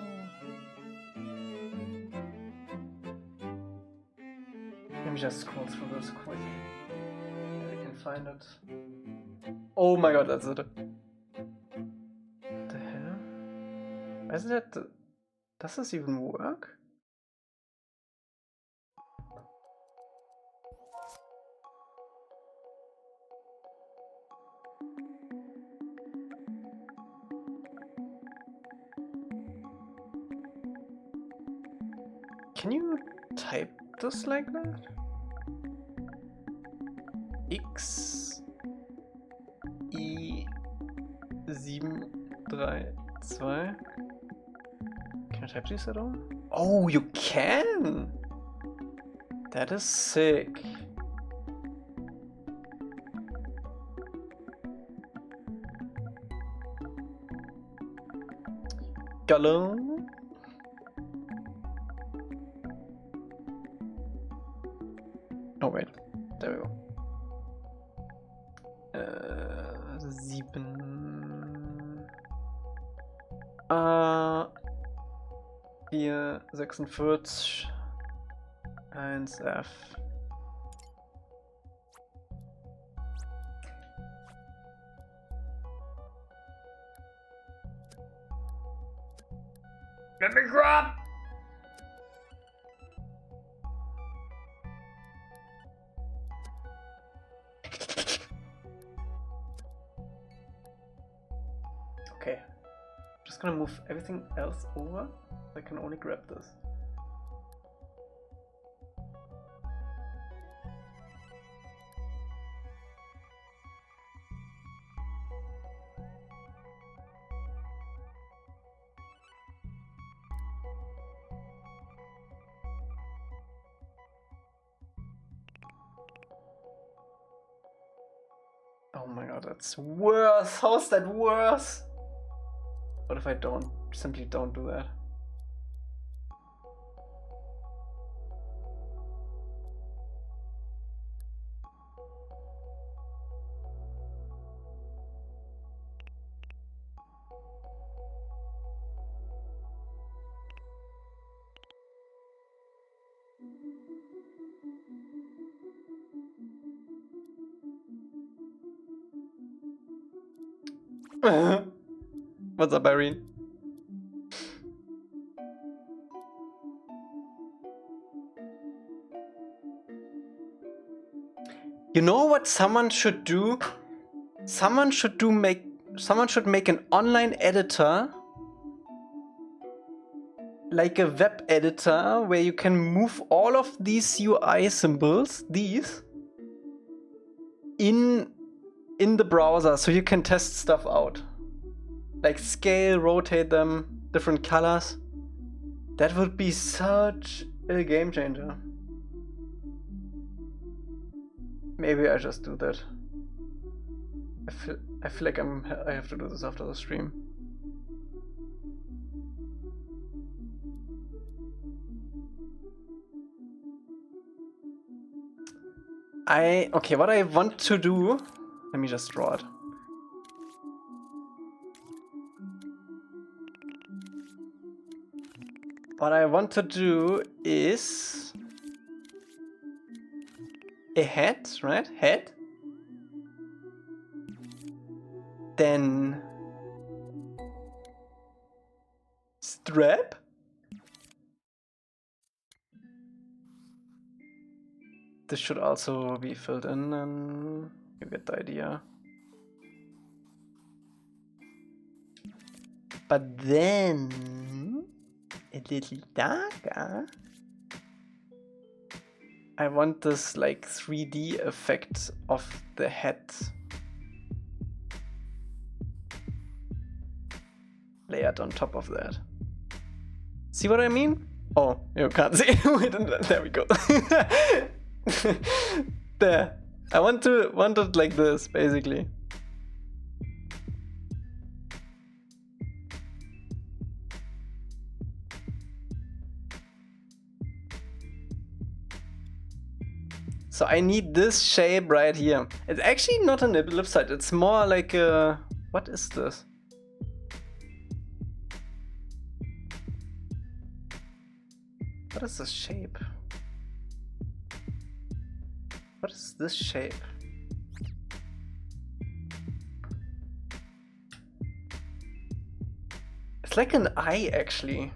Let me just scroll through this quick. Maybe I can find it. Oh my god, that's it. The hell? Why is that? Does this even work? Can you type this like that? X I 732. Can I type this at all? Oh, you can! That is sick. Gallo. Oh wait, there we go. 7 446 1F. Let me grab. Okay, just gonna move everything else over. I can only grab this. Oh my god, that's worse. How's that worse? What if I simply don't do that? What's up, Irene? You know what someone should do? Someone should make an online editor, like a web editor, where you can move all of these UI symbols, in the browser, so you can test stuff out. Like scale, rotate them, different colors. That would be such a game changer. Maybe I just do that. I feel like I have to do this after the stream. Okay, what I want to do, let me just draw it. What I want to do is a head, right? Head. Then strap. This should also be filled in, and you get the idea. But then a little darker. I want this like 3D effect of the head. Layered on top of that. See what I mean? Oh, you can't see. Wait, there we go. There. I want it like this, basically. So I need this shape right here. It's actually not an ellipsoid. It's more like a... What is this? What is this shape? What is this shape? It's like an eye, actually.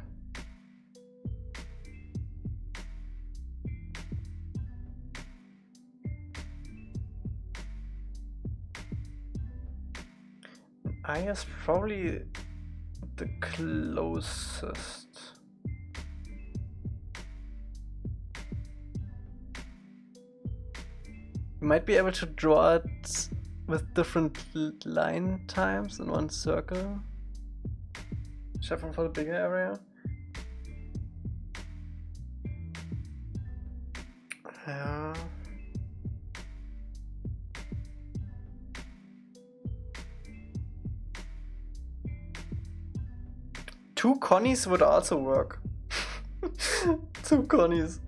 An eye is probably the closest. You might be able to draw it with different line times in one circle. Shuffle for the bigger area. Yeah. Two Connies would also work. Two Connies.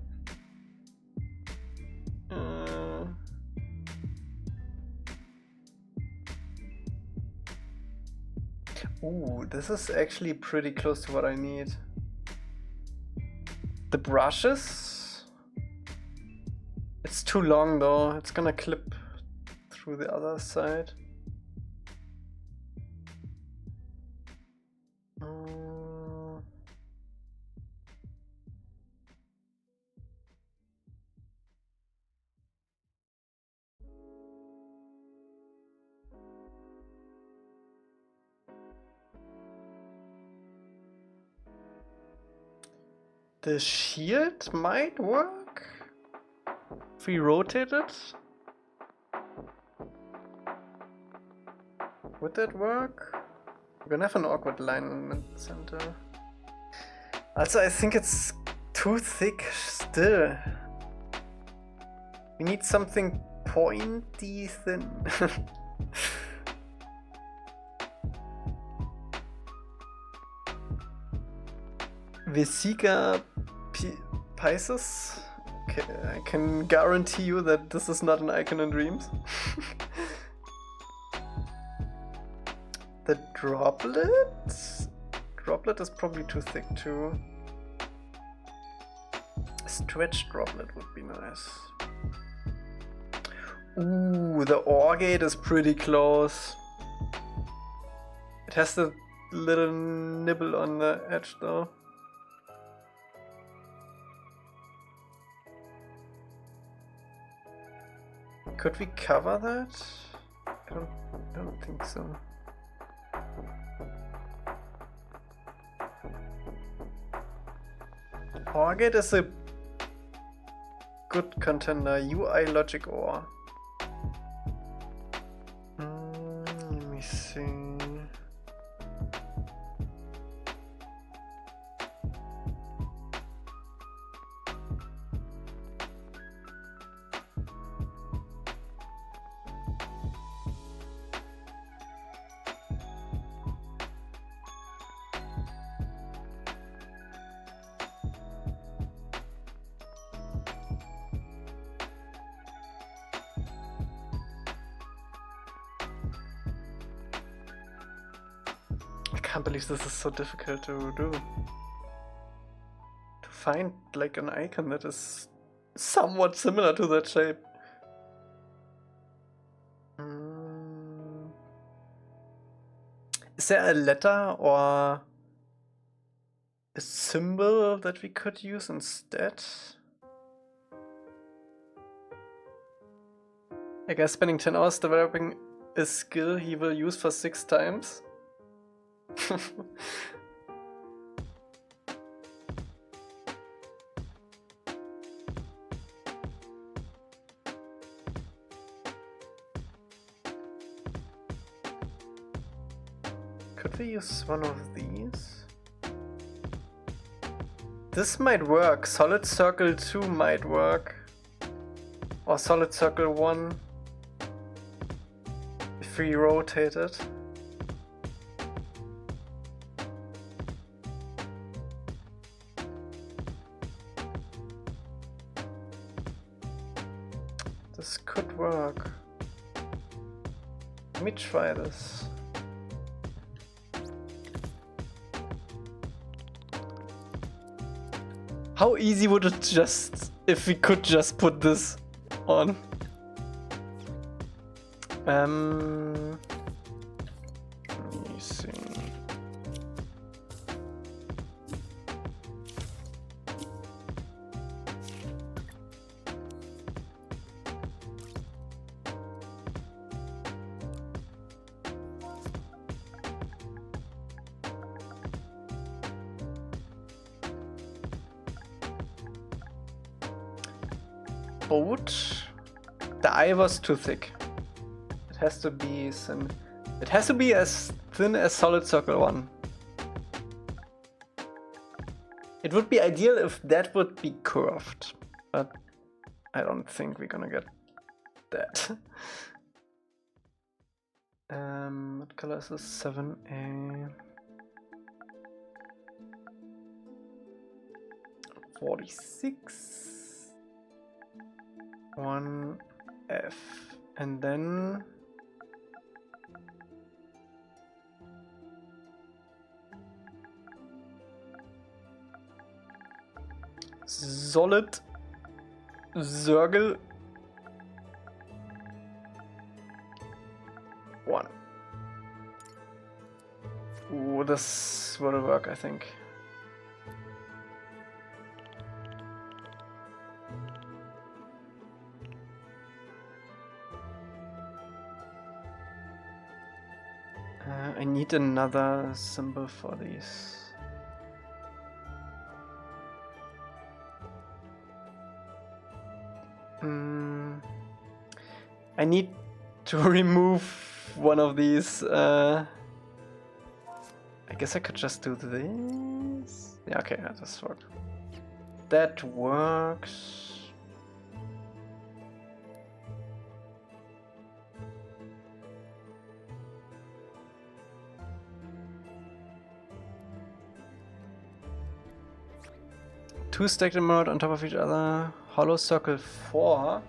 Ooh, this is actually pretty close to what I need. The brushes? It's too long though, it's gonna clip through the other side. The shield might work if we rotate it. Would that work? We're gonna have an awkward line in the center. Also, I think it's too thick still. We need something pointy thin. Vesica Pisces? Okay, I can guarantee you that this is not an icon in Dreams. The droplet? Droplet is probably too thick too. A stretch droplet would be nice. Ooh, the OR gate is pretty close. It has the little nibble on the edge though. Could we cover that? I don't think so. OR gate is a good contender. UI logic OR. Let me see. I can't believe this is so difficult to do. To find like an icon that is somewhat similar to that shape. Is there a letter or a symbol that we could use instead? I guess spending 10 hours developing a skill he will use for 6 times. Could we use one of these? This might work. Solid circle 2 might work. Or solid circle 1. If we rotate it. This could work. Let me try this. How easy would it just, if we could just put this on? Let me see. Boat. The eye was too thick. It has to be thin. It has to be as thin as solid circle 1. It would be ideal if that would be curved, but I don't think we're gonna get that. What color is this? 7A. 46. 1F, and then solid circle 1. Ooh, this will work, I think. I need another symbol for these. I need to remove one of these. I guess I could just do this. Yeah, okay, that does work. That works. Two stacked emerald on top of each other. Hollow circle 4.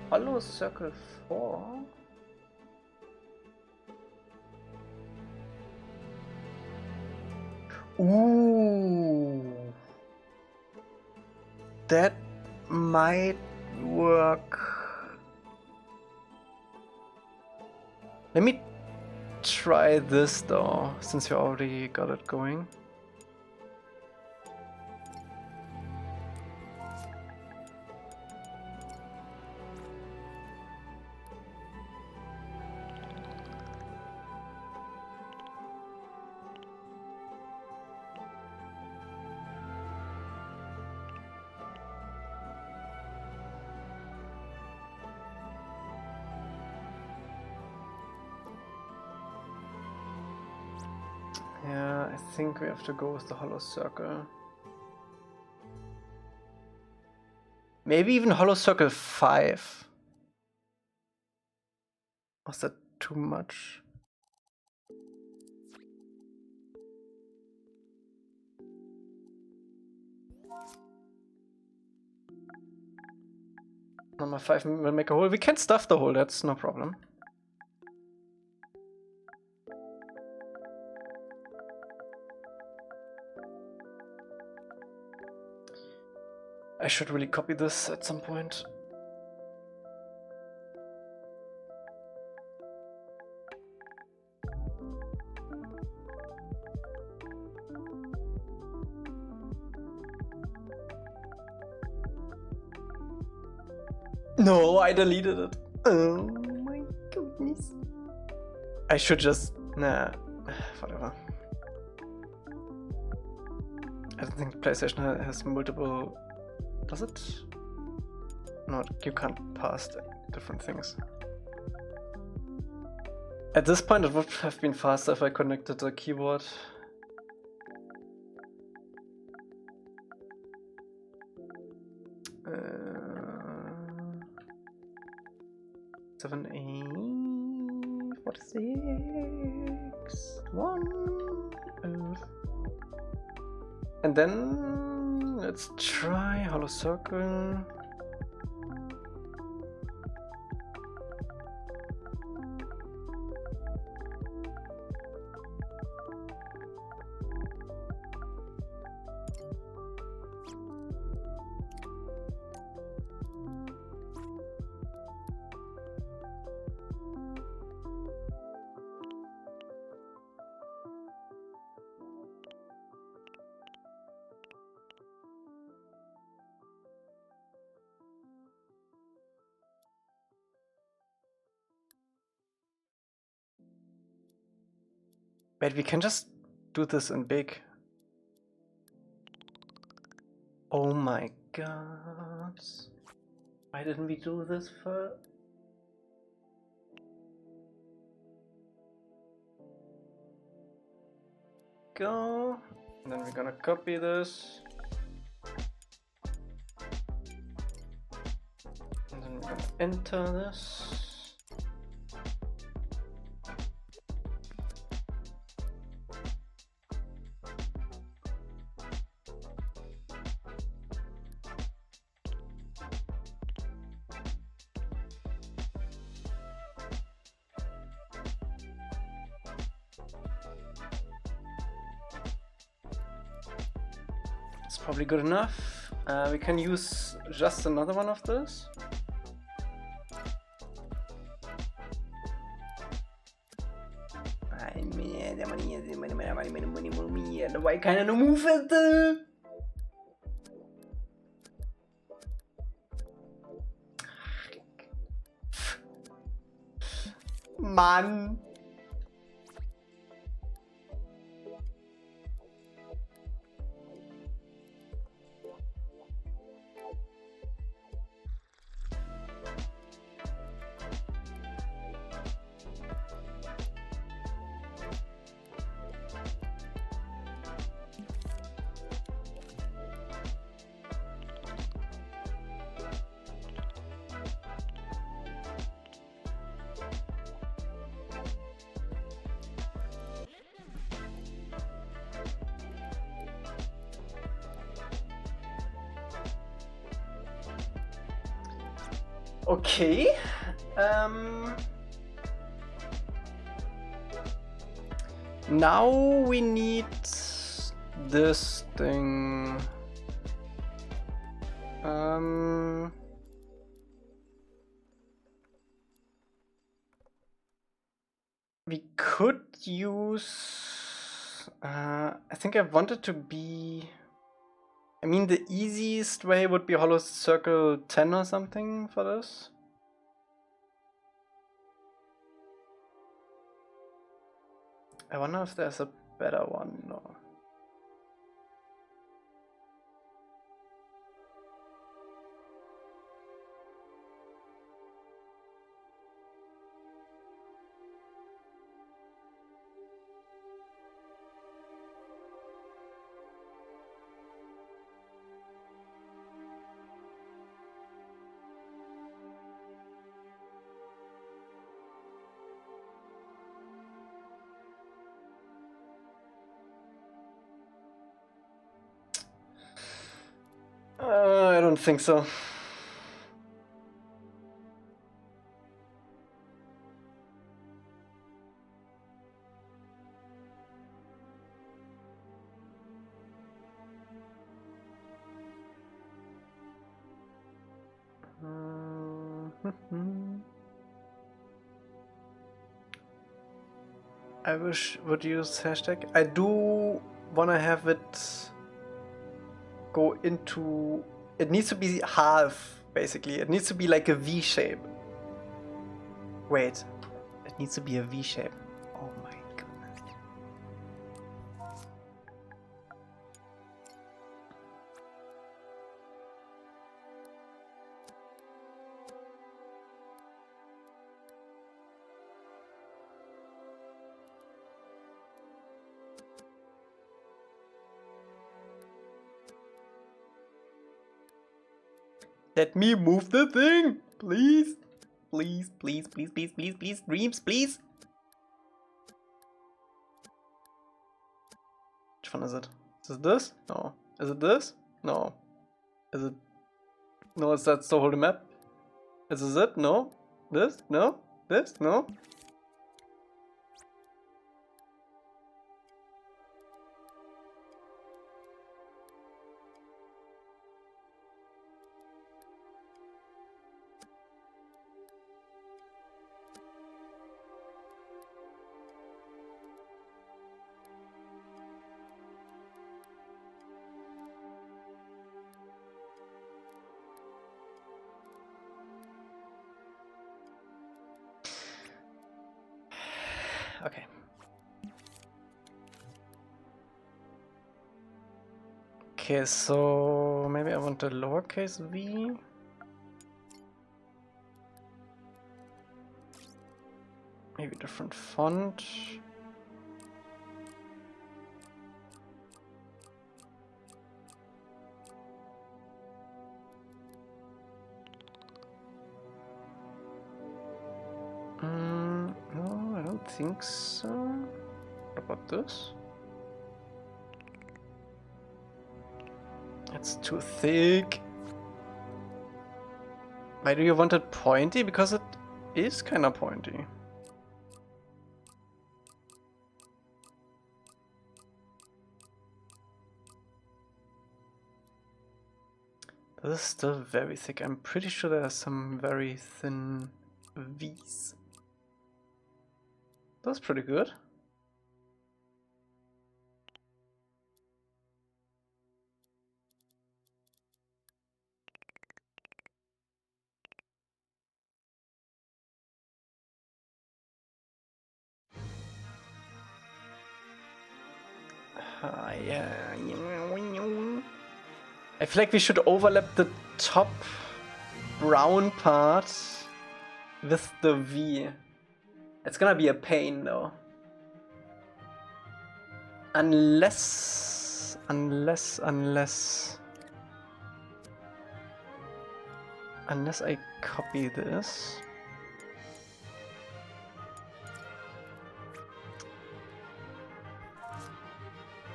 Hollow circle 4? Ooh. That might work. Let me try this though, since you already got it going. Yeah, I think we have to go with the hollow circle. Maybe even hollow circle 5. Was that too much? Number 5 will make a hole. We can stuff the hole, that's no problem. I should really copy this at some point. No, I deleted it. Oh my goodness. I should just... Nah, whatever. I don't think PlayStation has multiple... Does it? No, you can't pass different things. At this point, it would have been faster if I connected the keyboard. Seven, 8, 46, 1. And then let's try hollow circle. Wait, we can just do this in big. Oh my god. Why didn't we do this first? Go. And then we're gonna copy this. And then we're gonna enter this. It's probably good enough. We can use just another one of this. Why can't I move it? Mann. Okay. Now we need this thing. We could use. I think I wanted to be. I mean, the easiest way would be hollow circle 10 or something for this. I wonder if there's a better one. No. I don't think so. I would use hashtag. I do wanna have it go into. It needs to be half, basically. It needs to be like a V shape. Wait, it needs to be a V shape. Oh my goodness. Let me move the thing, please. Please, please, please, please, please, please. Dreams, please. Which one is it? Is it this? No. Is it this? No. Is it? No, that's the whole map. Is this it? No. This? No. This? No. Okay. Okay, so maybe I want a lowercase v. Maybe different font. No, I don't think so. What about this? It's too thick. Why do you want it pointy? Because it is kind of pointy. This is still very thick. I'm pretty sure there are some very thin V's. That's pretty good. Yeah. I feel like we should overlap the top brown part with the V. It's gonna be a pain though. Unless I copy this.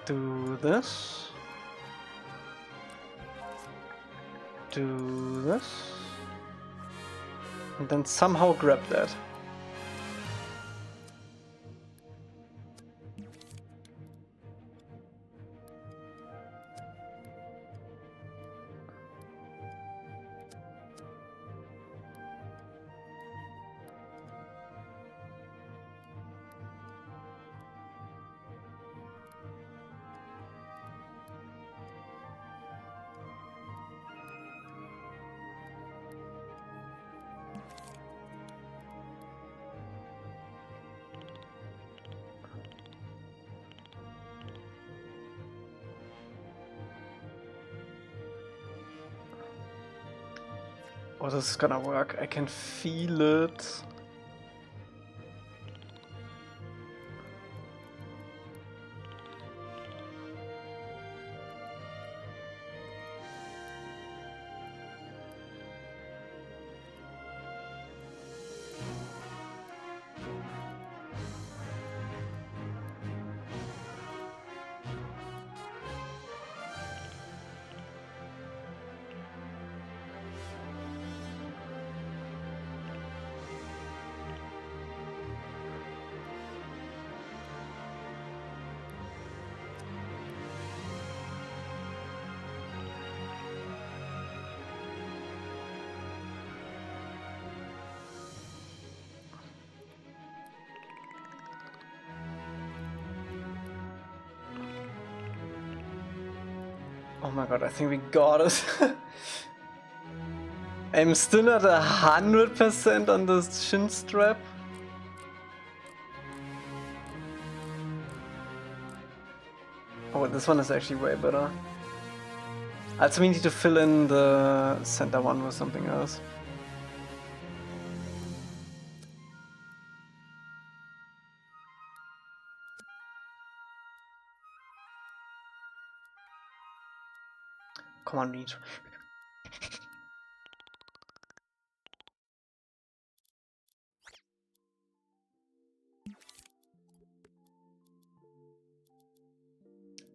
Do this. Do this. And then somehow grab that. Oh, this is gonna work. I can feel it. Oh my god, I think we got it. I'm still not 100% on this shin strap. Oh, this one is actually way better. Also, we need to fill in the center one with something else. Come on, Beach.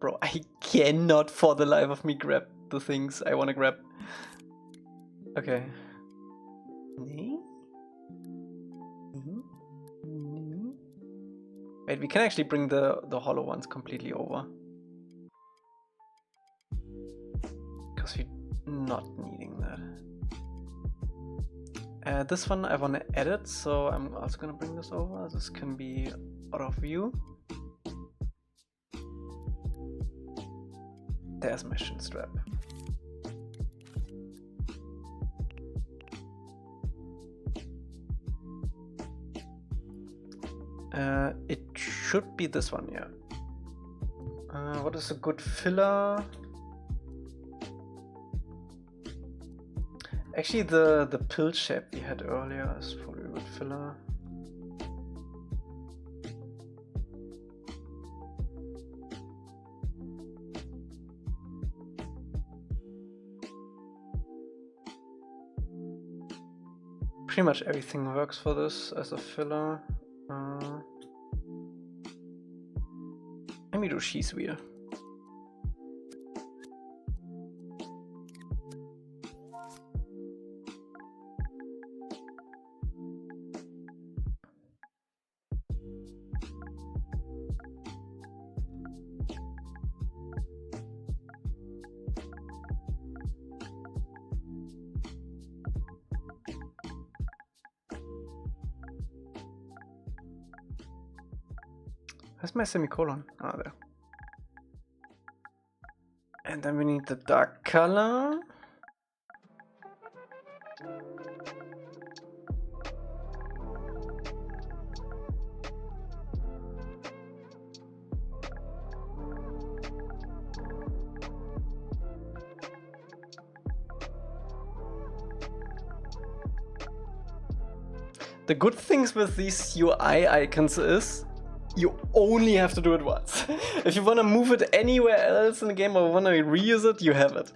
Bro, I cannot for the life of me grab the things I want to grab. Okay. Wait, we can actually bring the hollow ones completely over. Because we're not needing that. This one I want to edit, so I'm also going to bring this over. This can be out of view. There's my shin strap. It should be this one, yeah. What is a good filler? Actually, the pill shape we had earlier is probably a good filler. Pretty much everything works for this as a filler. Let me do she's wheel. Where's my semicolon? Ah, there. And then we need the dark color. The good things with these UI icons is you only have to do it once. If you want to move it anywhere else in the game or want to reuse it, you have it.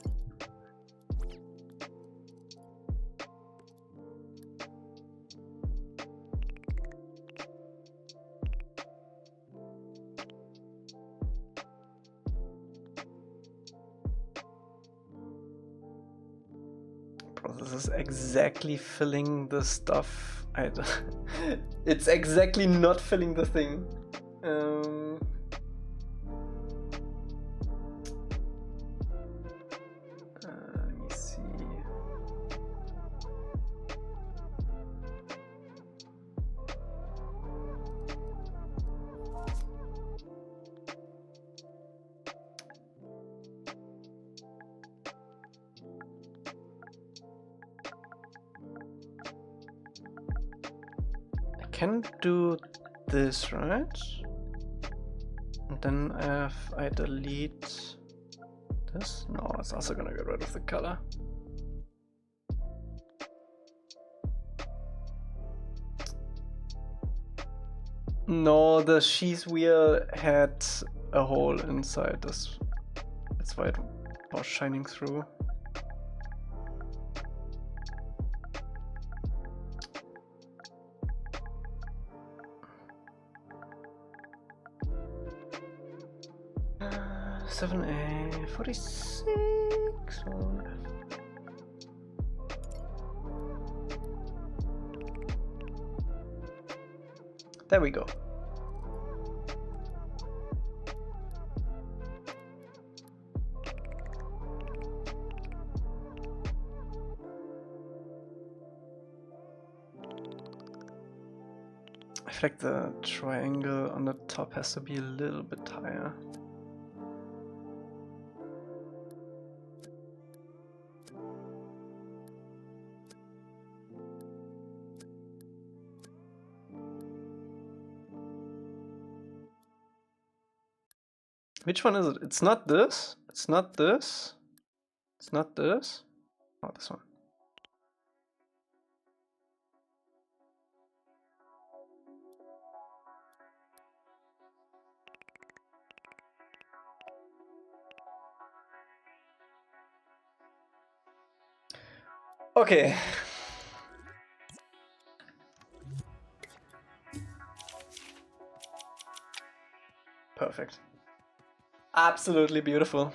Bro, this is exactly filling the stuff. It's exactly not filling the thing. Let me see. I can do this, right? And then I delete this. No, it's also gonna get rid of the color. No, the she's wheel had a hole inside this. That's why it was shining through. Uh, 7A 46. There we go. I feel like the triangle on the top has to be a little bit higher. Which one is it? It's not this. It's not this. It's not this. Oh, this one. Okay. Perfect. absolutely beautiful.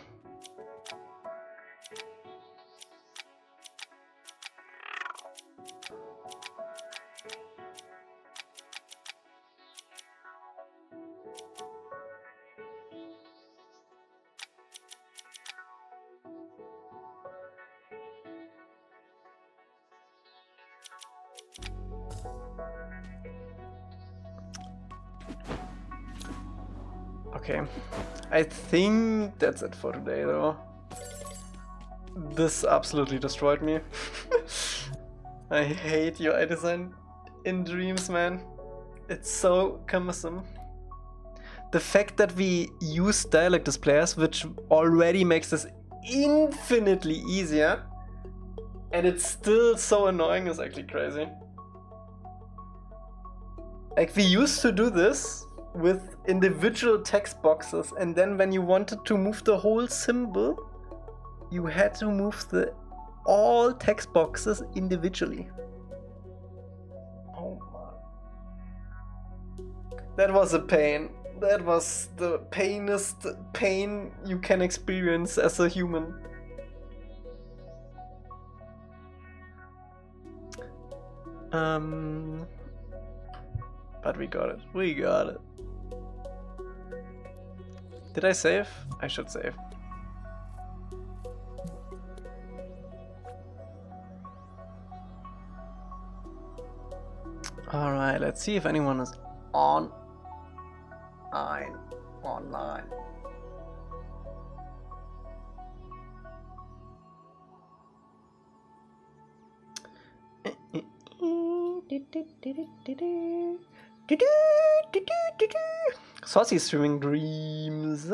Okay, I think that's it for today though. This absolutely destroyed me. I hate UI design in Dreams, man. It's so cumbersome. The fact that we use dialog displays, which already makes this infinitely easier, and it's still so annoying, is actually crazy. Like, we used to do this with individual text boxes, and then when you wanted to move the whole symbol, you had to move all text boxes individually. Oh man. That was a pain. That was the painest pain you can experience as a human. But we got it. We got it. Did I save? I should save. Alright, let's see if anyone is online. Saucy streaming Dreams.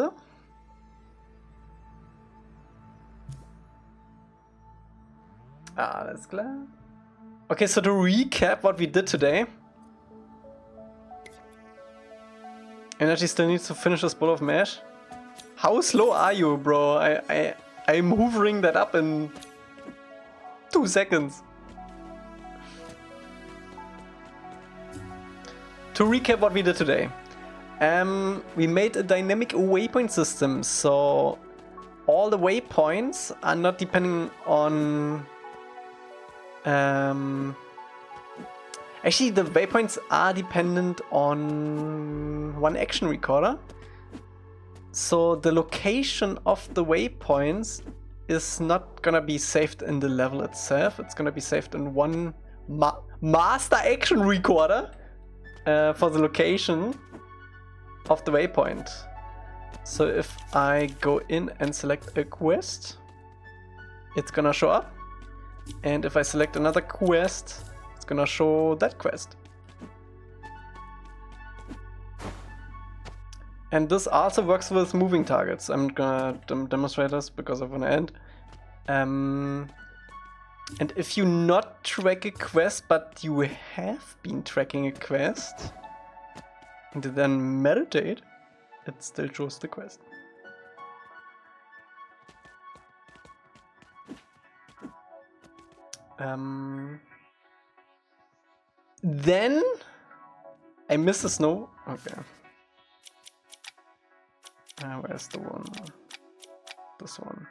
Alles klar. Okay, so to recap what we did today. Energy still needs to finish this bowl of mash. How slow are you, bro? I'm hoovering that up in 2 seconds. To recap what we did today. We made a dynamic waypoint system, so all the waypoints are not depending on... Actually, the waypoints are dependent on one action recorder. So the location of the waypoints is not gonna be saved in the level itself. It's gonna be saved in one master action recorder for the location of the waypoint. So if I go in and select a quest, it's gonna show up. And if I select another quest, it's gonna show that quest. And this also works with moving targets. I'm gonna demonstrate this because I wanna end. And if you not track a quest, but you have been tracking a quest, and then meditate, it still shows the quest. Then I miss the snow. Okay. Where's the one? This one.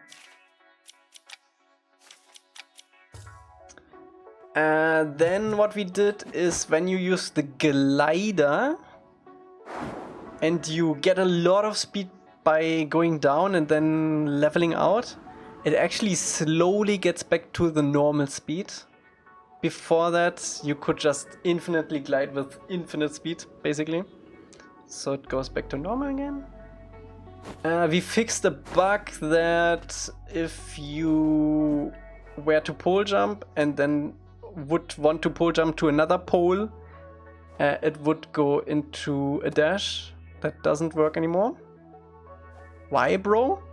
Then what we did is when you use the glider and you get a lot of speed by going down and then leveling out, it actually slowly gets back to the normal speed. Before that, you could just infinitely glide with infinite speed, basically. So it goes back to normal again. We fixed a bug that if you were to pole jump and then would want to pole jump to another pole, it would go into a dash. That doesn't work anymore. Why, bro?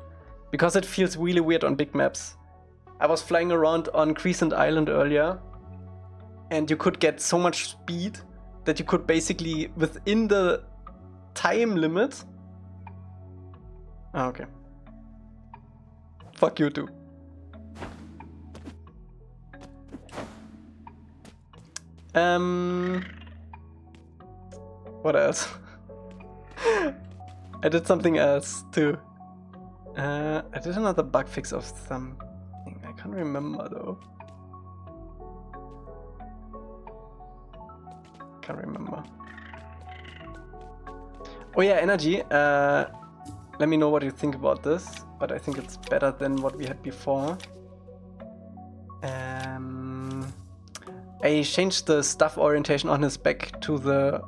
Because it feels really weird on big maps. I was flying around on Crescent Island earlier, and you could get so much speed that you could basically, within the time limit... okay. Fuck you too. What else? I did something else too. I did another bug fix of something. I can't remember though. Can't remember. Oh yeah, energy. Let me know what you think about this, but I think it's better than what we had before. I changed the stuff orientation on his back to the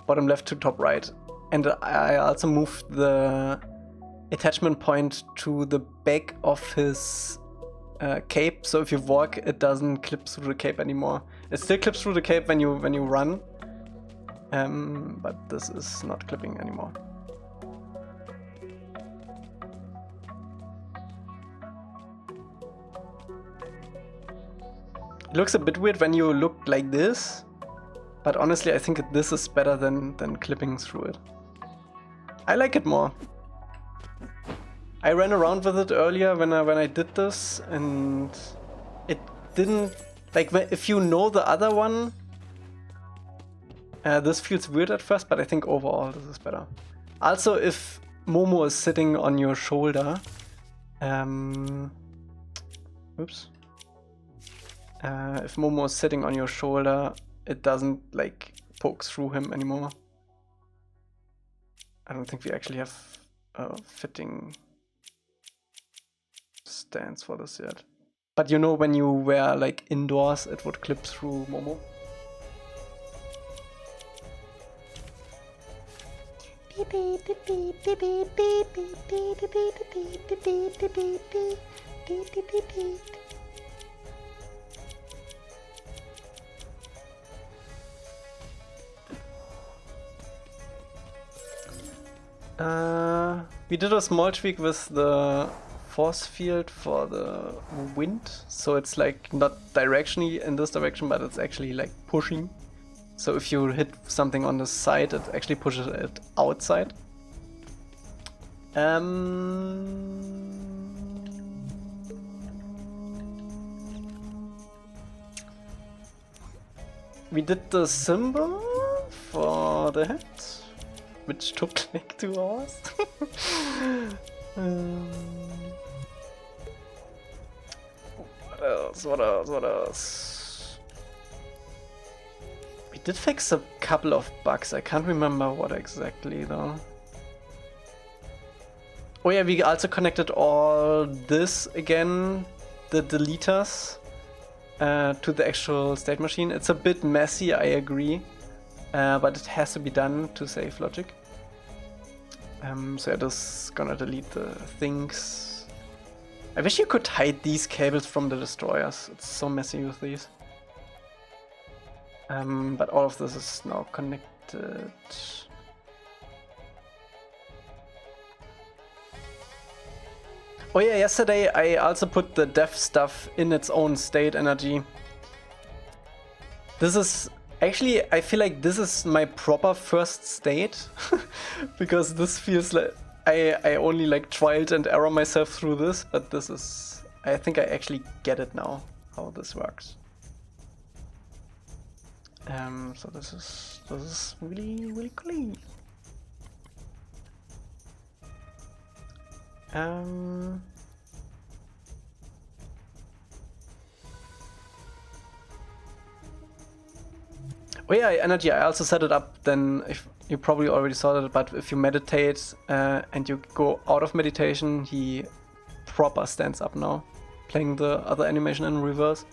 bottom left to top right, and I also moved the attachment point to the back of his cape, so if you walk, it doesn't clip through the cape anymore. It still clips through the cape when you run, but this is not clipping anymore. It looks a bit weird when you look like this, but honestly I think this is better than clipping through it. I like it more. I ran around with it earlier when I did this, and it didn't, like, if you know the other one, this feels weird at first, but I think overall this is better. Also, if Momo is sitting on your shoulder, oops. If Momo is sitting on your shoulder, it doesn't like poke through him anymore. I don't think we actually have a fitting stance for this yet. But you know, when you were like indoors, it would clip through Momo. We did a small tweak with the force field for the wind, so it's like not directionally in this direction, but it's actually like pushing. So if you hit something on the side, it actually pushes it outside. We did the symbol for the head, which took like 2 hours. What else? We did fix a couple of bugs. I can't remember what exactly though. Oh yeah, we also connected all this again, the deleters, to the actual state machine. It's a bit messy, I agree, but it has to be done to save logic. So yeah, just gonna delete the things. I wish you could hide these cables from the destroyers. It's so messy with these. But all of this is now connected. Oh yeah, yesterday I also put the dev stuff in its own state energy. This is actually, I feel like this is my proper first state because this feels like I only like trialed and error myself through this, but this is, I think I actually get it now, how this works. So this is really, really clean. Oh yeah, energy, I also set it up then, if you probably already saw that, but if you meditate and you go out of meditation, he proper stands up now, playing the other animation in reverse.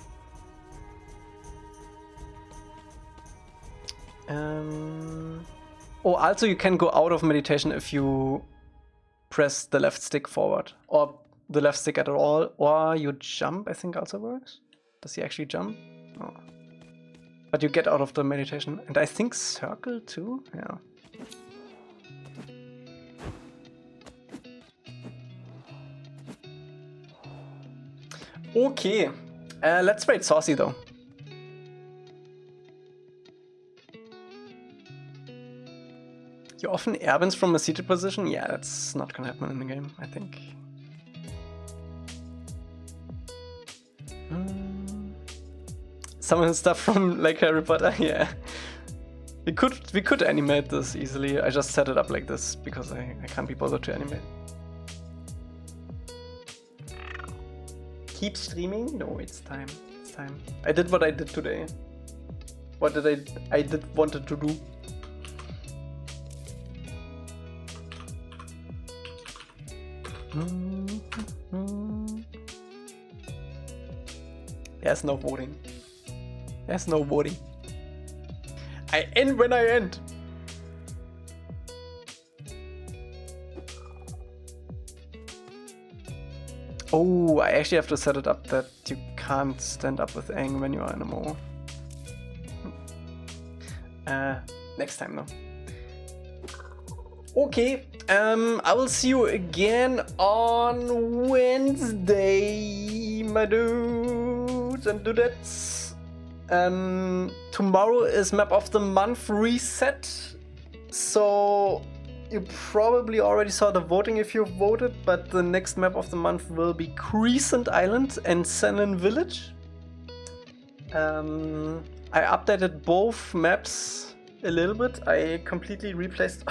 Oh, also you can go out of meditation if you press the left stick forward, or the left stick at all, or you jump, I think also works. Does he actually jump? No. But you get out of the meditation, and I think circle too? Yeah. Okay, let's rate Saucy though. You often airbends from a seated position? Yeah, that's not gonna happen in the game, I think. Some of the stuff from like Harry Potter, yeah. We could animate this easily. I just set it up like this because I can't be bothered to animate. keep streaming? No, it's time. It's time. I did what I did today. What did I did wanted to do. There's no voting. There's no voting. I end when I end. Oh, I actually have to set it up that you can't stand up with Aang when you are anymore. Next time though. Okay, I will see you again on Wednesday, my dudes and dudettes. Tomorrow is map of the month reset, so you probably already saw the voting if you voted, but the next map of the month will be Crescent Island and Sennen Village. I updated both maps a little bit. I completely replaced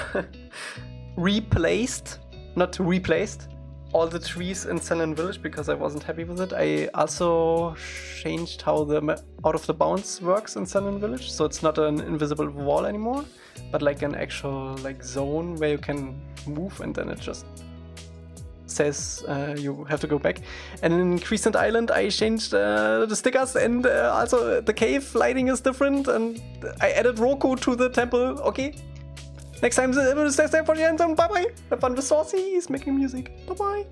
not replaced, all the trees in Sennen Village because I wasn't happy with it. I also changed how the out of the bounds works in Sennen Village, so it's not an invisible wall anymore, but like an actual like zone where you can move, and then it just says you have to go back. And in Crescent Island I changed the stickers, and also the cave lighting is different, and I added Roku to the temple. Okay, next time stay safe for the end, and bye bye. Have fun with Saucy, he's making music. Bye bye.